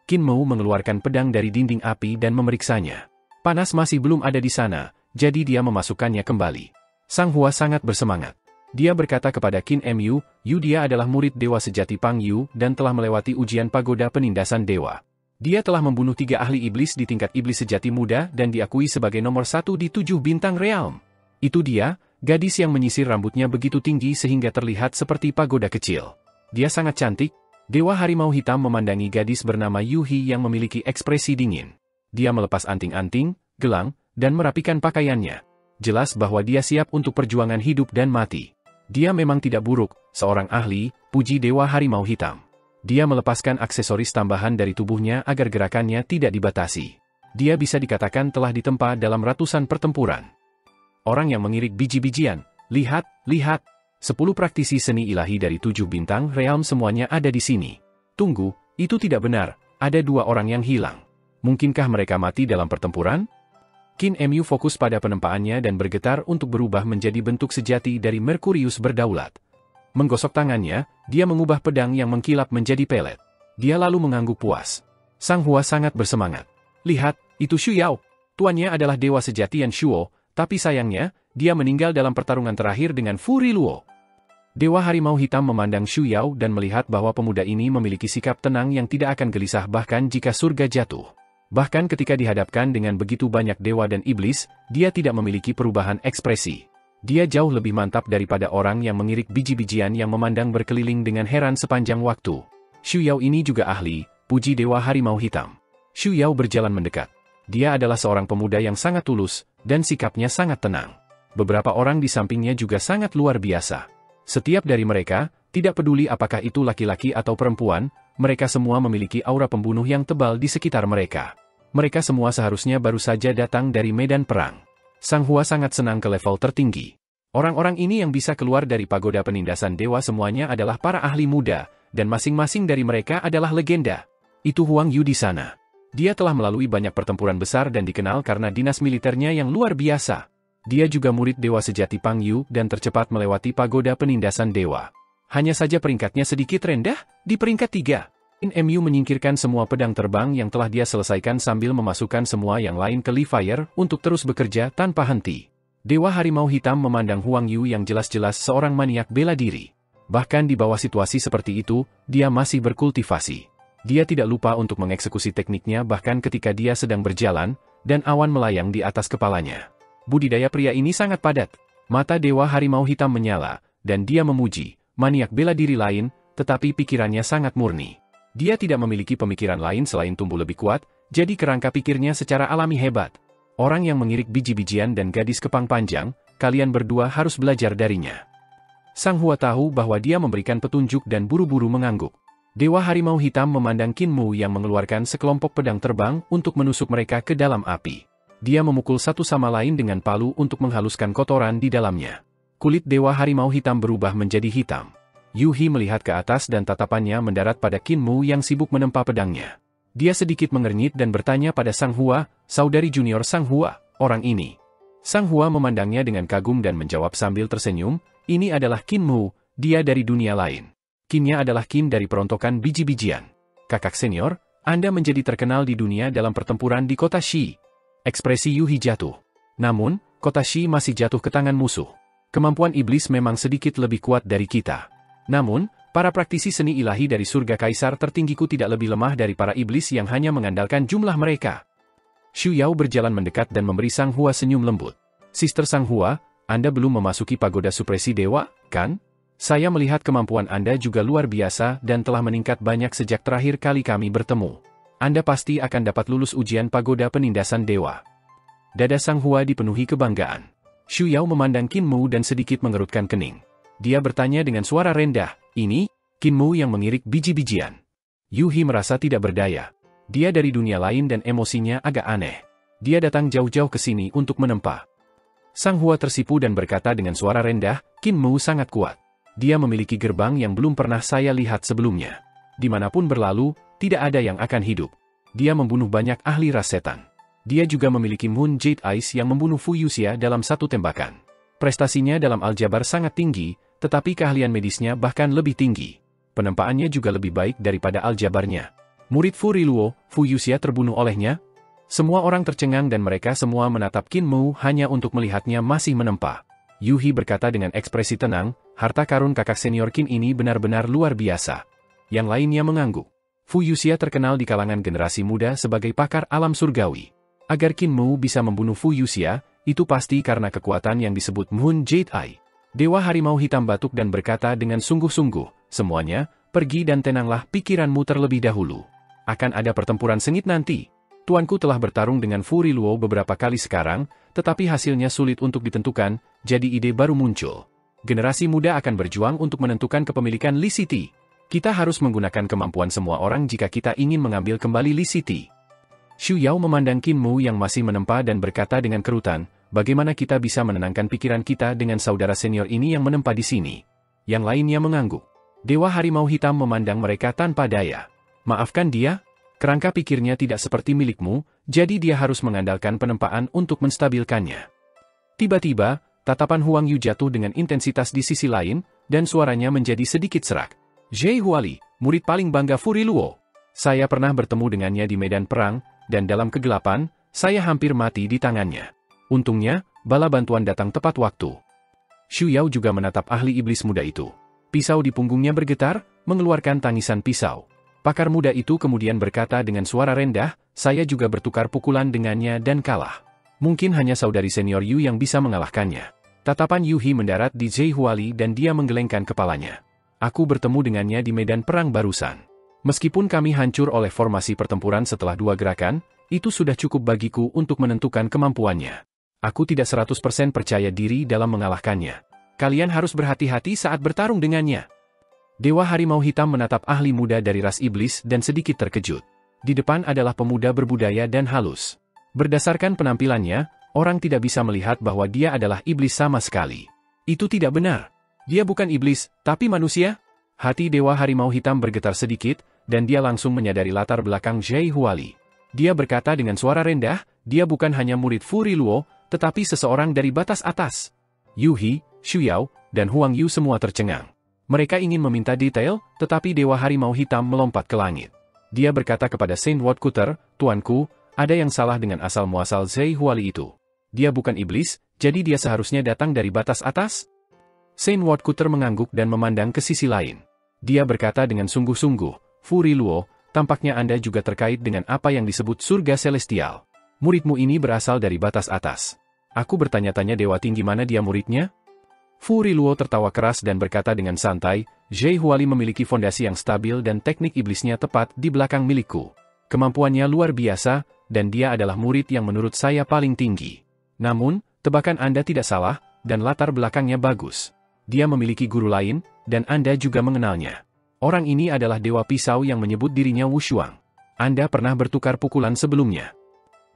Qin Mu mengeluarkan pedang dari dinding api dan memeriksanya. Panas masih belum ada di sana, jadi dia memasukkannya kembali. Sang Hua sangat bersemangat. Dia berkata kepada Qin Mu, dia adalah murid dewa sejati Pang Yu dan telah melewati ujian pagoda penindasan dewa. Dia telah membunuh 3 ahli iblis di tingkat iblis sejati muda dan diakui sebagai nomor 1 di 7 bintang realm. Itu dia, gadis yang menyisir rambutnya begitu tinggi sehingga terlihat seperti pagoda kecil. Dia sangat cantik. Dewa Harimau Hitam memandangi gadis bernama Yu He yang memiliki ekspresi dingin. Dia melepas anting-anting, gelang, dan merapikan pakaiannya. Jelas bahwa dia siap untuk perjuangan hidup dan mati. Dia memang tidak buruk, seorang ahli, puji Dewa Harimau Hitam. Dia melepaskan aksesoris tambahan dari tubuhnya agar gerakannya tidak dibatasi. Dia bisa dikatakan telah ditempa dalam ratusan pertempuran. Orang yang mengirik biji-bijian, lihat, 10 praktisi seni ilahi dari 7 bintang realm semuanya ada di sini. Tunggu, itu tidak benar, ada 2 orang yang hilang. Mungkinkah mereka mati dalam pertempuran? Qin Mu fokus pada penempaannya dan bergetar untuk berubah menjadi bentuk sejati dari Merkurius berdaulat. Menggosok tangannya, dia mengubah pedang yang mengkilap menjadi pelet. Dia lalu mengangguk puas. Sang Hua sangat bersemangat. Lihat, itu Shu Yao. Tuannya adalah dewa sejati Yan Shuo, tapi sayangnya, dia meninggal dalam pertarungan terakhir dengan Fu Riluo. Dewa Harimau Hitam memandang Shu Yao dan melihat bahwa pemuda ini memiliki sikap tenang yang tidak akan gelisah bahkan jika surga jatuh. Bahkan ketika dihadapkan dengan begitu banyak dewa dan iblis, dia tidak memiliki perubahan ekspresi. Dia jauh lebih mantap daripada orang yang mengirik biji-bijian yang memandang berkeliling dengan heran sepanjang waktu. Shu Yao ini juga ahli, puji Dewa Harimau Hitam. Shu Yao berjalan mendekat. Dia adalah seorang pemuda yang sangat tulus, dan sikapnya sangat tenang. Beberapa orang di sampingnya juga sangat luar biasa. Setiap dari mereka, tidak peduli apakah itu laki-laki atau perempuan, mereka semua memiliki aura pembunuh yang tebal di sekitar mereka. Mereka semua seharusnya baru saja datang dari medan perang. Sang Hua sangat senang ke level tertinggi. Orang-orang ini yang bisa keluar dari pagoda penindasan dewa semuanya adalah para ahli muda, dan masing-masing dari mereka adalah legenda. Itu Huang Yu di sana. Dia telah melalui banyak pertempuran besar dan dikenal karena dinas militernya yang luar biasa. Dia juga murid dewa sejati Pang Yu dan tercepat melewati pagoda penindasan dewa. Hanya saja peringkatnya sedikit rendah, di peringkat 3. Qin Mu menyingkirkan semua pedang terbang yang telah dia selesaikan sambil memasukkan semua yang lain ke Li Fire untuk terus bekerja tanpa henti. Dewa Harimau Hitam memandang Huang Yu yang jelas-jelas seorang maniak bela diri. Bahkan di bawah situasi seperti itu, dia masih berkultivasi. Dia tidak lupa untuk mengeksekusi tekniknya bahkan ketika dia sedang berjalan, dan awan melayang di atas kepalanya. Budidaya pria ini sangat padat. Mata Dewa Harimau Hitam menyala, dan dia memuji maniak bela diri lain, tetapi pikirannya sangat murni. Dia tidak memiliki pemikiran lain selain tumbuh lebih kuat, jadi kerangka pikirnya secara alami hebat. Orang yang mengirik biji-bijian dan gadis kepang panjang, kalian berdua harus belajar darinya. Sang Hua tahu bahwa dia memberikan petunjuk dan buru-buru mengangguk. Dewa Harimau Hitam memandang Qin Mu yang mengeluarkan sekelompok pedang terbang untuk menusuk mereka ke dalam api. Dia memukul satu sama lain dengan palu untuk menghaluskan kotoran di dalamnya. Kulit Dewa Harimau Hitam berubah menjadi hitam. Yu He melihat ke atas dan tatapannya mendarat pada Qin Mu yang sibuk menempa pedangnya. Dia sedikit mengernyit dan bertanya pada Sang Hua, saudari junior Sang Hua, orang ini. Sang Hua memandangnya dengan kagum dan menjawab sambil tersenyum, ini adalah Qin Mu, dia dari dunia lain. Qinnya adalah Qin dari perontokan biji-bijian. Kakak senior, Anda menjadi terkenal di dunia dalam pertempuran di kota Shi. Ekspresi Yu He jatuh. Namun, kota Shi masih jatuh ke tangan musuh. Kemampuan iblis memang sedikit lebih kuat dari kita. Namun, para praktisi seni ilahi dari surga kaisar tertinggiku tidak lebih lemah dari para iblis yang hanya mengandalkan jumlah mereka. Xu Yao berjalan mendekat dan memberi Sang Hua senyum lembut. Sister Sang Hua, Anda belum memasuki pagoda supresi dewa, kan? Saya melihat kemampuan Anda juga luar biasa dan telah meningkat banyak sejak terakhir kali kami bertemu. Anda pasti akan dapat lulus ujian pagoda penindasan dewa. Dada Sang Hua dipenuhi kebanggaan. Xu Yao memandang Qin Mu dan sedikit mengerutkan kening. Dia bertanya dengan suara rendah, ini, Qin Mu yang mengirik biji-bijian. Yu He merasa tidak berdaya. Dia dari dunia lain dan emosinya agak aneh. Dia datang jauh-jauh ke sini untuk menempa. Sang Hua tersipu dan berkata dengan suara rendah, Qin Mu sangat kuat. Dia memiliki gerbang yang belum pernah saya lihat sebelumnya. Dimanapun berlalu, tidak ada yang akan hidup. Dia membunuh banyak ahli ras setan. Dia juga memiliki Moon Jade Eyes yang membunuh Fu Yuxia dalam satu tembakan. Prestasinya dalam aljabar sangat tinggi, tetapi keahlian medisnya bahkan lebih tinggi. Penempaannya juga lebih baik daripada aljabarnya. Murid Fu Riluo, Fu Yuxia terbunuh olehnya? Semua orang tercengang dan mereka semua menatap Qin Mu hanya untuk melihatnya masih menempa. Yu He berkata dengan ekspresi tenang, harta karun kakak senior Qin ini benar-benar luar biasa. Yang lainnya mengangguk. Fu Yuxia terkenal di kalangan generasi muda sebagai pakar alam surgawi. Agar Qin Mu bisa membunuh Fu Yuxia, itu pasti karena kekuatan yang disebut Moon Jade Eye. Dewa Harimau Hitam batuk dan berkata dengan sungguh-sungguh, semuanya, pergi dan tenanglah pikiranmu terlebih dahulu. Akan ada pertempuran sengit nanti. Tuanku telah bertarung dengan Fu Riluo beberapa kali sekarang, tetapi hasilnya sulit untuk ditentukan, jadi ide baru muncul. Generasi muda akan berjuang untuk menentukan kepemilikan Lee City. Kita harus menggunakan kemampuan semua orang jika kita ingin mengambil kembali Lee City. Xu Yao memandang Qin Mu yang masih menempa dan berkata dengan kerutan, bagaimana kita bisa menenangkan pikiran kita dengan saudara senior ini yang menempa di sini? Yang lainnya mengangguk. Dewa Harimau Hitam memandang mereka tanpa daya. Maafkan dia? Kerangka pikirnya tidak seperti milikmu, jadi dia harus mengandalkan penempaan untuk menstabilkannya. Tiba-tiba, tatapan Huang Yu jatuh dengan intensitas di sisi lain, dan suaranya menjadi sedikit serak. Zhe Huali, murid paling bangga Fu Riluo. Saya pernah bertemu dengannya di medan perang, dan dalam kegelapan, saya hampir mati di tangannya. Untungnya, bala bantuan datang tepat waktu. Xu Yao juga menatap ahli iblis muda itu. Pisau di punggungnya bergetar, mengeluarkan tangisan pisau. Pakar muda itu kemudian berkata dengan suara rendah, saya juga bertukar pukulan dengannya dan kalah. Mungkin hanya saudari senior Yu yang bisa mengalahkannya. Tatapan Yu He mendarat di Zhe Huali dan dia menggelengkan kepalanya. Aku bertemu dengannya di medan perang barusan. Meskipun kami hancur oleh formasi pertempuran setelah 2 gerakan, itu sudah cukup bagiku untuk menentukan kemampuannya. Aku tidak 100% percaya diri dalam mengalahkannya. Kalian harus berhati-hati saat bertarung dengannya. Dewa Harimau Hitam menatap ahli muda dari ras iblis dan sedikit terkejut. Di depan adalah pemuda berbudaya dan halus. Berdasarkan penampilannya, orang tidak bisa melihat bahwa dia adalah iblis sama sekali. Itu tidak benar. Dia bukan iblis, tapi manusia. Hati Dewa Harimau Hitam bergetar sedikit, dan dia langsung menyadari latar belakang Zhe Huali. Dia berkata dengan suara rendah, dia bukan hanya murid Fu Riluo, tetapi seseorang dari batas atas. Yu He, Xu Yao, dan Huang Yu semua tercengang. Mereka ingin meminta detail, tetapi Dewa Harimau Hitam melompat ke langit. Dia berkata kepada Saint Woodcutter, Tuanku, ada yang salah dengan asal-muasal Zhe Huali itu. Dia bukan iblis, jadi dia seharusnya datang dari batas atas? Saint Woodcutter mengangguk dan memandang ke sisi lain. Dia berkata dengan sungguh-sungguh, Fu Riluo, tampaknya Anda juga terkait dengan apa yang disebut surga celestial. Muridmu ini berasal dari batas atas. Aku bertanya-tanya dewa tinggi mana dia muridnya? Fu Riluo tertawa keras dan berkata dengan santai, Zhe Huali memiliki fondasi yang stabil dan teknik iblisnya tepat di belakang milikku. Kemampuannya luar biasa, dan dia adalah murid yang menurut saya paling tinggi. Namun, tebakan Anda tidak salah, dan latar belakangnya bagus. Dia memiliki guru lain, dan Anda juga mengenalnya. Orang ini adalah Dewa Pisau yang menyebut dirinya Wushuang. Anda pernah bertukar pukulan sebelumnya.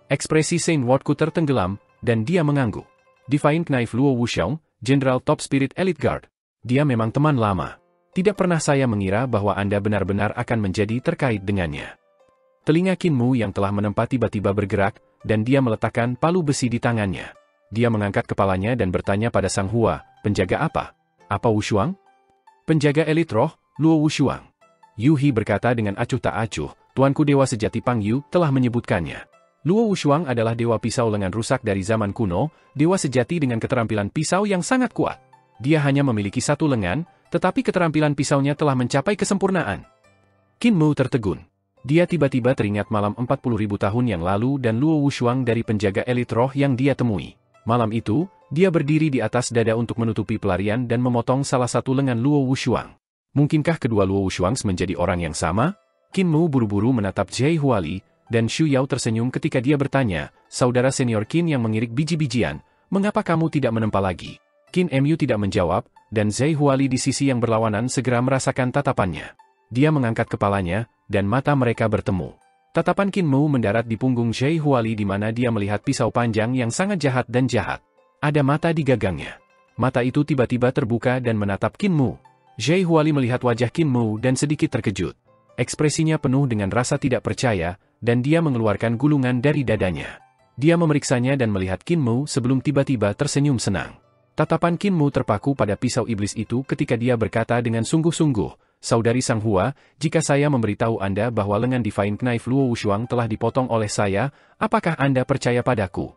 Ekspresi Saint Woodcutter tenggelam, dan dia mengangguk. Divine Knife Luo Wushuang, Jenderal Top Spirit Elite Guard. Dia memang teman lama. Tidak pernah saya mengira bahwa Anda benar-benar akan menjadi terkait dengannya. Telinga Qin Mu yang telah menempa tiba-tiba bergerak, dan dia meletakkan palu besi di tangannya. Dia mengangkat kepalanya dan bertanya pada Sang Hua, penjaga apa? Apa Wushuang? Penjaga elit roh, Luo Wushuang. Yu He berkata dengan acuh tak acuh, tuanku dewa sejati Pang Yu telah menyebutkannya. Luo Wushuang adalah dewa pisau lengan rusak dari zaman kuno, dewa sejati dengan keterampilan pisau yang sangat kuat. Dia hanya memiliki satu lengan, tetapi keterampilan pisaunya telah mencapai kesempurnaan. Qin Mu tertegun. Dia tiba-tiba teringat malam 40.000 tahun yang lalu dan Luo Wushuang dari penjaga elit roh yang dia temui. Malam itu, dia berdiri di atas dada untuk menutupi pelarian dan memotong salah satu lengan Luo Wushuang. Mungkinkah kedua Luo Wushuang menjadi orang yang sama? Qin Mu buru-buru menatap Zhai Huali, dan Xu Yao tersenyum ketika dia bertanya, saudara senior Qin yang mengirik biji-bijian, mengapa kamu tidak menempa lagi? Qin Mu tidak menjawab, dan Zhai Huali di sisi yang berlawanan segera merasakan tatapannya. Dia mengangkat kepalanya, dan mata mereka bertemu. Tatapan Qin Mu mendarat di punggung Zhai Huali di mana dia melihat pisau panjang yang sangat jahat dan jahat. Ada mata di gagangnya. Mata itu tiba-tiba terbuka dan menatap Qin Mu. Zhai Huali melihat wajah Qin Mu dan sedikit terkejut. Ekspresinya penuh dengan rasa tidak percaya, dan dia mengeluarkan gulungan dari dadanya. Dia memeriksanya dan melihat Qin Mu sebelum tiba-tiba tersenyum senang. Tatapan Qin Mu terpaku pada pisau iblis itu ketika dia berkata dengan sungguh-sungguh, Saudari Sang Hua, jika saya memberitahu Anda bahwa lengan Divine Knife Luo Wushuang telah dipotong oleh saya, apakah Anda percaya padaku?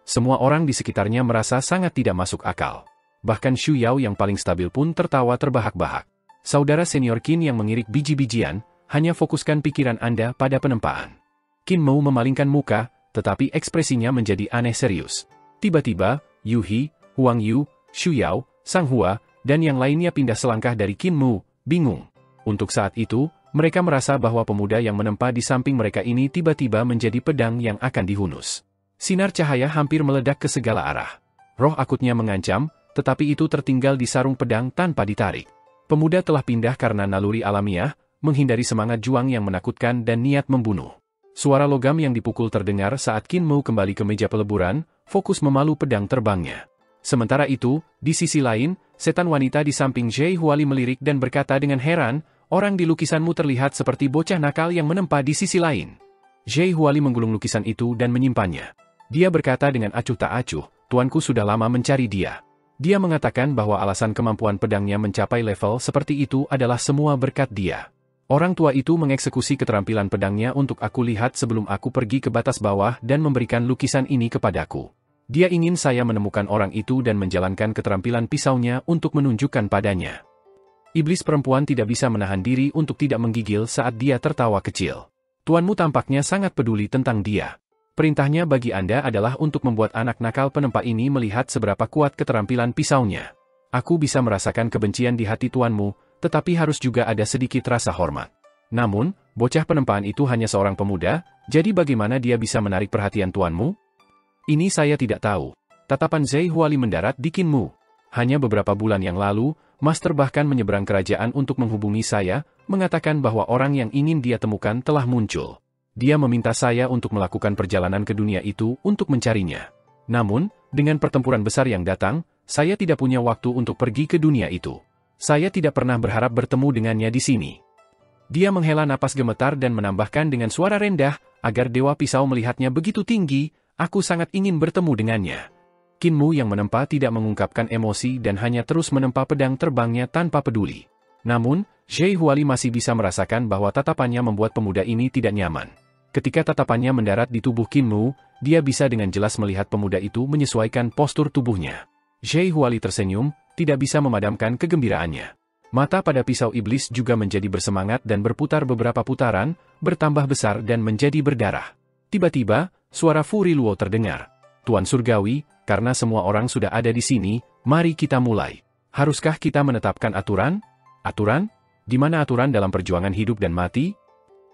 Semua orang di sekitarnya merasa sangat tidak masuk akal. Bahkan Xu Yao yang paling stabil pun tertawa terbahak-bahak. Saudara senior Qin yang mengirik biji-bijian, hanya fokuskan pikiran Anda pada penempaan. Qin Mu memalingkan muka, tetapi ekspresinya menjadi aneh serius. Tiba-tiba, Yu He, Huang Yu, Xu Yao, Sang Hua, dan yang lainnya pindah selangkah dari Qin Mu, bingung. Untuk saat itu, mereka merasa bahwa pemuda yang menempa di samping mereka ini tiba-tiba menjadi pedang yang akan dihunus. Sinar cahaya hampir meledak ke segala arah. Roh akutnya mengancam, tetapi itu tertinggal di sarung pedang tanpa ditarik. Pemuda telah pindah karena naluri alamiah, menghindari semangat juang yang menakutkan dan niat membunuh. Suara logam yang dipukul terdengar saat Qin Mu kembali ke meja peleburan, fokus memalu pedang terbangnya. Sementara itu, di sisi lain, setan wanita di samping Zhai Huali melirik dan berkata dengan heran, orang di lukisanmu terlihat seperti bocah nakal yang menempa di sisi lain. Zhai Huali menggulung lukisan itu dan menyimpannya. Dia berkata dengan acuh tak acuh, tuanku sudah lama mencari dia. Dia mengatakan bahwa alasan kemampuan pedangnya mencapai level seperti itu adalah semua berkat dia. Orang tua itu mengeksekusi keterampilan pedangnya untuk aku lihat sebelum aku pergi ke batas bawah dan memberikan lukisan ini kepadaku. Dia ingin saya menemukan orang itu dan menjalankan keterampilan pisaunya untuk menunjukkan padanya. Iblis perempuan tidak bisa menahan diri untuk tidak menggigil saat dia tertawa kecil. Tuanmu tampaknya sangat peduli tentang dia. Perintahnya bagi Anda adalah untuk membuat anak nakal penempa ini melihat seberapa kuat keterampilan pisaunya. Aku bisa merasakan kebencian di hati tuanmu, tetapi harus juga ada sedikit rasa hormat. Namun, bocah penempaan itu hanya seorang pemuda, jadi bagaimana dia bisa menarik perhatian tuanmu? Ini saya tidak tahu. Tatapan Zhai Huali mendarat di Qin Mu. Hanya beberapa bulan yang lalu, Master bahkan menyeberang kerajaan untuk menghubungi saya, mengatakan bahwa orang yang ingin dia temukan telah muncul. Dia meminta saya untuk melakukan perjalanan ke dunia itu untuk mencarinya. Namun, dengan pertempuran besar yang datang, saya tidak punya waktu untuk pergi ke dunia itu. Saya tidak pernah berharap bertemu dengannya di sini. Dia menghela napas gemetar dan menambahkan dengan suara rendah, agar Dewa Pisau melihatnya begitu tinggi, aku sangat ingin bertemu dengannya. Qin Mu yang menempa tidak mengungkapkan emosi dan hanya terus menempa pedang terbangnya tanpa peduli. Namun, Zhai Huali masih bisa merasakan bahwa tatapannya membuat pemuda ini tidak nyaman. Ketika tatapannya mendarat di tubuh Qin Mu, dia bisa dengan jelas melihat pemuda itu menyesuaikan postur tubuhnya. Zhai Huali tersenyum, tidak bisa memadamkan kegembiraannya. Mata pada pisau iblis juga menjadi bersemangat dan berputar beberapa putaran, bertambah besar dan menjadi berdarah. Tiba-tiba, suara Fu Riluo terdengar. Tuan Surgawi, karena semua orang sudah ada di sini, mari kita mulai. Haruskah kita menetapkan aturan? Aturan? Di mana aturan dalam perjuangan hidup dan mati?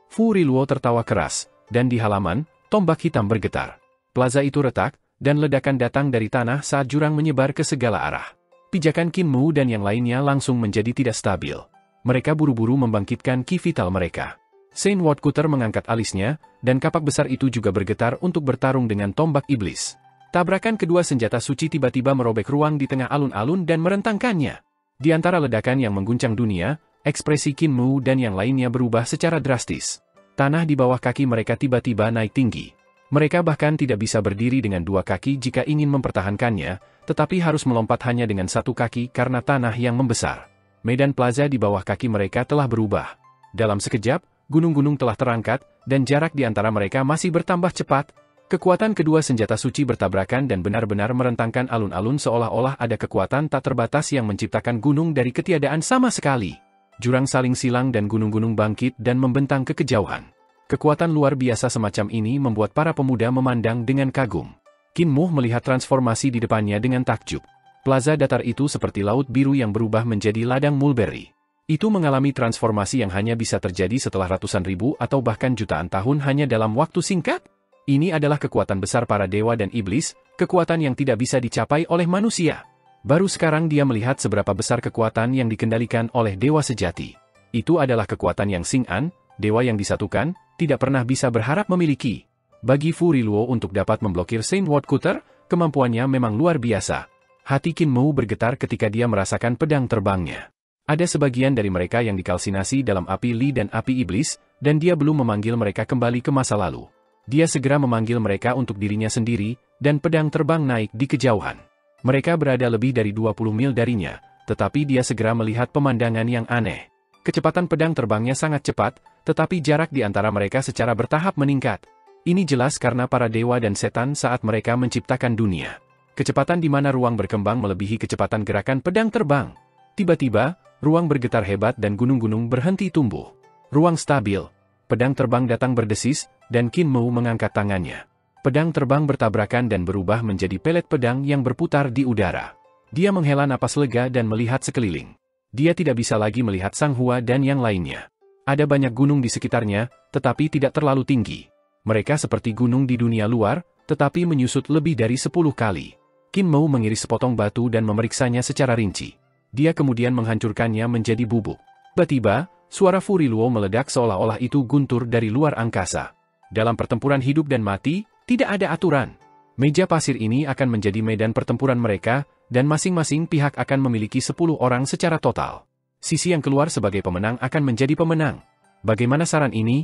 Fu Riluo tertawa keras, dan di halaman, tombak hitam bergetar. Plaza itu retak, dan ledakan datang dari tanah saat jurang menyebar ke segala arah. Pijakan Qin Mu dan yang lainnya langsung menjadi tidak stabil. Mereka buru-buru membangkitkan ki vital mereka. Saint Ward Cutter mengangkat alisnya, dan kapak besar itu juga bergetar untuk bertarung dengan tombak iblis. Tabrakan kedua senjata suci tiba-tiba merobek ruang di tengah alun-alun dan merentangkannya. Di antara ledakan yang mengguncang dunia, ekspresi Qin Mu dan yang lainnya berubah secara drastis. Tanah di bawah kaki mereka tiba-tiba naik tinggi. Mereka bahkan tidak bisa berdiri dengan dua kaki jika ingin mempertahankannya, tetapi harus melompat hanya dengan satu kaki karena tanah yang membesar. Medan plaza di bawah kaki mereka telah berubah. Dalam sekejap, gunung-gunung telah terangkat, dan jarak di antara mereka masih bertambah cepat. Kekuatan kedua senjata suci bertabrakan dan benar-benar merentangkan alun-alun seolah-olah ada kekuatan tak terbatas yang menciptakan gunung dari ketiadaan sama sekali. Jurang saling silang dan gunung-gunung bangkit dan membentang ke kejauhan. Kekuatan luar biasa semacam ini membuat para pemuda memandang dengan kagum. Qin Mu melihat transformasi di depannya dengan takjub. Plaza datar itu seperti laut biru yang berubah menjadi ladang mulberry. Itu mengalami transformasi yang hanya bisa terjadi setelah ratusan ribu atau bahkan jutaan tahun hanya dalam waktu singkat. Ini adalah kekuatan besar para dewa dan iblis, kekuatan yang tidak bisa dicapai oleh manusia. Baru sekarang dia melihat seberapa besar kekuatan yang dikendalikan oleh dewa sejati. Itu adalah kekuatan yang Xing'an, dewa yang disatukan, tidak pernah bisa berharap memiliki. Bagi Fu Riluo untuk dapat memblokir Saint Ward Cutter, kemampuannya memang luar biasa. Hati Qin Mu bergetar ketika dia merasakan pedang terbangnya. Ada sebagian dari mereka yang dikalsinasi dalam api Li dan api iblis, dan dia belum memanggil mereka kembali ke masa lalu. Dia segera memanggil mereka untuk dirinya sendiri, dan pedang terbang naik di kejauhan. Mereka berada lebih dari 20 mil darinya, tetapi dia segera melihat pemandangan yang aneh. Kecepatan pedang terbangnya sangat cepat, tetapi jarak di antara mereka secara bertahap meningkat. Ini jelas karena para dewa dan setan saat mereka menciptakan dunia. Kecepatan di mana ruang berkembang melebihi kecepatan gerakan pedang terbang. Tiba-tiba, ruang bergetar hebat dan gunung-gunung berhenti tumbuh. Ruang stabil. Pedang terbang datang berdesis, dan Qin Mu mengangkat tangannya. Pedang terbang bertabrakan dan berubah menjadi pelet pedang yang berputar di udara. Dia menghela napas lega dan melihat sekeliling. Dia tidak bisa lagi melihat Sang Hua dan yang lainnya. Ada banyak gunung di sekitarnya, tetapi tidak terlalu tinggi. Mereka seperti gunung di dunia luar, tetapi menyusut lebih dari 10 kali. Qin Mu mengiris sepotong batu dan memeriksanya secara rinci. Dia kemudian menghancurkannya menjadi bubuk. Tiba-tiba, suara Fu Riluo meledak seolah-olah itu guntur dari luar angkasa. Dalam pertempuran hidup dan mati, tidak ada aturan. Meja pasir ini akan menjadi medan pertempuran mereka, dan masing-masing pihak akan memiliki 10 orang secara total. Sisi yang keluar sebagai pemenang akan menjadi pemenang. Bagaimana saran ini?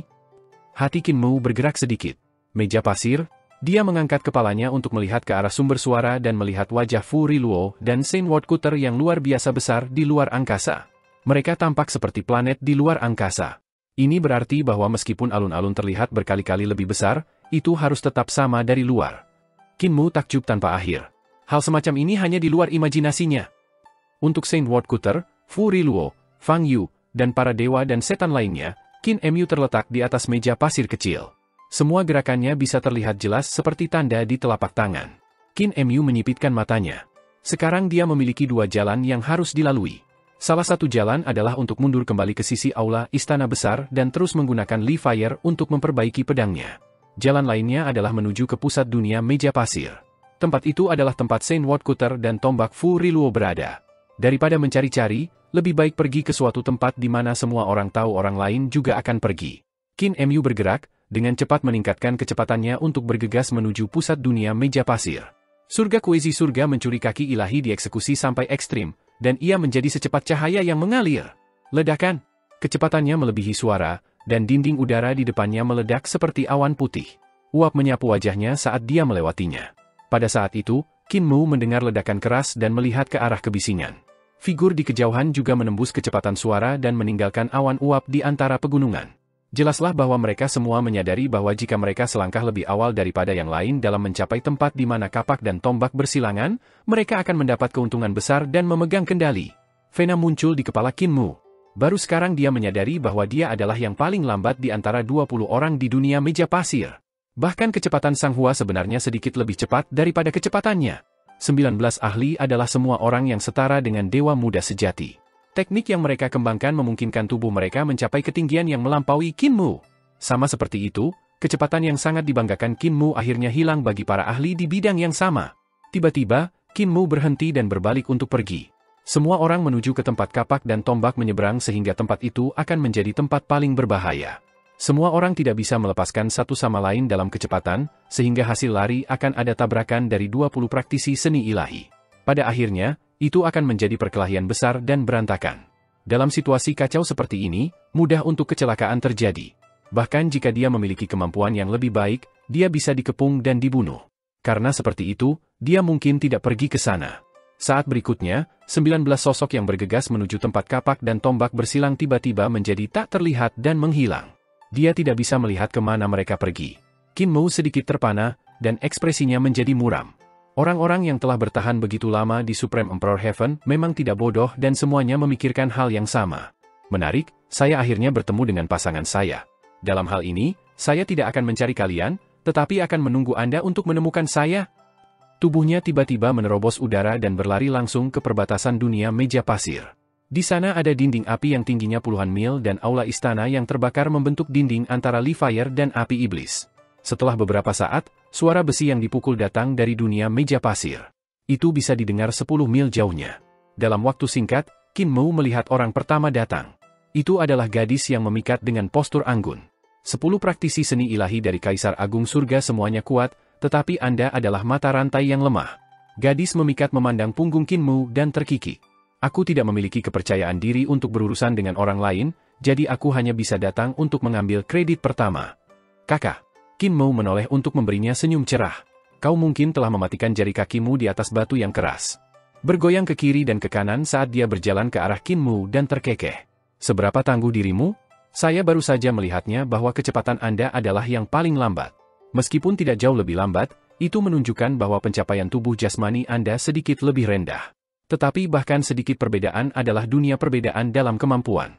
Hati Qin Mu bergerak sedikit. Meja pasir, dia mengangkat kepalanya untuk melihat ke arah sumber suara dan melihat wajah Fu Riluo dan Saint Ward Cutter yang luar biasa besar di luar angkasa. Mereka tampak seperti planet di luar angkasa. Ini berarti bahwa meskipun alun-alun terlihat berkali-kali lebih besar, itu harus tetap sama dari luar. Qin Mu takjub tanpa akhir. Hal semacam ini hanya di luar imajinasinya. Untuk Saint Ward Cutter, Fu Riluo, Fang Yu, dan para dewa dan setan lainnya, Qin Mu terletak di atas meja pasir kecil. Semua gerakannya bisa terlihat jelas seperti tanda di telapak tangan. Qin Mu menyipitkan matanya. Sekarang dia memiliki dua jalan yang harus dilalui. Salah satu jalan adalah untuk mundur kembali ke sisi aula istana besar dan terus menggunakan Li Fire untuk memperbaiki pedangnya. Jalan lainnya adalah menuju ke pusat dunia meja pasir. Tempat itu adalah tempat Saint Ward Cutter dan tombak Fu Riluo berada. Daripada mencari-cari, lebih baik pergi ke suatu tempat di mana semua orang tahu orang lain juga akan pergi. Qin Mu bergerak, dengan cepat meningkatkan kecepatannya untuk bergegas menuju pusat dunia meja pasir. Surga Kuezi surga mencuri kaki ilahi dieksekusi sampai ekstrim, dan ia menjadi secepat cahaya yang mengalir. Ledakan. Kecepatannya melebihi suara, dan dinding udara di depannya meledak seperti awan putih. Uap menyapu wajahnya saat dia melewatinya. Pada saat itu, Qin Mu mendengar ledakan keras dan melihat ke arah kebisingan. Figur di kejauhan juga menembus kecepatan suara dan meninggalkan awan uap di antara pegunungan. Jelaslah bahwa mereka semua menyadari bahwa jika mereka selangkah lebih awal daripada yang lain dalam mencapai tempat di mana kapak dan tombak bersilangan, mereka akan mendapat keuntungan besar dan memegang kendali. Vena muncul di kepala Qin Mu. Baru sekarang dia menyadari bahwa dia adalah yang paling lambat di antara 20 orang di dunia meja pasir. Bahkan kecepatan Sang Hua sebenarnya sedikit lebih cepat daripada kecepatannya. 19 ahli adalah semua orang yang setara dengan dewa muda sejati. Teknik yang mereka kembangkan memungkinkan tubuh mereka mencapai ketinggian yang melampaui Qin Mu. Sama seperti itu, kecepatan yang sangat dibanggakan Qin Mu akhirnya hilang bagi para ahli di bidang yang sama. Tiba-tiba, Qin Mu berhenti dan berbalik untuk pergi. Semua orang menuju ke tempat kapak dan tombak menyeberang sehingga tempat itu akan menjadi tempat paling berbahaya. Semua orang tidak bisa melepaskan satu sama lain dalam kecepatan, sehingga hasil lari akan ada tabrakan dari 20 praktisi seni ilahi. Pada akhirnya, itu akan menjadi perkelahian besar dan berantakan. Dalam situasi kacau seperti ini, mudah untuk kecelakaan terjadi. Bahkan jika dia memiliki kemampuan yang lebih baik, dia bisa dikepung dan dibunuh. Karena seperti itu, dia mungkin tidak pergi ke sana. Saat berikutnya, 19 sosok yang bergegas menuju tempat kapak dan tombak bersilang tiba-tiba menjadi tak terlihat dan menghilang. Dia tidak bisa melihat kemana mereka pergi. Qin Mu sedikit terpana, dan ekspresinya menjadi muram. Orang-orang yang telah bertahan begitu lama di Supreme Emperor Heaven memang tidak bodoh dan semuanya memikirkan hal yang sama. Menarik, saya akhirnya bertemu dengan pasangan saya. Dalam hal ini, saya tidak akan mencari kalian, tetapi akan menunggu Anda untuk menemukan saya. Tubuhnya tiba-tiba menerobos udara dan berlari langsung ke perbatasan dunia meja pasir. Di sana ada dinding api yang tingginya puluhan mil dan aula istana yang terbakar membentuk dinding antara Li-Fire dan api iblis. Setelah beberapa saat, suara besi yang dipukul datang dari dunia meja pasir. Itu bisa didengar 10 mil jauhnya. Dalam waktu singkat, Qin Mu melihat orang pertama datang. Itu adalah gadis yang memikat dengan postur anggun. 10 praktisi seni ilahi dari Kaisar Agung Surga semuanya kuat, tetapi Anda adalah mata rantai yang lemah. Gadis memikat memandang punggung Qin Mu dan terkikik. Aku tidak memiliki kepercayaan diri untuk berurusan dengan orang lain, jadi aku hanya bisa datang untuk mengambil kredit pertama. Kakak. Qin Mu menoleh untuk memberinya senyum cerah. Kau mungkin telah mematikan jari kakimu di atas batu yang keras. Bergoyang ke kiri dan ke kanan saat dia berjalan ke arah Qin Mu dan terkekeh. Seberapa tangguh dirimu? Saya baru saja melihatnya bahwa kecepatan Anda adalah yang paling lambat. Meskipun tidak jauh lebih lambat, itu menunjukkan bahwa pencapaian tubuh jasmani Anda sedikit lebih rendah. Tetapi bahkan sedikit perbedaan adalah dunia perbedaan dalam kemampuan.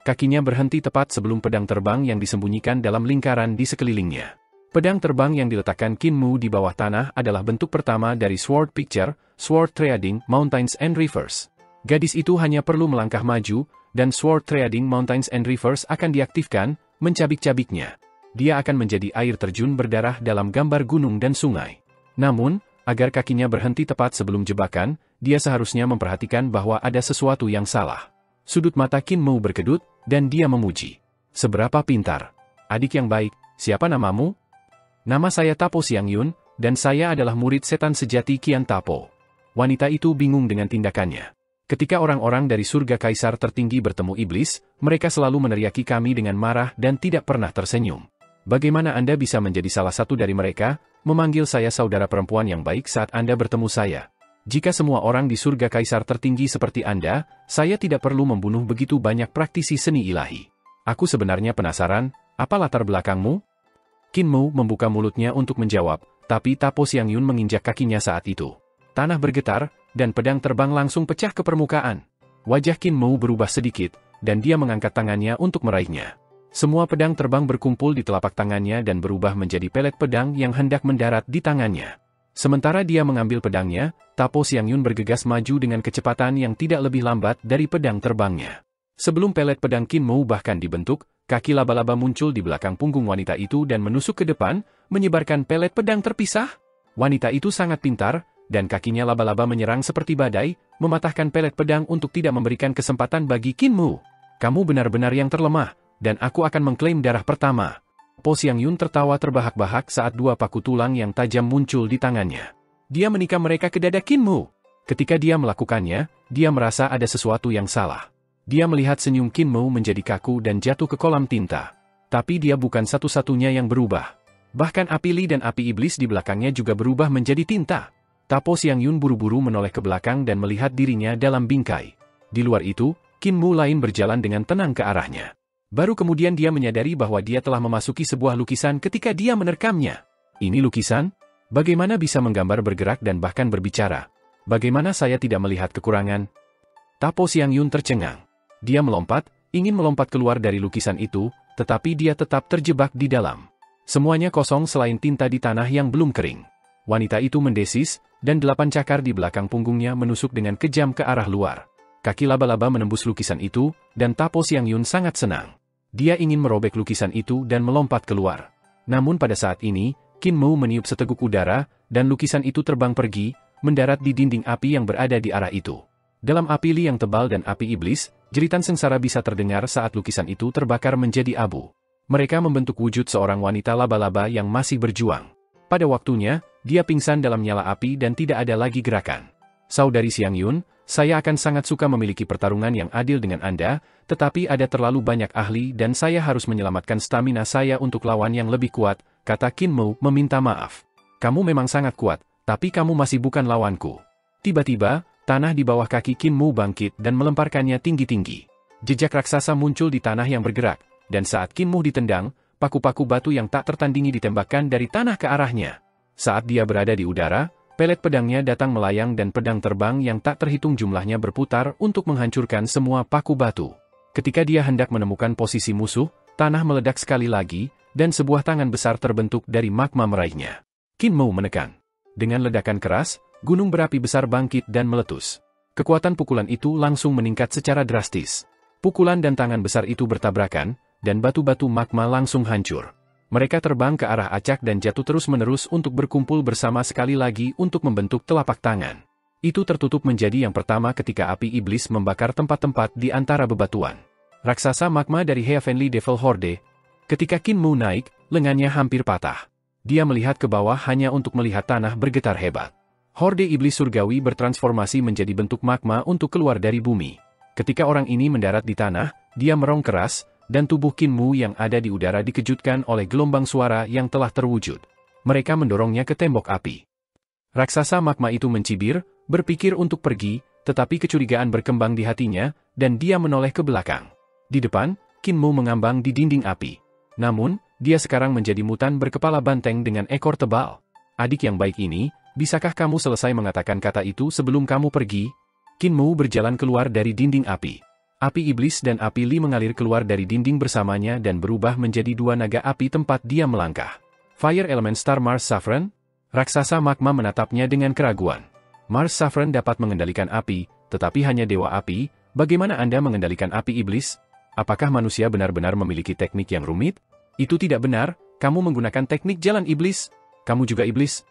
Kakinya berhenti tepat sebelum pedang terbang yang disembunyikan dalam lingkaran di sekelilingnya. Pedang terbang yang diletakkan Qin Mu di bawah tanah adalah bentuk pertama dari Sword Picture, Sword Treading Mountains and Rivers. Gadis itu hanya perlu melangkah maju, dan Sword Treading Mountains and Rivers akan diaktifkan, mencabik-cabiknya. Dia akan menjadi air terjun berdarah dalam gambar gunung dan sungai. Namun, agar kakinya berhenti tepat sebelum jebakan, dia seharusnya memperhatikan bahwa ada sesuatu yang salah. Sudut mata Qin Mu berkedut, dan dia memuji. Seberapa pintar. Adik yang baik, siapa namamu? Nama saya Tapo Xiangyun, dan saya adalah murid setan sejati Qian Tapo. Wanita itu bingung dengan tindakannya. Ketika orang-orang dari surga kaisar tertinggi bertemu iblis, mereka selalu meneriaki kami dengan marah dan tidak pernah tersenyum. Bagaimana Anda bisa menjadi salah satu dari mereka, memanggil saya saudara perempuan yang baik saat Anda bertemu saya? Jika semua orang di surga kaisar tertinggi seperti Anda, saya tidak perlu membunuh begitu banyak praktisi seni ilahi. Aku sebenarnya penasaran, apa latar belakangmu? Qin Mu membuka mulutnya untuk menjawab, tapi Tapo Xiangyun menginjak kakinya saat itu. Tanah bergetar, dan pedang terbang langsung pecah ke permukaan. Wajah Qin Mu berubah sedikit, dan dia mengangkat tangannya untuk meraihnya. Semua pedang terbang berkumpul di telapak tangannya dan berubah menjadi pelet pedang yang hendak mendarat di tangannya. Sementara dia mengambil pedangnya, Tapo Xiangyun bergegas maju dengan kecepatan yang tidak lebih lambat dari pedang terbangnya. Sebelum pelet pedang Qin Mu bahkan dibentuk, kaki laba-laba muncul di belakang punggung wanita itu dan menusuk ke depan, menyebarkan pelet pedang terpisah. Wanita itu sangat pintar, dan kakinya laba-laba menyerang seperti badai, mematahkan pelet pedang untuk tidak memberikan kesempatan bagi Qin Mu. Kamu benar-benar yang terlemah, dan aku akan mengklaim darah pertama. Po Xiangyun tertawa terbahak-bahak saat dua paku tulang yang tajam muncul di tangannya. Dia menikam mereka ke dada Qin Mu. Ketika dia melakukannya, dia merasa ada sesuatu yang salah. Dia melihat senyum Qin Mu menjadi kaku dan jatuh ke kolam tinta. Tapi dia bukan satu-satunya yang berubah. Bahkan api Li dan api iblis di belakangnya juga berubah menjadi tinta. Tapo Xiangyun buru-buru menoleh ke belakang dan melihat dirinya dalam bingkai. Di luar itu, Qin Mu lain berjalan dengan tenang ke arahnya. Baru kemudian dia menyadari bahwa dia telah memasuki sebuah lukisan ketika dia menerkamnya. Ini lukisan? Bagaimana bisa menggambar bergerak dan bahkan berbicara? Bagaimana saya tidak melihat kekurangan? Tapo Xiangyun tercengang. Dia melompat, ingin melompat keluar dari lukisan itu, tetapi dia tetap terjebak di dalam. Semuanya kosong selain tinta di tanah yang belum kering. Wanita itu mendesis, dan 8 cakar di belakang punggungnya menusuk dengan kejam ke arah luar. Kaki laba-laba menembus lukisan itu, dan Tapo Xiangyun sangat senang. Dia ingin merobek lukisan itu dan melompat keluar. Namun pada saat ini, Qin Mu meniup seteguk udara, dan lukisan itu terbang pergi, mendarat di dinding api yang berada di arah itu. Dalam api Li yang tebal dan api iblis, jeritan sengsara bisa terdengar saat lukisan itu terbakar menjadi abu. Mereka membentuk wujud seorang wanita laba-laba yang masih berjuang. Pada waktunya, dia pingsan dalam nyala api dan tidak ada lagi gerakan. Saudari Xiang Yun, saya akan sangat suka memiliki pertarungan yang adil dengan Anda, tetapi ada terlalu banyak ahli dan saya harus menyelamatkan stamina saya untuk lawan yang lebih kuat, kata Qin Mu meminta maaf. Kamu memang sangat kuat, tapi kamu masih bukan lawanku. Tiba-tiba, tanah di bawah kaki Qin Mu bangkit dan melemparkannya tinggi-tinggi. Jejak raksasa muncul di tanah yang bergerak, dan saat Qin Mu ditendang, paku-paku batu yang tak tertandingi ditembakkan dari tanah ke arahnya. Saat dia berada di udara, pelet pedangnya datang melayang dan pedang terbang yang tak terhitung jumlahnya berputar untuk menghancurkan semua paku batu. Ketika dia hendak menemukan posisi musuh, tanah meledak sekali lagi, dan sebuah tangan besar terbentuk dari magma meraihnya. Qin Mu menekan. Dengan ledakan keras, gunung berapi besar bangkit dan meletus. Kekuatan pukulan itu langsung meningkat secara drastis. Pukulan dan tangan besar itu bertabrakan, dan batu-batu magma langsung hancur. Mereka terbang ke arah acak dan jatuh terus-menerus untuk berkumpul bersama sekali lagi untuk membentuk telapak tangan. Itu tertutup menjadi yang pertama ketika api iblis membakar tempat-tempat di antara bebatuan. Raksasa magma dari Heavenly Devil Horde. Ketika Qin Mu naik, lengannya hampir patah. Dia melihat ke bawah hanya untuk melihat tanah bergetar hebat. Horde iblis surgawi bertransformasi menjadi bentuk magma untuk keluar dari bumi. Ketika orang ini mendarat di tanah, dia merong keras, dan tubuh Qin Mu yang ada di udara dikejutkan oleh gelombang suara yang telah terwujud. Mereka mendorongnya ke tembok api. Raksasa magma itu mencibir, berpikir untuk pergi, tetapi kecurigaan berkembang di hatinya, dan dia menoleh ke belakang. Di depan, Qin Mu mengambang di dinding api. Namun, dia sekarang menjadi mutan berkepala banteng dengan ekor tebal. Adik yang baik ini, bisakah kamu selesai mengatakan kata itu sebelum kamu pergi? Qin Mu berjalan keluar dari dinding api. Api iblis dan api li mengalir keluar dari dinding bersamanya dan berubah menjadi dua naga api tempat dia melangkah. Fire Element Star Mars Saffron? Raksasa magma menatapnya dengan keraguan. Mars Saffron dapat mengendalikan api, tetapi hanya dewa api. Bagaimana Anda mengendalikan api iblis? Apakah manusia benar-benar memiliki teknik yang rumit? Itu tidak benar, kamu menggunakan teknik jalan iblis. Kamu juga iblis.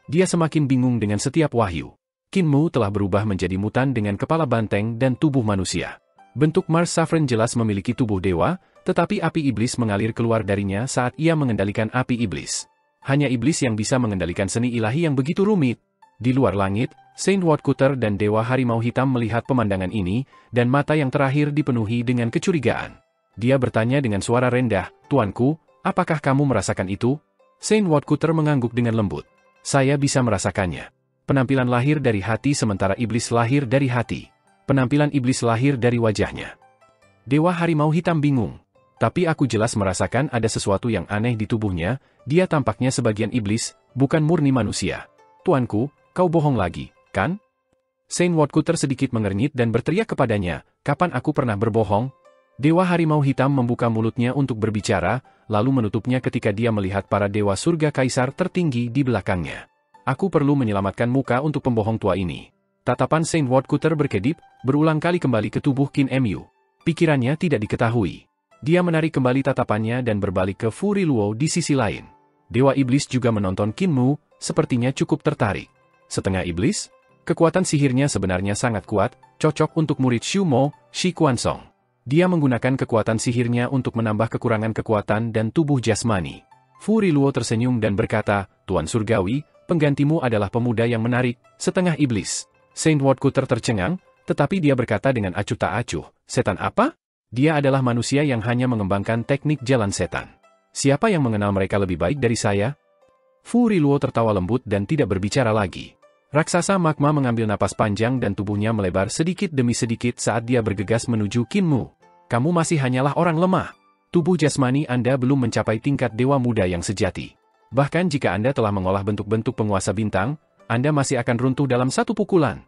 Dia semakin bingung dengan setiap wahyu. Qin Mu telah berubah menjadi mutan dengan kepala banteng dan tubuh manusia. Bentuk Mars Saffron jelas memiliki tubuh dewa, tetapi api iblis mengalir keluar darinya saat ia mengendalikan api iblis. Hanya iblis yang bisa mengendalikan seni ilahi yang begitu rumit. Di luar langit, Saint Woodcutter dan Dewa Harimau Hitam melihat pemandangan ini, dan mata yang terakhir dipenuhi dengan kecurigaan. Dia bertanya dengan suara rendah, "Tuanku, apakah kamu merasakan itu?" Saint Woodcutter mengangguk dengan lembut. "Saya bisa merasakannya. Penampilan lahir dari hati sementara iblis lahir dari hati. Penampilan iblis lahir dari wajahnya." Dewa Harimau Hitam bingung. Tapi aku jelas merasakan ada sesuatu yang aneh di tubuhnya, dia tampaknya sebagian iblis, bukan murni manusia. "Tuanku, kau bohong lagi, kan?" Saint Woodcutter sedikit mengernyit dan berteriak kepadanya, "Kapan aku pernah berbohong?" Dewa Harimau Hitam membuka mulutnya untuk berbicara, lalu menutupnya ketika dia melihat para dewa surga kaisar tertinggi di belakangnya. "Aku perlu menyelamatkan muka untuk pembohong tua ini." Tatapan Saint Woodcutter berkedip, berulang kali kembali ke tubuh Qin Mu. Pikirannya tidak diketahui. Dia menarik kembali tatapannya dan berbalik ke Fu Riluo di sisi lain. Dewa Iblis juga menonton Qin Mu, sepertinya cukup tertarik. Setengah iblis? Kekuatan sihirnya sebenarnya sangat kuat, cocok untuk murid Shu Mo, Shi Kuansong. Dia menggunakan kekuatan sihirnya untuk menambah kekurangan kekuatan dan tubuh jasmani. Fu Riluo tersenyum dan berkata, "Tuan Surgawi, penggantimu adalah pemuda yang menarik, setengah iblis." Saint Woodcutter tercengang, tetapi dia berkata dengan acuh tak acuh, "Setan apa? Dia adalah manusia yang hanya mengembangkan teknik jalan setan. Siapa yang mengenal mereka lebih baik dari saya?" Fu Riluo tertawa lembut dan tidak berbicara lagi. Raksasa magma mengambil napas panjang dan tubuhnya melebar sedikit demi sedikit saat dia bergegas menuju Qin Mu. "Kamu masih hanyalah orang lemah. Tubuh jasmani Anda belum mencapai tingkat dewa muda yang sejati. Bahkan jika Anda telah mengolah bentuk-bentuk penguasa bintang, Anda masih akan runtuh dalam satu pukulan."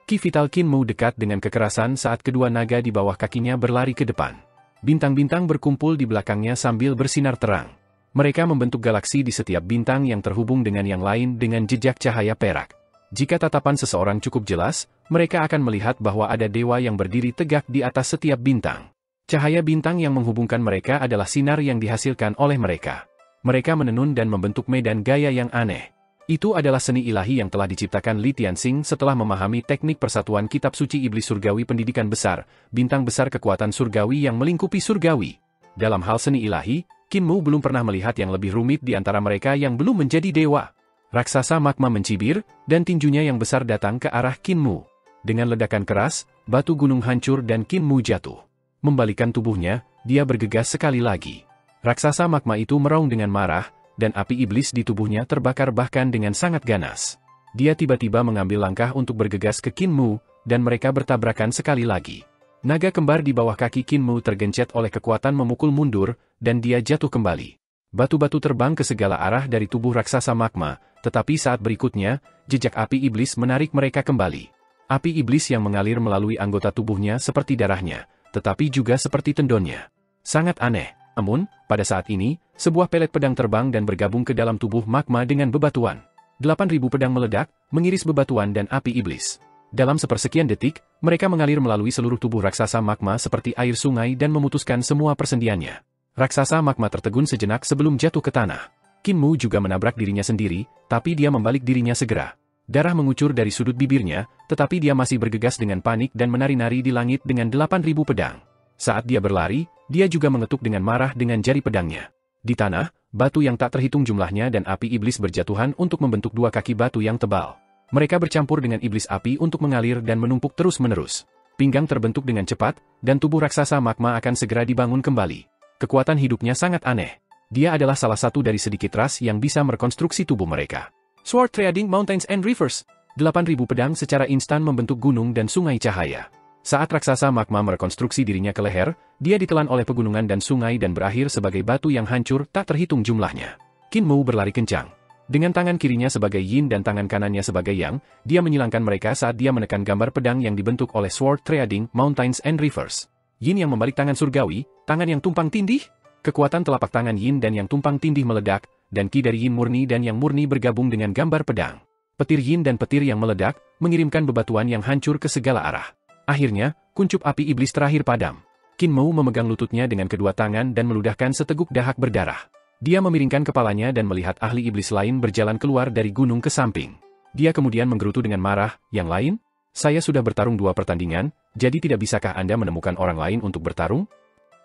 Ki vital Qin Mu dekat dengan kekerasan saat kedua naga di bawah kakinya berlari ke depan. Bintang-bintang berkumpul di belakangnya sambil bersinar terang. Mereka membentuk galaksi di setiap bintang yang terhubung dengan yang lain dengan jejak cahaya perak. Jika tatapan seseorang cukup jelas, mereka akan melihat bahwa ada dewa yang berdiri tegak di atas setiap bintang. Cahaya bintang yang menghubungkan mereka adalah sinar yang dihasilkan oleh mereka. Mereka menenun dan membentuk medan gaya yang aneh. Itu adalah seni ilahi yang telah diciptakan Li Tianxing setelah memahami teknik persatuan kitab suci iblis surgawi pendidikan besar, bintang besar kekuatan surgawi yang melingkupi surgawi. Dalam hal seni ilahi, Qin Mu belum pernah melihat yang lebih rumit di antara mereka yang belum menjadi dewa. Raksasa magma mencibir, dan tinjunya yang besar datang ke arah Qin Mu. Dengan ledakan keras, batu gunung hancur dan Qin Mu jatuh. Membalikan tubuhnya, dia bergegas sekali lagi. Raksasa magma itu meraung dengan marah, dan api iblis di tubuhnya terbakar bahkan dengan sangat ganas. Dia tiba-tiba mengambil langkah untuk bergegas ke Qin Mu, dan mereka bertabrakan sekali lagi. Naga kembar di bawah kaki Qin Mu tergencet oleh kekuatan memukul mundur, dan dia jatuh kembali. Batu-batu terbang ke segala arah dari tubuh raksasa magma, tetapi saat berikutnya, jejak api iblis menarik mereka kembali. Api iblis yang mengalir melalui anggota tubuhnya seperti darahnya, tetapi juga seperti tendonnya. Sangat aneh. Namun, pada saat ini, sebuah pelet pedang terbang dan bergabung ke dalam tubuh magma dengan bebatuan. 8.000 pedang meledak, mengiris bebatuan dan api iblis. Dalam sepersekian detik, mereka mengalir melalui seluruh tubuh raksasa magma seperti air sungai dan memutuskan semua persendiannya. Raksasa magma tertegun sejenak sebelum jatuh ke tanah. Qin Mu juga menabrak dirinya sendiri, tapi dia membalik dirinya segera. Darah mengucur dari sudut bibirnya, tetapi dia masih bergegas dengan panik dan menari-nari di langit dengan 8.000 pedang. Saat dia berlari, dia juga mengetuk dengan marah dengan jari pedangnya. Di tanah, batu yang tak terhitung jumlahnya dan api iblis berjatuhan untuk membentuk dua kaki batu yang tebal. Mereka bercampur dengan iblis api untuk mengalir dan menumpuk terus-menerus. Pinggang terbentuk dengan cepat, dan tubuh raksasa magma akan segera dibangun kembali. Kekuatan hidupnya sangat aneh. Dia adalah salah satu dari sedikit ras yang bisa merekonstruksi tubuh mereka. Sword Trading Mountains and Rivers. 8.000 pedang secara instan membentuk gunung dan sungai cahaya. Saat raksasa magma merekonstruksi dirinya ke leher, dia ditelan oleh pegunungan dan sungai dan berakhir sebagai batu yang hancur tak terhitung jumlahnya. Qin Mu berlari kencang. Dengan tangan kirinya sebagai yin dan tangan kanannya sebagai yang, dia menyilangkan mereka saat dia menekan gambar pedang yang dibentuk oleh Sword Trading Mountains and Rivers. Yin yang membalik tangan surgawi, tangan yang tumpang tindih. Kekuatan telapak tangan yin dan yang tumpang tindih meledak, dan ki dari yin murni dan yang murni bergabung dengan gambar pedang. Petir yin dan petir yang meledak, mengirimkan bebatuan yang hancur ke segala arah. Akhirnya, kuncup api iblis terakhir padam. Qin Mu memegang lututnya dengan kedua tangan dan meludahkan seteguk dahak berdarah. Dia memiringkan kepalanya dan melihat ahli iblis lain berjalan keluar dari gunung ke samping. Dia kemudian menggerutu dengan marah, "Yang lain? Saya sudah bertarung 2 pertandingan, jadi tidak bisakah Anda menemukan orang lain untuk bertarung?"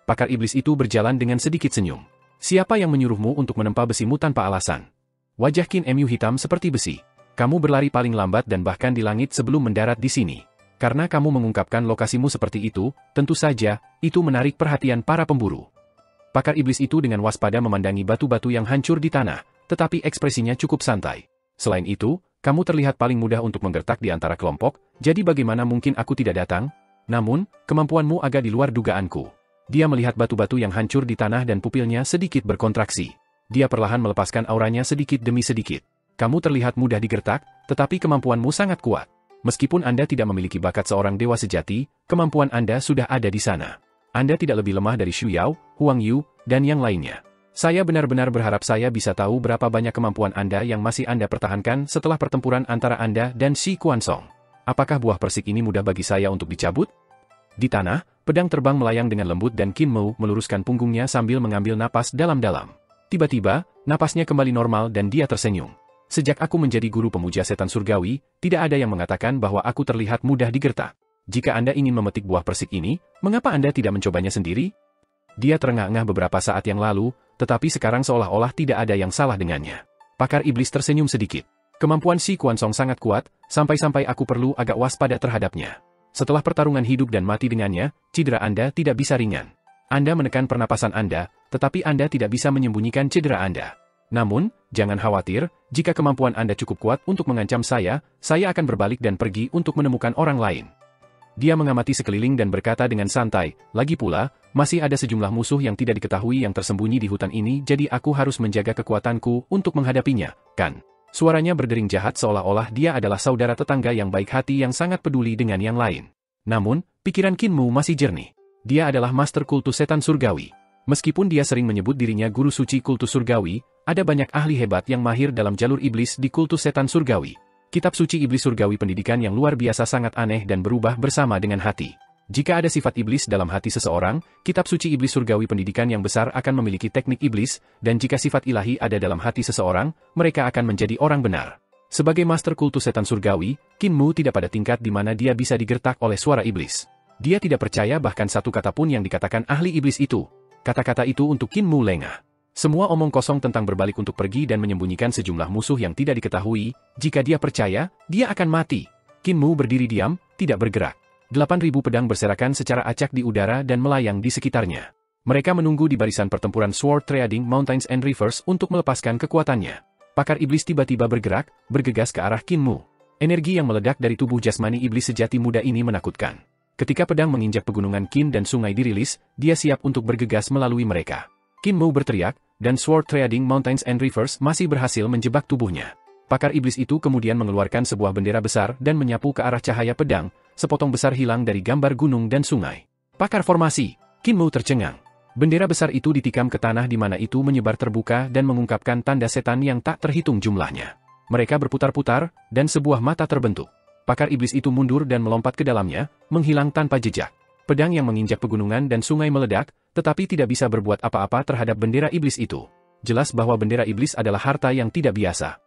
Pakar iblis itu berjalan dengan sedikit senyum. "Siapa yang menyuruhmu untuk menempa besimu tanpa alasan?" Wajah Qin Mu hitam seperti besi. "Kamu berlari paling lambat dan bahkan di langit sebelum mendarat di sini. Karena kamu mengungkapkan lokasimu seperti itu, tentu saja, itu menarik perhatian para pemburu." Pakar iblis itu dengan waspada memandangi batu-batu yang hancur di tanah, tetapi ekspresinya cukup santai. "Selain itu, kamu terlihat paling mudah untuk menggertak di antara kelompok, jadi bagaimana mungkin aku tidak datang? Namun, kemampuanmu agak di luar dugaanku." Dia melihat batu-batu yang hancur di tanah dan pupilnya sedikit berkontraksi. Dia perlahan melepaskan auranya sedikit demi sedikit. "Kamu terlihat mudah digertak, tetapi kemampuanmu sangat kuat. Meskipun Anda tidak memiliki bakat seorang dewa sejati, kemampuan Anda sudah ada di sana. Anda tidak lebih lemah dari Xu Yao, Huang Yu, dan yang lainnya. Saya benar-benar berharap saya bisa tahu berapa banyak kemampuan Anda yang masih Anda pertahankan setelah pertempuran antara Anda dan Shi Kuansong. Apakah buah persik ini mudah bagi saya untuk dicabut?" Di tanah, pedang terbang melayang dengan lembut dan Qin Mu meluruskan punggungnya sambil mengambil napas dalam-dalam. Tiba-tiba, napasnya kembali normal dan dia tersenyum. "Sejak aku menjadi guru pemuja setan surgawi, tidak ada yang mengatakan bahwa aku terlihat mudah digertak. Jika Anda ingin memetik buah persik ini, mengapa Anda tidak mencobanya sendiri?" Dia terengah-engah beberapa saat yang lalu, tetapi sekarang seolah-olah tidak ada yang salah dengannya. Pakar iblis tersenyum sedikit. "Kemampuan Shi Kuansong sangat kuat, sampai-sampai aku perlu agak waspada terhadapnya. Setelah pertarungan hidup dan mati dengannya, cedera Anda tidak bisa ringan. Anda menekan pernapasan Anda, tetapi Anda tidak bisa menyembunyikan cedera Anda. Namun, jangan khawatir, jika kemampuan Anda cukup kuat untuk mengancam saya akan berbalik dan pergi untuk menemukan orang lain." Dia mengamati sekeliling dan berkata dengan santai, "Lagi pula, masih ada sejumlah musuh yang tidak diketahui yang tersembunyi di hutan ini, jadi aku harus menjaga kekuatanku untuk menghadapinya, kan?" Suaranya berdering jahat seolah-olah dia adalah saudara tetangga yang baik hati yang sangat peduli dengan yang lain. Namun, pikiran Qin Mu masih jernih. Dia adalah master kultus setan surgawi. Meskipun dia sering menyebut dirinya guru suci kultus surgawi, ada banyak ahli hebat yang mahir dalam jalur iblis di kultus setan surgawi. Kitab suci iblis surgawi pendidikan yang luar biasa sangat aneh dan berubah bersama dengan hati. Jika ada sifat iblis dalam hati seseorang, kitab suci iblis surgawi pendidikan yang besar akan memiliki teknik iblis, dan jika sifat ilahi ada dalam hati seseorang, mereka akan menjadi orang benar. Sebagai master kultus setan surgawi, Qin Mu tidak pada tingkat di mana dia bisa digertak oleh suara iblis. Dia tidak percaya bahkan satu kata pun yang dikatakan ahli iblis itu. Kata-kata itu untuk Qin Mu lengah. Semua omong kosong tentang berbalik untuk pergi dan menyembunyikan sejumlah musuh yang tidak diketahui, jika dia percaya, dia akan mati. Qin Mu berdiri diam, tidak bergerak. 8.000 pedang berserakan secara acak di udara dan melayang di sekitarnya. Mereka menunggu di barisan pertempuran Sword Trading Mountains and Rivers untuk melepaskan kekuatannya. Pakar iblis tiba-tiba bergerak, bergegas ke arah Qin Mu. Energi yang meledak dari tubuh jasmani iblis sejati muda ini menakutkan. Ketika pedang menginjak pegunungan Qin dan sungai dirilis, dia siap untuk bergegas melalui mereka. Qin Mu berteriak, dan Sword Trading Mountains and Rivers masih berhasil menjebak tubuhnya. Pakar iblis itu kemudian mengeluarkan sebuah bendera besar dan menyapu ke arah cahaya pedang, sepotong besar hilang dari gambar gunung dan sungai. Pakar formasi, Qin Mu tercengang. Bendera besar itu ditikam ke tanah di mana itu menyebar terbuka dan mengungkapkan tanda setan yang tak terhitung jumlahnya. Mereka berputar-putar, dan sebuah mata terbentuk. Pakar iblis itu mundur dan melompat ke dalamnya, menghilang tanpa jejak. Pedang yang menginjak pegunungan dan sungai meledak, tetapi tidak bisa berbuat apa-apa terhadap bendera iblis itu. Jelas bahwa bendera iblis adalah harta yang tidak biasa.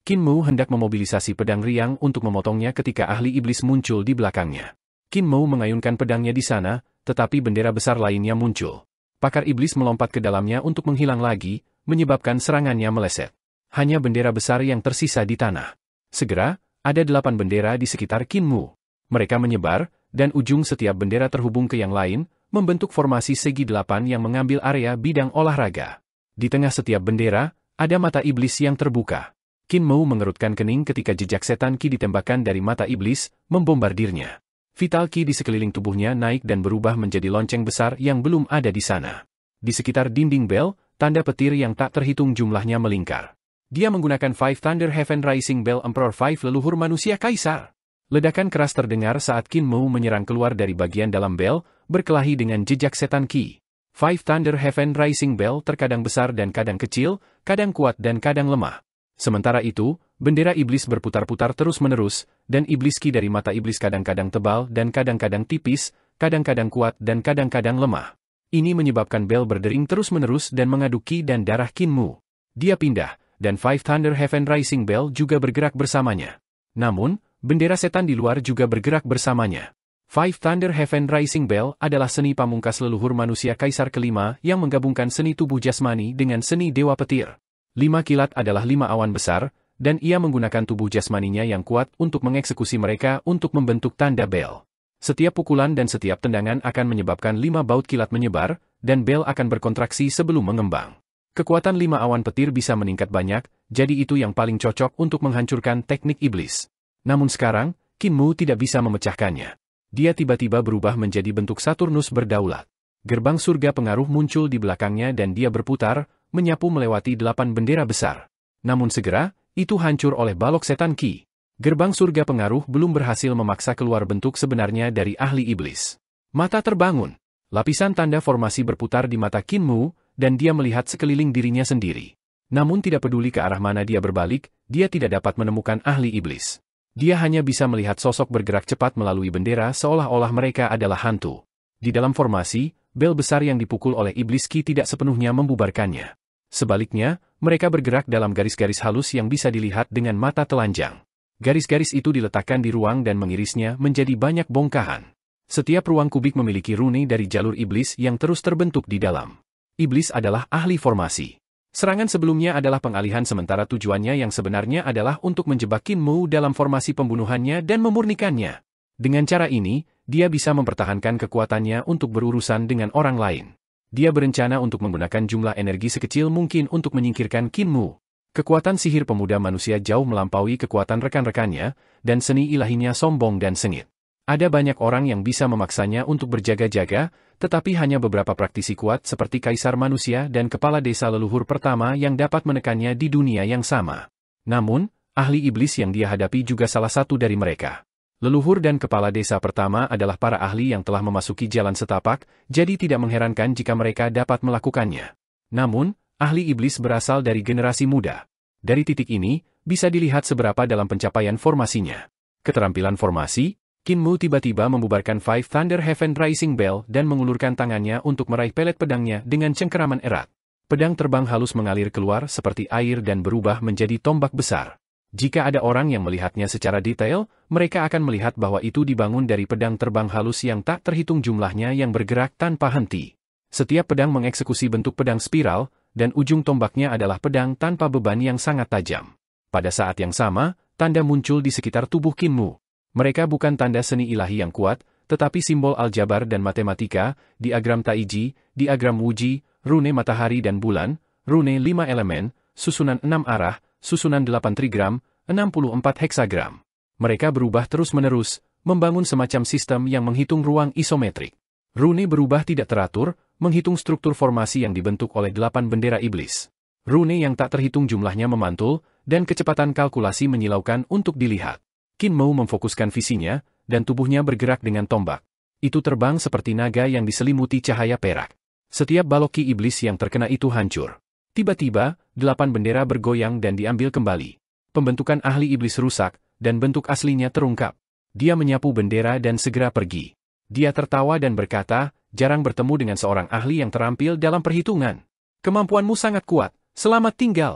Qin Mu hendak memobilisasi pedang riang untuk memotongnya ketika ahli iblis muncul di belakangnya. Qin Mu mengayunkan pedangnya di sana, tetapi bendera besar lainnya muncul. Pakar iblis melompat ke dalamnya untuk menghilang lagi, menyebabkan serangannya meleset. Hanya bendera besar yang tersisa di tanah. Segera, ada 8 bendera di sekitar Qin Mu. Mereka menyebar, dan ujung setiap bendera terhubung ke yang lain, membentuk formasi segi 8 yang mengambil area bidang olahraga. Di tengah setiap bendera, ada mata iblis yang terbuka. Qin Mu mengerutkan kening ketika jejak setan Qi ditembakkan dari mata iblis, membombardirnya. Vital Qi di sekeliling tubuhnya naik dan berubah menjadi lonceng besar yang belum ada di sana. Di sekitar dinding bel, tanda petir yang tak terhitung jumlahnya melingkar. Dia menggunakan Five Thunder Heaven Rising Bell Emperor 5 leluhur manusia kaisar. Ledakan keras terdengar saat Qin Mu menyerang keluar dari bagian dalam bel, berkelahi dengan jejak setan Qi. Five Thunder Heaven Rising Bell terkadang besar dan kadang kecil, kadang kuat dan kadang lemah. Sementara itu, bendera iblis berputar-putar terus-menerus, dan iblis Qi dari mata iblis kadang-kadang tebal dan kadang-kadang tipis, kadang-kadang kuat dan kadang-kadang lemah. Ini menyebabkan bel berdering terus-menerus dan mengadu Qi dan darah Qin Mu. Dia pindah, dan Five Thunder Heaven Rising Bell juga bergerak bersamanya. Namun, bendera setan di luar juga bergerak bersamanya. Five Thunder Heaven Rising Bell adalah seni pamungkas leluhur manusia kaisar kelima yang menggabungkan seni tubuh jasmani dengan seni dewa petir. 5 kilat adalah 5 awan besar, dan ia menggunakan tubuh jasmaninya yang kuat untuk mengeksekusi mereka untuk membentuk tanda bel. Setiap pukulan dan setiap tendangan akan menyebabkan 5 baut kilat menyebar, dan bel akan berkontraksi sebelum mengembang. Kekuatan 5 awan petir bisa meningkat banyak, jadi itu yang paling cocok untuk menghancurkan teknik iblis. Namun sekarang, Qin Mu tidak bisa memecahkannya. Dia tiba-tiba berubah menjadi bentuk Saturnus berdaulat. Gerbang surga pengaruh muncul di belakangnya dan dia berputar, menyapu melewati 8 bendera besar. Namun segera, itu hancur oleh balok setan Qi. Gerbang surga pengaruh belum berhasil memaksa keluar bentuk sebenarnya dari ahli iblis. Mata terbangun. Lapisan tanda formasi berputar di mata Qin Mu, dan dia melihat sekeliling dirinya sendiri. Namun tidak peduli ke arah mana dia berbalik, dia tidak dapat menemukan ahli iblis. Dia hanya bisa melihat sosok bergerak cepat melalui bendera seolah-olah mereka adalah hantu. Di dalam formasi, bel besar yang dipukul oleh iblis Qi tidak sepenuhnya membubarkannya. Sebaliknya, mereka bergerak dalam garis-garis halus yang bisa dilihat dengan mata telanjang. Garis-garis itu diletakkan di ruang dan mengirisnya menjadi banyak bongkahan. Setiap ruang kubik memiliki rune dari jalur iblis yang terus terbentuk di dalam. Iblis adalah ahli formasi. Serangan sebelumnya adalah pengalihan sementara tujuannya yang sebenarnya adalah untuk menjebak Qin Mu dalam formasi pembunuhannya dan memurnikannya. Dengan cara ini, dia bisa mempertahankan kekuatannya untuk berurusan dengan orang lain. Dia berencana untuk menggunakan jumlah energi sekecil mungkin untuk menyingkirkan Qin Mu. Kekuatan sihir pemuda manusia jauh melampaui kekuatan rekan-rekannya, dan seni ilahinya sombong dan sengit. Ada banyak orang yang bisa memaksanya untuk berjaga-jaga, tetapi hanya beberapa praktisi kuat seperti kaisar manusia dan kepala desa leluhur pertama yang dapat menekannya di dunia yang sama. Namun, ahli iblis yang dia hadapi juga salah satu dari mereka. Leluhur dan kepala desa pertama adalah para ahli yang telah memasuki jalan setapak, jadi tidak mengherankan jika mereka dapat melakukannya. Namun, ahli iblis berasal dari generasi muda. Dari titik ini, bisa dilihat seberapa dalam pencapaian formasinya. Keterampilan formasi, Qin Mu tiba-tiba membubarkan Five Thunder Heaven Rising Bell dan mengulurkan tangannya untuk meraih pelet pedangnya dengan cengkeraman erat. Pedang terbang halus mengalir keluar seperti air dan berubah menjadi tombak besar. Jika ada orang yang melihatnya secara detail, mereka akan melihat bahwa itu dibangun dari pedang terbang halus yang tak terhitung jumlahnya yang bergerak tanpa henti. Setiap pedang mengeksekusi bentuk pedang spiral, dan ujung tombaknya adalah pedang tanpa beban yang sangat tajam. Pada saat yang sama, tanda muncul di sekitar tubuh Qin Mu. Mereka bukan tanda seni ilahi yang kuat, tetapi simbol aljabar dan matematika, diagram Taiji, diagram Wuji, rune matahari dan bulan, rune 5 elemen, susunan 6 arah, susunan 8 trigram, 64 heksagram. Mereka berubah terus-menerus, membangun semacam sistem yang menghitung ruang isometrik. Rune berubah tidak teratur, menghitung struktur formasi yang dibentuk oleh 8 bendera iblis. Rune yang tak terhitung jumlahnya memantul, dan kecepatan kalkulasi menyilaukan untuk dilihat. Qin Mu memfokuskan visinya, dan tubuhnya bergerak dengan tombak. Itu terbang seperti naga yang diselimuti cahaya perak. Setiap balok ki iblis yang terkena itu hancur. Tiba-tiba, 8 bendera bergoyang dan diambil kembali. Pembentukan ahli iblis rusak, dan bentuk aslinya terungkap. Dia menyapu bendera dan segera pergi. Dia tertawa dan berkata, jarang bertemu dengan seorang ahli yang terampil dalam perhitungan. Kemampuanmu sangat kuat, selamat tinggal.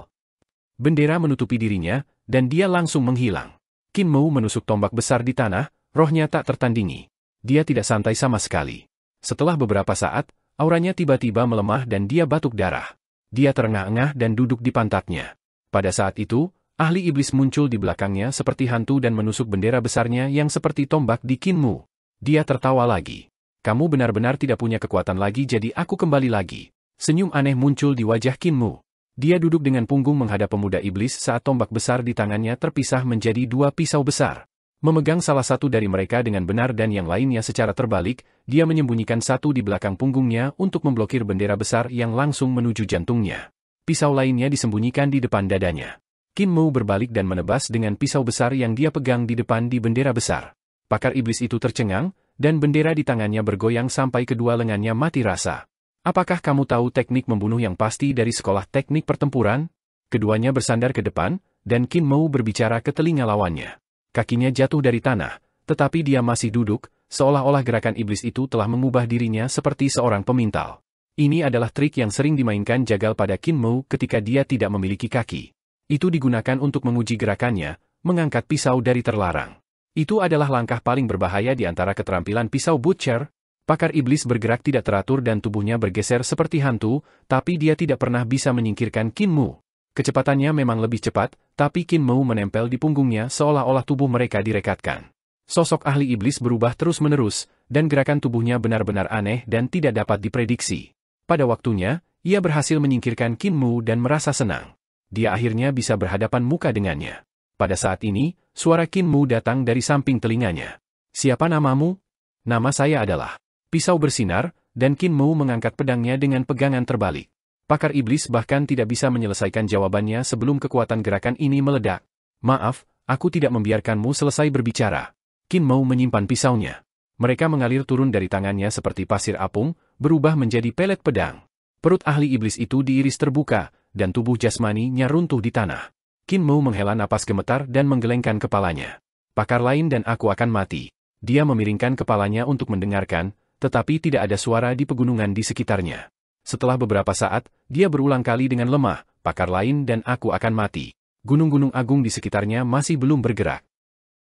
Bendera menutupi dirinya, dan dia langsung menghilang. Qin Mu menusuk tombak besar di tanah, rohnya tak tertandingi. Dia tidak santai sama sekali. Setelah beberapa saat, auranya tiba-tiba melemah dan dia batuk darah. Dia terengah-engah dan duduk di pantatnya. Pada saat itu, ahli iblis muncul di belakangnya seperti hantu dan menusuk bendera besarnya yang seperti tombak di Qin Mu. Dia tertawa lagi. Kamu benar-benar tidak punya kekuatan lagi, jadi aku kembali lagi. Senyum aneh muncul di wajah Qin Mu. Dia duduk dengan punggung menghadap pemuda iblis saat tombak besar di tangannya terpisah menjadi 2 pisau besar. Memegang salah satu dari mereka dengan benar dan yang lainnya secara terbalik, dia menyembunyikan satu di belakang punggungnya untuk memblokir bendera besar yang langsung menuju jantungnya. Pisau lainnya disembunyikan di depan dadanya. Qin Mu berbalik dan menebas dengan pisau besar yang dia pegang di depan di bendera besar. Pakar iblis itu tercengang, dan bendera di tangannya bergoyang sampai kedua lengannya mati rasa. Apakah kamu tahu teknik membunuh yang pasti dari sekolah teknik pertempuran? Keduanya bersandar ke depan, dan Qin Mu berbicara ke telinga lawannya. Kakinya jatuh dari tanah, tetapi dia masih duduk, seolah-olah gerakan iblis itu telah mengubah dirinya seperti seorang pemintal. Ini adalah trik yang sering dimainkan jagal pada Qin Mu ketika dia tidak memiliki kaki. Itu digunakan untuk menguji gerakannya, mengangkat pisau dari terlarang. Itu adalah langkah paling berbahaya di antara keterampilan pisau butcher. Pakar iblis bergerak tidak teratur dan tubuhnya bergeser seperti hantu, tapi dia tidak pernah bisa menyingkirkan Qin Mu. Kecepatannya memang lebih cepat, tapi Qin Mu menempel di punggungnya seolah-olah tubuh mereka direkatkan. Sosok ahli iblis berubah terus-menerus, dan gerakan tubuhnya benar-benar aneh dan tidak dapat diprediksi. Pada waktunya, ia berhasil menyingkirkan Qin Mu dan merasa senang. Dia akhirnya bisa berhadapan muka dengannya. Pada saat ini, suara Qin Mu datang dari samping telinganya. Siapa namamu? Nama saya adalah. Pisau bersinar, dan Qin Mu mengangkat pedangnya dengan pegangan terbalik. Pakar iblis bahkan tidak bisa menyelesaikan jawabannya sebelum kekuatan gerakan ini meledak. Maaf, aku tidak membiarkanmu selesai berbicara. Qin Mu menyimpan pisaunya. Mereka mengalir turun dari tangannya seperti pasir apung, berubah menjadi pelet pedang. Perut ahli iblis itu diiris terbuka, dan tubuh jasmaninya runtuh di tanah. Qin Mu menghela napas gemetar dan menggelengkan kepalanya. Pakar lain dan aku akan mati. Dia memiringkan kepalanya untuk mendengarkan, tetapi tidak ada suara di pegunungan di sekitarnya. Setelah beberapa saat, dia berulang kali dengan lemah, pakar lain dan aku akan mati. Gunung-gunung agung di sekitarnya masih belum bergerak.